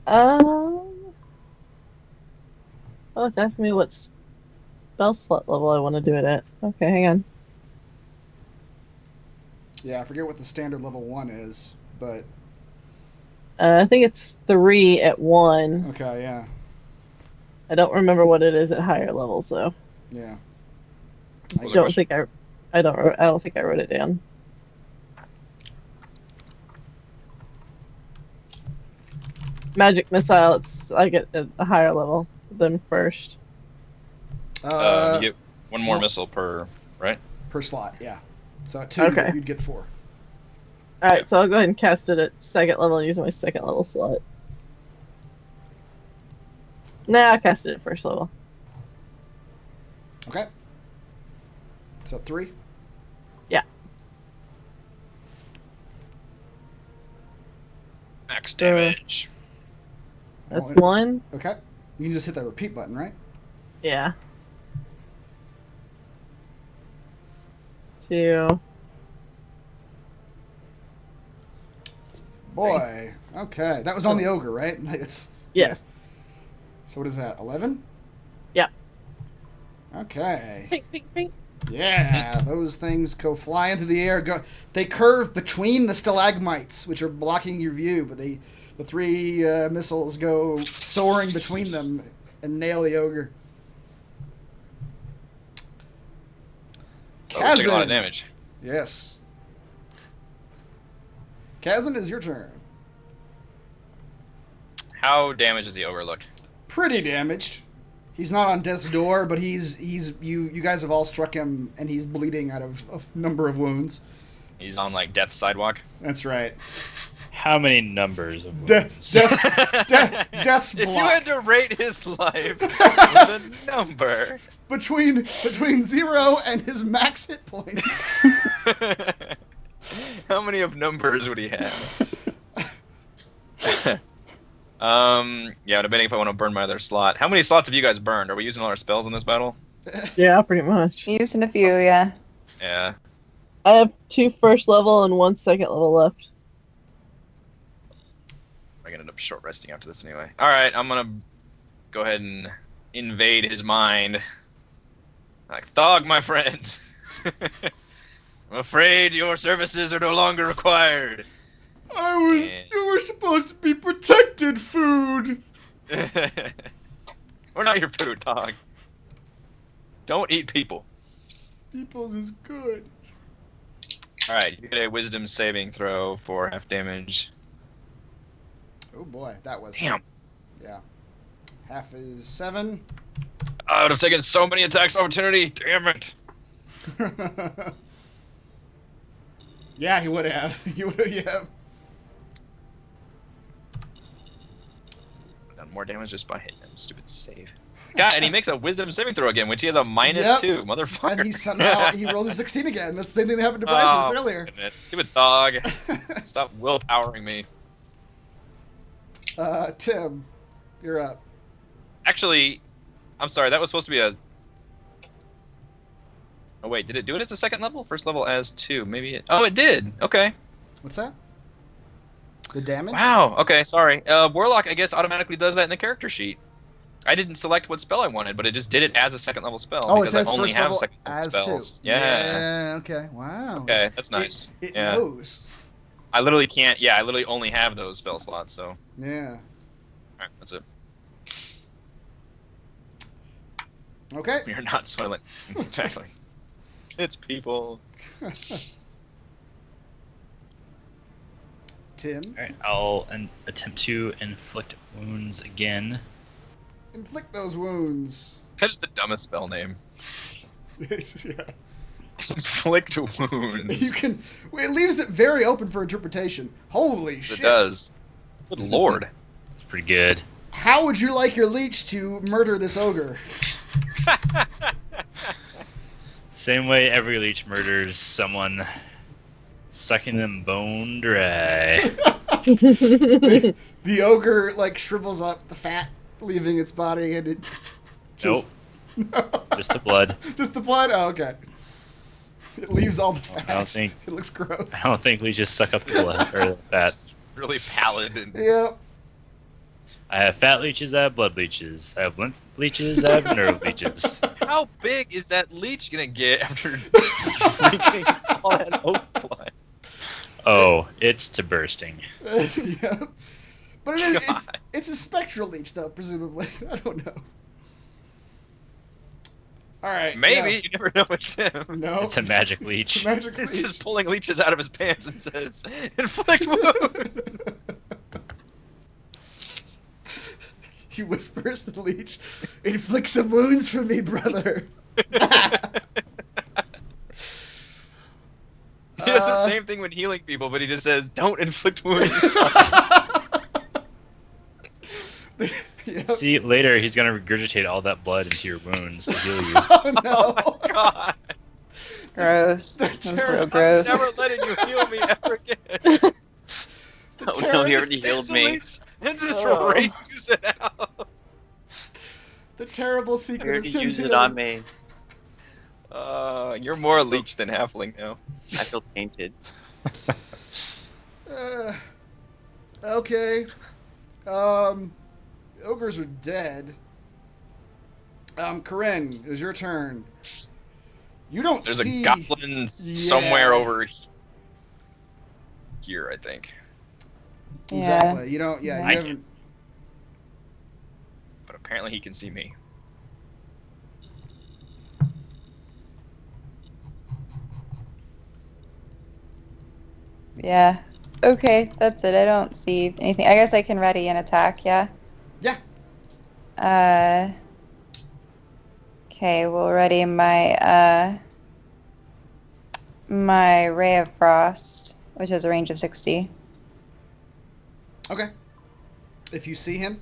Oh, it's asking me what spell slot level I want to do it at. Okay, hang on. Yeah, I forget what the standard level 1 is, but... I think it's 3 at 1. Okay, yeah. I don't remember what it is at higher levels, though. Yeah. I don't think I don't think I wrote it down. Magic Missile, I get a higher level than first. You get one more missile per, right? Per slot, yeah. So at 2, Okay. you'd get 4. Alright, so I'll go ahead and cast it at 2nd level using my 2nd level slot. Nah, I'll cast it at 1st level. Okay. So 3? Yeah. Max damage. That's 1. Okay. You can just hit that repeat button, right? Yeah. 2. Boy. Okay. That was on the ogre, right? It's Yes. So what is that? 11? Yeah. Okay. Pink, pink, pink. Yeah, those things go flying through the air. They curve between the stalagmites, which are blocking your view, but the three missiles go soaring between them and nail the ogre. Oh, it's taking a lot of damage. Yes. Chasm, is your turn. How damaged does the ogre look? Pretty damaged. He's not on death's door, but you guys have all struck him, and he's bleeding out of a number of wounds. He's on like death's sidewalk. That's right. How many numbers of Death's If block. you had to rate his life with a number, between 0 and his max hit points. how many of numbers would he have? Yeah, I'm debating if I want to burn my other slot. How many slots have you guys burned? Are we using all our spells in this battle? Yeah, pretty much. Using a few, yeah. Yeah. I have 2 first level and 1 second level left. I'm gonna end up short resting after this anyway. Alright, I'm gonna go ahead and invade his mind. Like, Thog, my friend. I'm afraid your services are no longer required. You were supposed to be protected food. We're not your food, Thog. Don't eat people. People's is good. Alright, you get a wisdom saving throw for half damage. Oh boy, that was Damn. Yeah. Half is 7. I would have taken so many attacks opportunity. Damn it. Yeah, he would have. He would have. Yeah. Done more damage just by hitting him. Stupid save. God, and he makes a wisdom saving throw again, which he has a -2, Yep. motherfucker. And he somehow rolls a 16 again. That's the same thing that happened to Bryce earlier. Goodness. Stupid dog. Stop willpowering me. Tim, you're up. Actually, I'm sorry, that was supposed to be a... Oh wait, did it do it as a second level? First level as 2, maybe it... Oh, it did! Okay. What's that? The damage? Wow, okay, sorry. Warlock, I guess, automatically does that in the character sheet. I didn't select what spell I wanted, but it just did it as a second level spell. Oh, because it says I only first have level second level as spells. 2. Yeah. Yeah, okay. Wow. Okay, that's nice. It yeah. knows. I literally can't... Yeah, I literally only have those spell slots, so... Yeah. Alright, that's it. Okay. You're not soiling. Exactly. It's people. Tim, Alright, I'll attempt to inflict wounds again. inflict those wounds. That's the dumbest spell name. Yeah. Inflict wounds. You can. It leaves it very open for interpretation. Holy shit! It does. Good lord. It's pretty good. How would you like your leech to murder this ogre? Same way every leech murders someone, sucking them bone dry. The ogre like shrivels up, the fat leaving its body, and it. Nope. Just the blood. Just the blood. Oh, okay. It leaves all the fat. I don't think- It looks gross. I don't think we just suck up the blood or the fat. Really pallid and Yep. I have fat leeches, I have blood leeches. I have lymph leeches, I have nerve leeches. how big is that leech gonna get after drinking all that oak blood? Oh, it's to bursting. Yep. But it is. God. It's a spectral leech, though, presumably. I don't know. All right. Maybe, you never know with him. Yeah. No. It's a magic leech. It's a magic He's leech. just pulling leeches out of his pants and says, inflict wound. He whispers to the leech, "Inflict some wounds for me, brother." He does the same thing when healing people, but he just says, don't inflict wounds this time. Yep. See, later he's gonna regurgitate all that blood into your wounds to heal you. Oh no! Oh my god. Gross. That's real terrible. gross. Never letting you heal me ever again. Oh no, he already healed me. And just Oh. wrings it out. The terrible I secret of already Tim's used it healing. on me. You're more a leech than halfling now. I feel tainted. Okay. Ogres are dead. Corrin, it was your turn. You don't There's see... a goblin somewhere over here, I think. Exactly. You don't... Yeah, Yeah. you I haven't... But apparently he can see me. Yeah. Okay, that's it. I don't see anything. I guess I can ready an attack, yeah? Yeah. Okay, we'll ready my Ray of Frost, which has a range of 60. Okay. If you see him...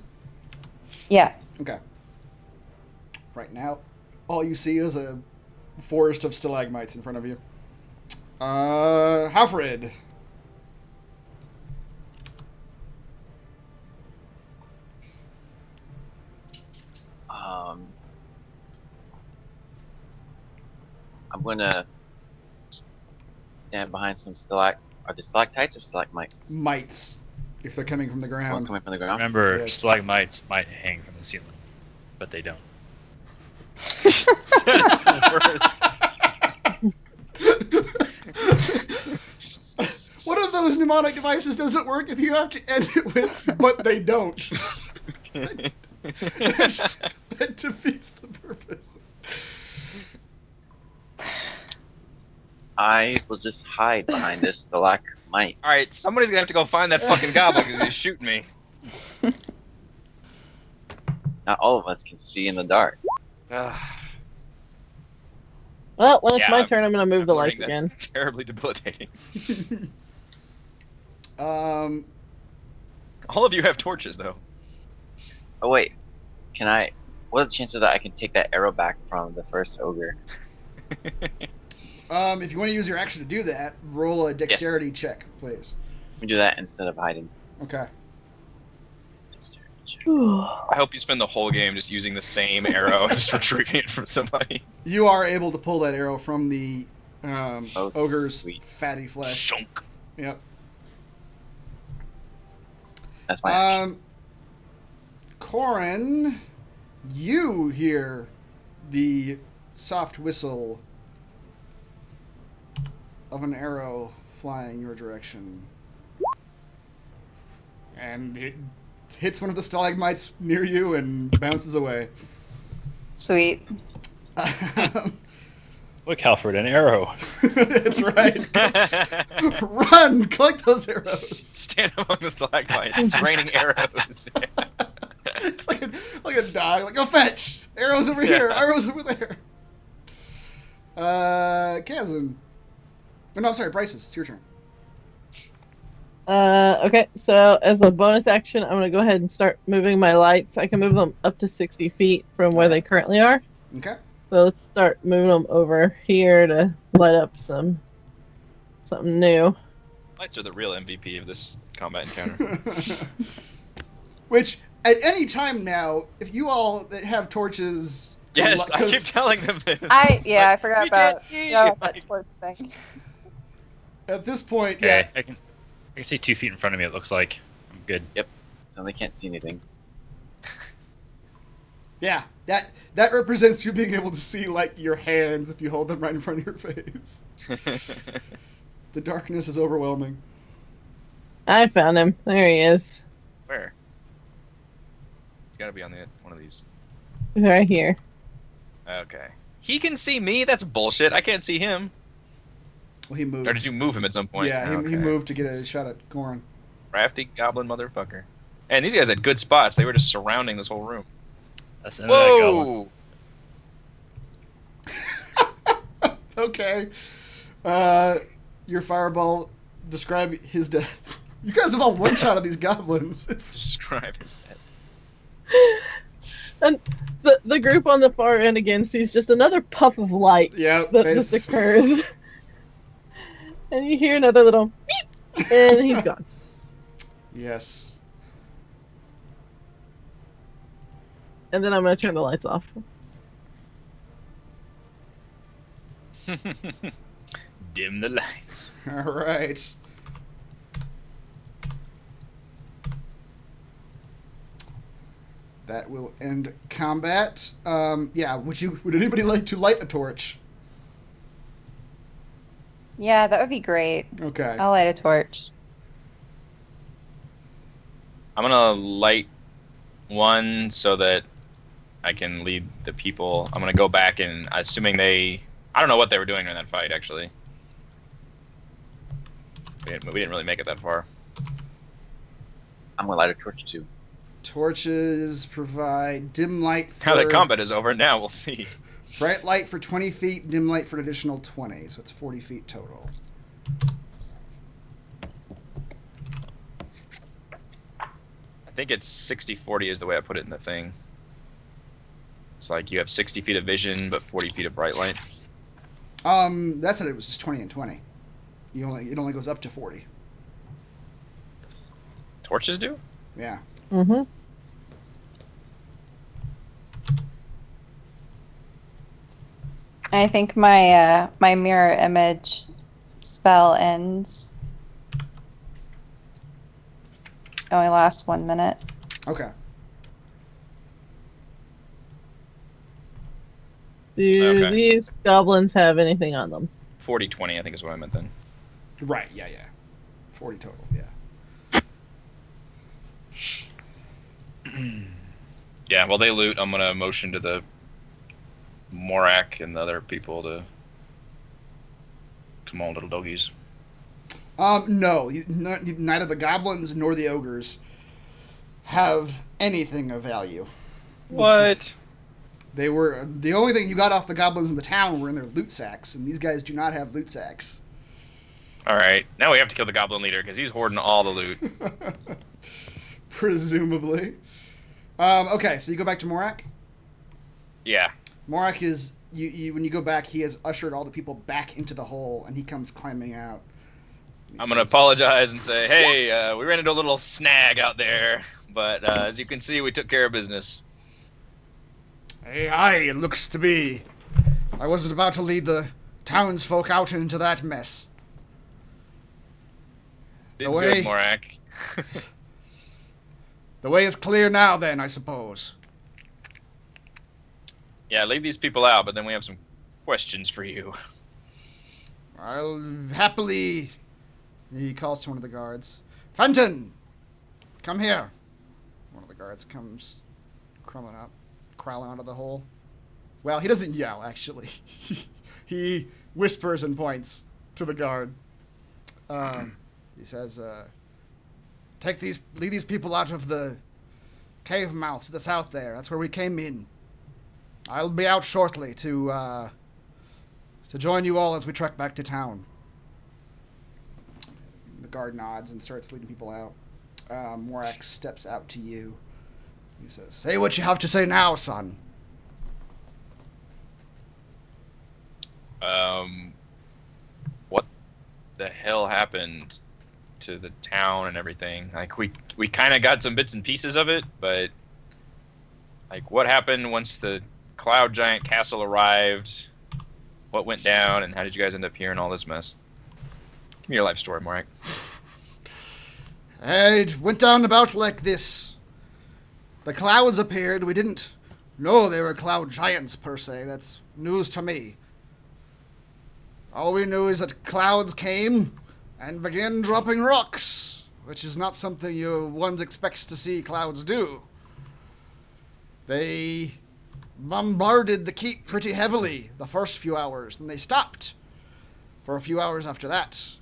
Yeah. Okay. Right now, all you see is a forest of stalagmites in front of you. Alfred. I'm gonna stand behind some are they stalactites or stalagmites? Mites, if they're coming from the One's ground. coming from the ground. Remember, Yes. stalagmites might hang from the ceiling, but they don't. One of those mnemonic devices doesn't work if you have to end it with, but they don't. That defeats the purpose. I will just hide behind this stalagmite. Alright, somebody's gonna have to go find that fucking goblin because he's shooting me. Not all of us can see in the dark. Well, when it's Yeah, my turn, I'm gonna move the lights That's again. terribly debilitating. Um, All of you have torches, though. Oh wait, can I? What are the chances that I can take that arrow back from the first ogre? if you want to use your action to do that, roll a dexterity check, please. We do that instead of hiding. Okay. Dexterity check. I hope you spend the whole game just using the same arrow and just retrieving it from somebody. You are able to pull that arrow from the Oh, ogre's sweet. fatty flesh. Shunk. Yep. That's my action. Corrin, you hear the soft whistle of an arrow flying your direction. And it hits one of the stalagmites near you and bounces away. Sweet. Look, Alfred, an arrow. That's right. Run! Collect those arrows. Stand among the stalagmites. It's raining arrows. It's like a dog. Like, go fetch! Arrows over here! Arrows over there! Chasm. Oh, no, I'm sorry, Bryce. It's your turn. Okay, so as a bonus action, I'm gonna go ahead and start moving my lights. I can move them up to 60 feet from where they currently are. Okay. So let's start moving them over here to light up something new. Lights are the real MVP of this combat encounter. Which, at any time now, if you all that have torches... Yes, I keep telling them this. I forgot we about can't see. that Like, torch thing. At this point, Okay, yeah. I can see 2 feet in front of me. It looks like I'm good. So they can't see anything. Yeah, that represents you being able to see, like, your hands if you hold them right in front of your face. The darkness is overwhelming. I found him. There he is. Where? It's gotta be on one of these. Right here. Okay. He can see me? That's bullshit. I can't see him. Well, he moved. Or did you move him at some point? Yeah, he Okay. moved to get a shot at Corrin. Crafty goblin motherfucker. And these guys had good spots. They were just surrounding this whole room. That's the end of that goblin. Whoa! Okay. Your fireball, describe his death. You guys have all one shot of these goblins. It's Describe his death. And the group on the far end again sees just another puff of light yeah, that just occurs. And you hear another little beep, and he's gone. Yes. And then I'm going to turn the lights off. Dim the lights. All right. That will end combat. Yeah, would anybody like to light a torch? Yeah, that would be great. Okay. I'll light a torch. I'm gonna light one so that I can lead the people. I'm gonna go back and assuming I don't know what they were doing in that fight actually. We didn't really make it that far. I'm gonna light a torch too. Torches provide dim light for... Now that combat is over, now we'll see. Bright light for 20 feet, dim light for an additional 20, so it's 40 feet total. I think it's 60-40 is the way I put it in the thing. It's like you have 60 feet of vision, but 40 feet of bright light. That said it was just 20 and 20. It only goes up to 40. Torches do? Yeah. Mm-hmm. I think my my mirror image spell ends. It only lasts 1 minute. Okay. Do these goblins have anything on them? 40-20, I think is what I meant then. Right, yeah. 40 total, yeah. Yeah, while they loot, I'm gonna motion to the Morak and the other people to come on, little doggies. No, neither the goblins nor the ogres have anything of value. What? They were the only thing you got off the goblins in the town were in their loot sacks, and these guys do not have loot sacks. All right, now we have to kill the goblin leader because he's hoarding all the loot. Presumably. Okay, so you go back to Morak? Yeah. Morak is you when you go back, he has ushered all the people back into the hole, and he comes climbing out. I'm gonna apologize and say, hey, we ran into a little snag out there, but as you can see, we took care of business. Aye, it looks to be. I wasn't about to lead the townsfolk out into that mess. Did The way- good, Morak. The way is clear now, then, I suppose. Yeah, leave these people out, but then we have some questions for you. I'll happily... He calls to one of the guards. Fenton! Come here. One of the guards comes crawling out of the hole. Well, he doesn't yell, actually. He whispers and points to the guard. He says, lead these people out of the cave mouth to the south there. That's where we came in. I'll be out shortly to join you all as we trek back to town. The guard nods and starts leading people out. Morak steps out to you. He says, say what you have to say now, son. What the hell happened to the town and everything? Like, we kind of got some bits and pieces of it, but like, what happened once the Cloud Giant Castle arrived? What went down, and how did you guys end up here in all this mess? Give me your life story, Morak. It went down about like this. The clouds appeared. We didn't know they were cloud giants, per se. That's news to me. All we knew is that clouds came and began dropping rocks, which is not something one expects to see clouds do. They bombarded the keep pretty heavily the first few hours, and they stopped for a few hours after that.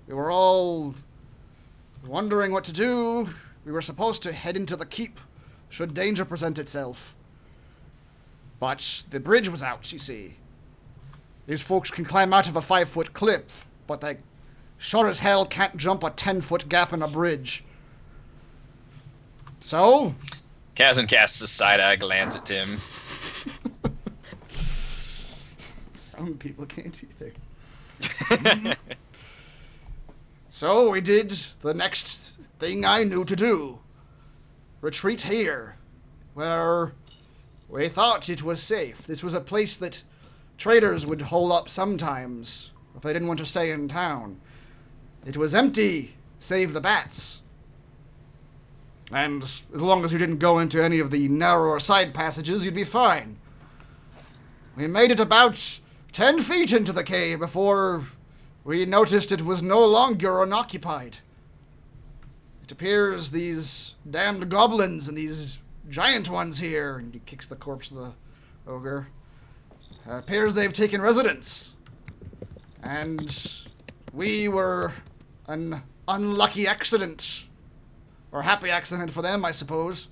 We were all wondering what to do. We were supposed to head into the keep should danger present itself. But the bridge was out, you see. These folks can climb out of a 5-foot cliff, but they sure as hell can't jump a 10-foot gap in a bridge. So? Chasm casts a side-eye glance at Tim. Some people can't either. So we did the next thing I knew to do. Retreat here, where we thought it was safe. This was a place that traders would hole up sometimes if they didn't want to stay in town. It was empty, save the bats. And as long as you didn't go into any of the narrower side passages, you'd be fine. We made it about 10 feet into the cave before we noticed it was no longer unoccupied. It appears these damned goblins and these giant ones here, and he kicks the corpse of the ogre, appears they've taken residence. And we were an unlucky accident. Or happy accident for them, I suppose.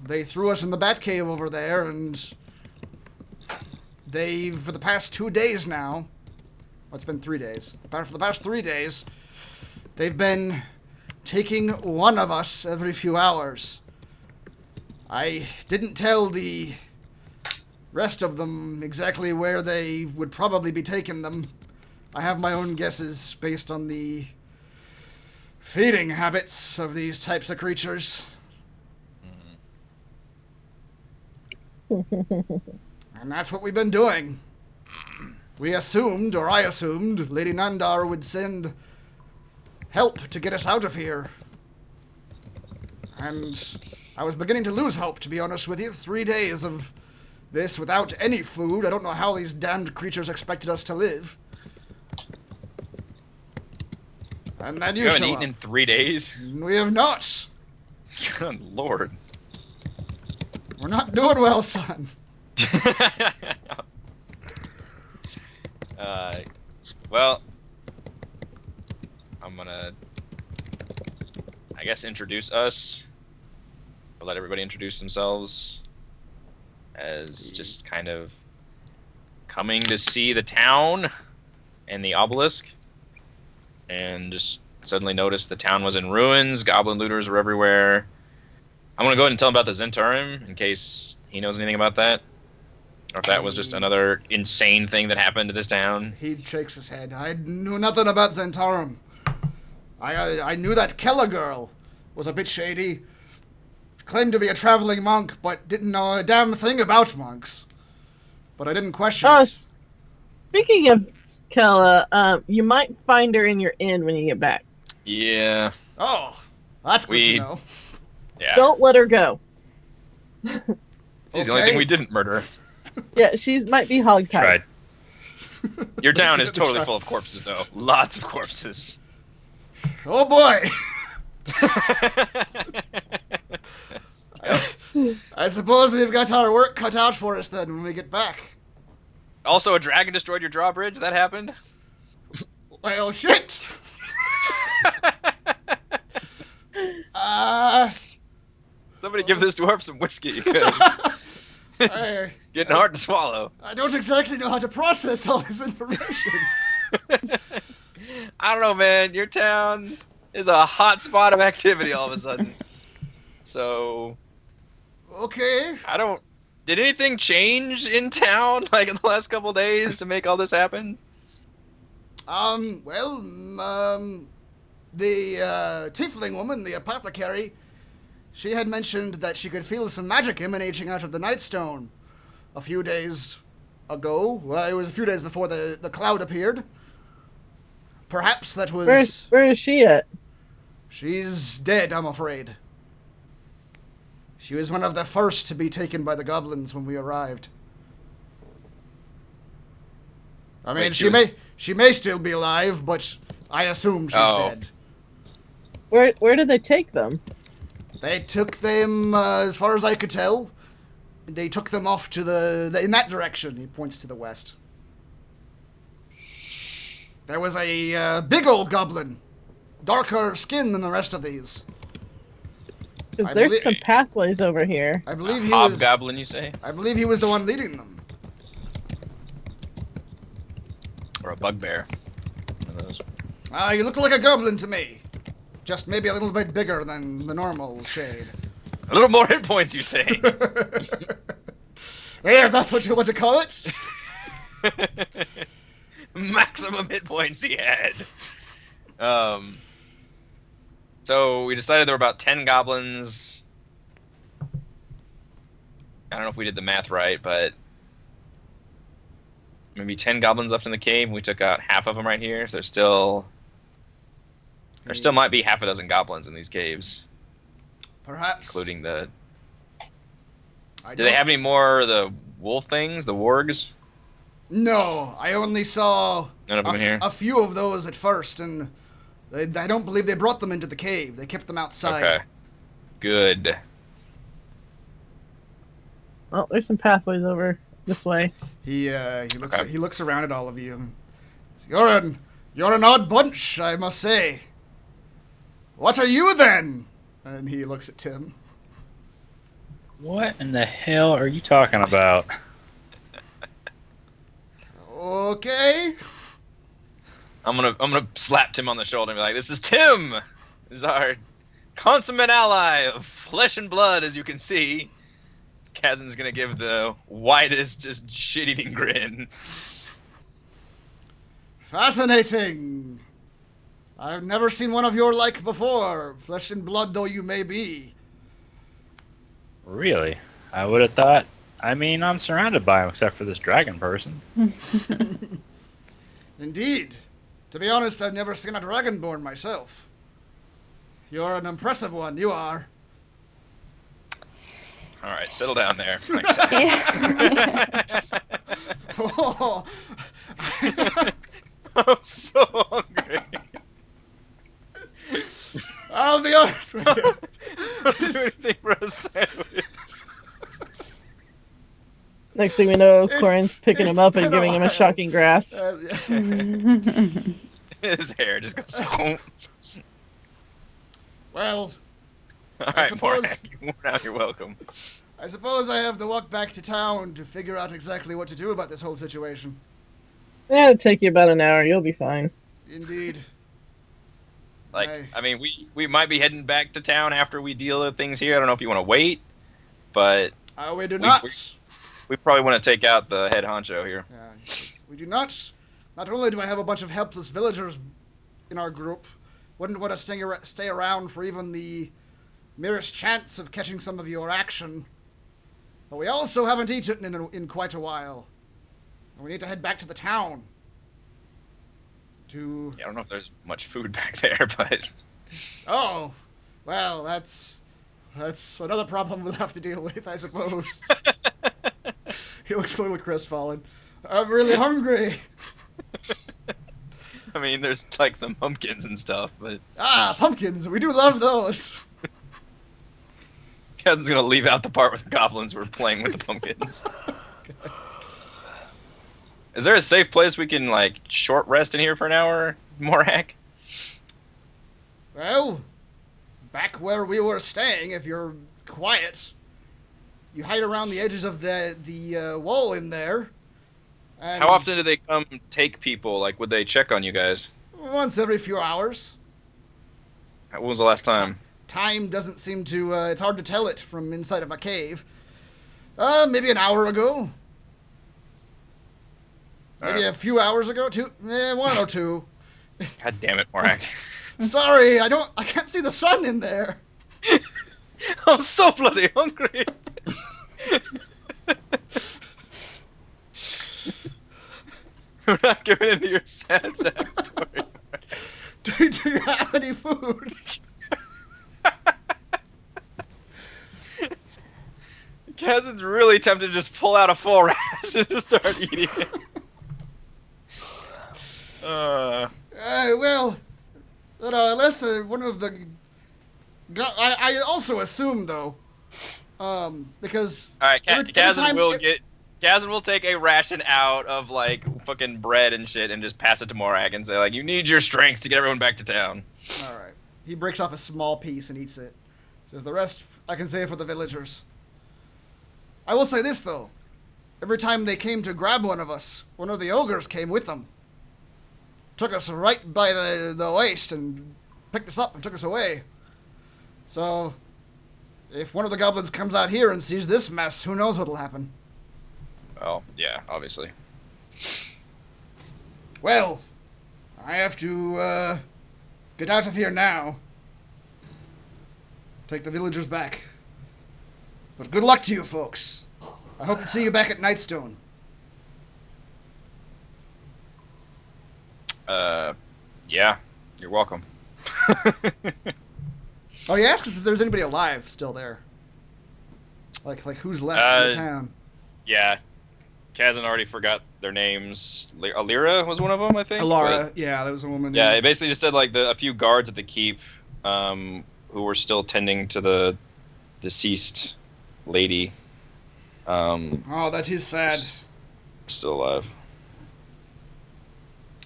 They threw us in the Batcave over there, and they've, for the past 2 days now, well, it's been 3 days. For the past 3 days, they've been taking one of us every few hours. I didn't tell the rest of them exactly where they would probably be taking them. I have my own guesses based on the feeding habits of these types of creatures. And that's what we've been doing. We assumed, or I assumed, Lady Nandar would send help to get us out of here. And I was beginning to lose hope, to be honest with you. 3 days of this without any food. I don't know how these damned creatures expected us to live. And then you haven't show eaten up. in 3 days? We have not. Good lord. We're not doing well, son. Well, I'm gonna, I guess, introduce us. I'll let everybody introduce themselves as just kind of coming to see the town and the obelisk, and just suddenly noticed the town was in ruins, goblin looters were everywhere. I'm gonna go ahead and tell him about the Zentarum in case he knows anything about that. Or if that was just another insane thing that happened to this town. He shakes his head. I knew nothing about Zentarum. I knew that Kella girl was a bit shady. Claimed to be a traveling monk, but didn't know a damn thing about monks. But I didn't question it. Speaking of Kella, you might find her in your inn when you get back. Yeah. Oh, that's good to know. Yeah. Don't let her go. She's the only thing we didn't murder. Yeah, she might be hogtied. Tried. Your town is totally full of corpses, though. Lots of corpses. Oh boy! I suppose we've got our work cut out for us then when we get back. Also, a dragon destroyed your drawbridge? That happened? Well, shit! Somebody give this dwarf some whiskey. It's getting hard to swallow. I don't exactly know how to process all this information. I don't know, man. Your town is a hot spot of activity all of a sudden. So... Okay. Did anything change in town, like, in the last couple days to make all this happen? The tiefling woman, the apothecary, she had mentioned that she could feel some magic emanating out of the Nightstone a few days ago. Well, it was a few days before the cloud appeared. Perhaps that was... Where is she at? She's dead, I'm afraid. She was one of the first to be taken by the goblins when we arrived. I mean, she may still be alive, but I assume she's dead. Where did they take them? They took them, as far as I could tell, they took them off to in that direction. He points to the west. There was a big old goblin, darker skin than the rest of these. There's some pathways over here. I believe he was... Hobgoblin, you say? I believe he was the one leading them. Or a bugbear. One of those. You look like a goblin to me. Just maybe a little bit bigger than the normal shade. A little more hit points, you say? There, that's what you want to call it? Maximum hit points he had. So we decided there were about 10 goblins. I don't know if we did the math right, but maybe 10 goblins left in the cave. We took out half of them right here. So there still might be half a dozen goblins in these caves. Perhaps. including the. I Do they don't- have any more of the wolf things, the wargs? No, I only saw None of them in here? a few of those at first, and I don't believe they brought them into the cave. They kept them outside. Okay. Good. Well, there's some pathways over this way. He looks Okay. he looks around at all of you. You're an odd bunch, I must say. What are you then? And he looks at Tim. What in the hell are you talking about? Okay. I'm gonna slap Tim on the shoulder and be like, "This is Tim. This is our consummate ally of flesh and blood, as you can see." Chasm's gonna give the widest, just shit-eating grin. Fascinating. I've never seen one of your like before, flesh and blood though you may be. Really? I would have thought. I mean, I'm surrounded by them except for this dragon person. Indeed. To be honest, I've never seen a dragonborn myself. You're an impressive one, you are. All right, settle down there. Thanks. Oh, I'm so hungry. I'll be honest with you. I'll do anything for a sandwich. Next thing we know, It's- Corrin's picking him it's up been and a giving him a while. shocking grasp. His hair just goes. Well, All right, suppose- Morak, you're welcome. I suppose I have to walk back to town to figure out exactly what to do about this whole situation. It'll take you about an hour. You'll be fine. Indeed. Like, Right. I mean, we might be heading back to town after we deal with things here. I don't know if you want to wait, but We do not. we probably want to take out the head honcho here. Yeah, we do not. Not only do I have a bunch of helpless villagers in our group, wouldn't want to stay around for even the merest chance of catching some of your action, but we also haven't eaten in quite a while. And we need to head back to the town. To... Yeah, I don't know if there's much food back there, but Oh, well, that's another problem we'll have to deal with, I suppose. He looks a little crestfallen. I'm really hungry. I mean, there's like some pumpkins and stuff, but Ah, pumpkins. We do love those. Kevin's gonna leave out the part where the goblins were playing with the pumpkins. Is there a safe place we can like short rest in here for an hour, Morak? Well, back where we were staying, if you're quiet, you hide around the edges of the wall in there. And How often do they come take people? Like, would they check on you guys? Once every few hours. When was the last time? Time doesn't seem to, it's hard to tell it from inside of a cave. Maybe an hour ago. Maybe a few hours ago, one or two. God damn it, Morak. Sorry, I can't see the sun in there. I'm so bloody hungry. I'm not giving into your sad story. Do you have any food? Kazan's really tempted to just pull out a full ration and just start eating it. Well, unless one of the... I also assume, though, because... All right, every Kazan time will it- Kazan will take a ration out of like fucking bread and shit and just pass it to Morak and say like, "You need your strength to get everyone back to town." All right. He breaks off a small piece and eats it. Says the rest I can save for the villagers. I will say this, though. Every time they came to grab one of us, one of the ogres came with them. Took us right by the waist and picked us up and took us away. So, if one of the goblins comes out here and sees this mess, who knows what'll happen. Well, yeah, obviously. Well, I have to, get out of here now. Take the villagers back. But good luck to you folks. I hope to see you back at Nightstone. Yeah, you're welcome. Oh, he asked us if there's anybody alive still there. Like who's left in the town? Yeah. Chasm already forgot their names. Alira was one of them, I think. Alara, yeah, that was a woman. Yeah, it basically just said like a few guards at the keep who were still tending to the deceased lady. Oh, that is sad. Still alive.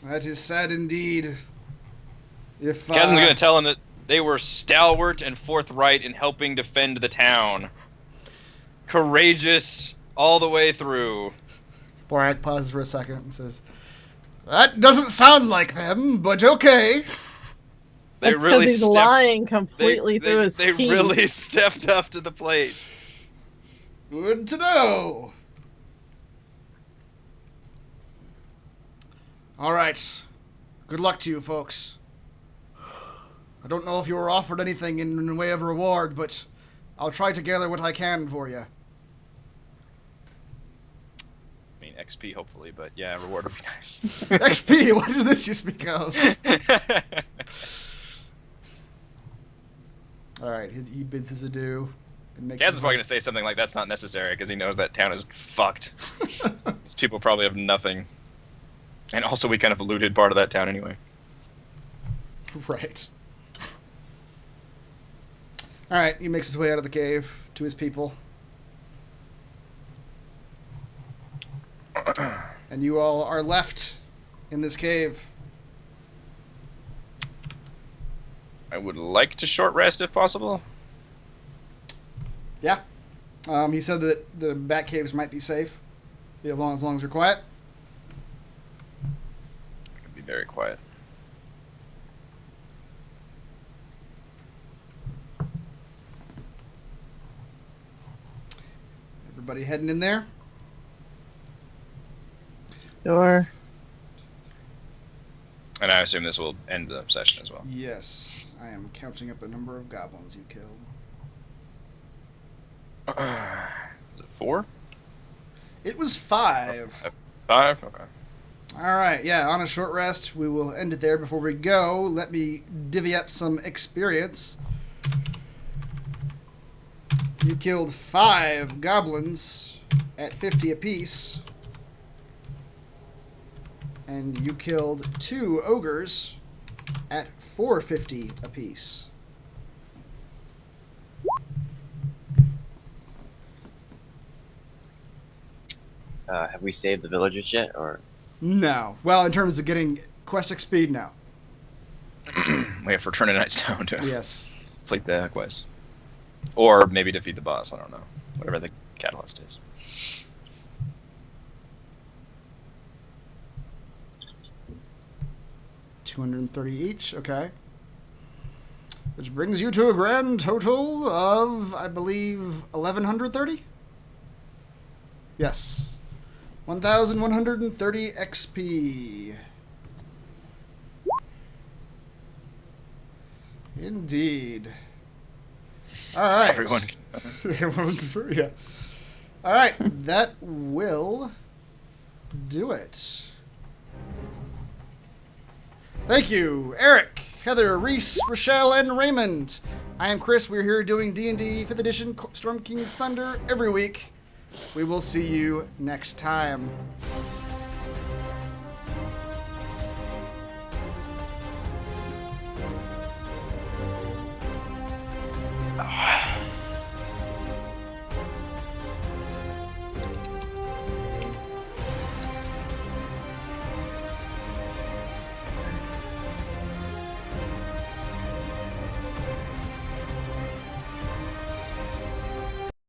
That is sad indeed. If Chasm's going to tell him that they were stalwart and forthright in helping defend the town. Courageous all the way through. Borak pauses for a second and says, "That doesn't sound like them, but okay." They That's really he's lying completely through his They teeth. really stepped up to the plate. Good to know. All right. Good luck to you, folks. I don't know if you were offered anything in the way of reward, but I'll try to gather what I can for you. I mean, XP hopefully, but yeah, reward would be nice. XP, what is this you speak of? All right, he bids his adieu. Chasm's probably going to say something like that's not necessary because he knows that town is fucked. These people probably have nothing. And also we kind of looted part of that town anyway. Right. All right, he makes his way out of the cave to his people. And you all are left in this cave. I would like to short rest if possible. Yeah. He said that the bat caves might be safe, as long as you're quiet. It'd be very quiet. Everybody heading in there? Sure. And I assume this will end the session as well. Yes. I am counting up the number of goblins you killed. Is it 4? It was 5. 5? Okay. All right, yeah, on a short rest, we will end it there. Before we go, let me divvy up some experience. You killed 5 goblins at 50 apiece. And you killed 2 ogres at 450 apiece. Have we saved the villagers yet, or? No. Well, in terms of getting quest XP, no. Wait for Turn to Nightstone to Yes. it's like the quest. Or maybe defeat the boss, I don't know. Whatever the catalyst is. $230 each, okay. Which brings you to a grand total of, I believe, 1,130? Yes. 1,130 XP. Indeed. All right. Everyone. Everyone confirm, yeah. All right, that will do it. Thank you, Eric, Heather, Reese, Rochelle, and Raymond. I am Chris. We're here doing D&D 5th Edition Storm King's Thunder every week. We will see you next time.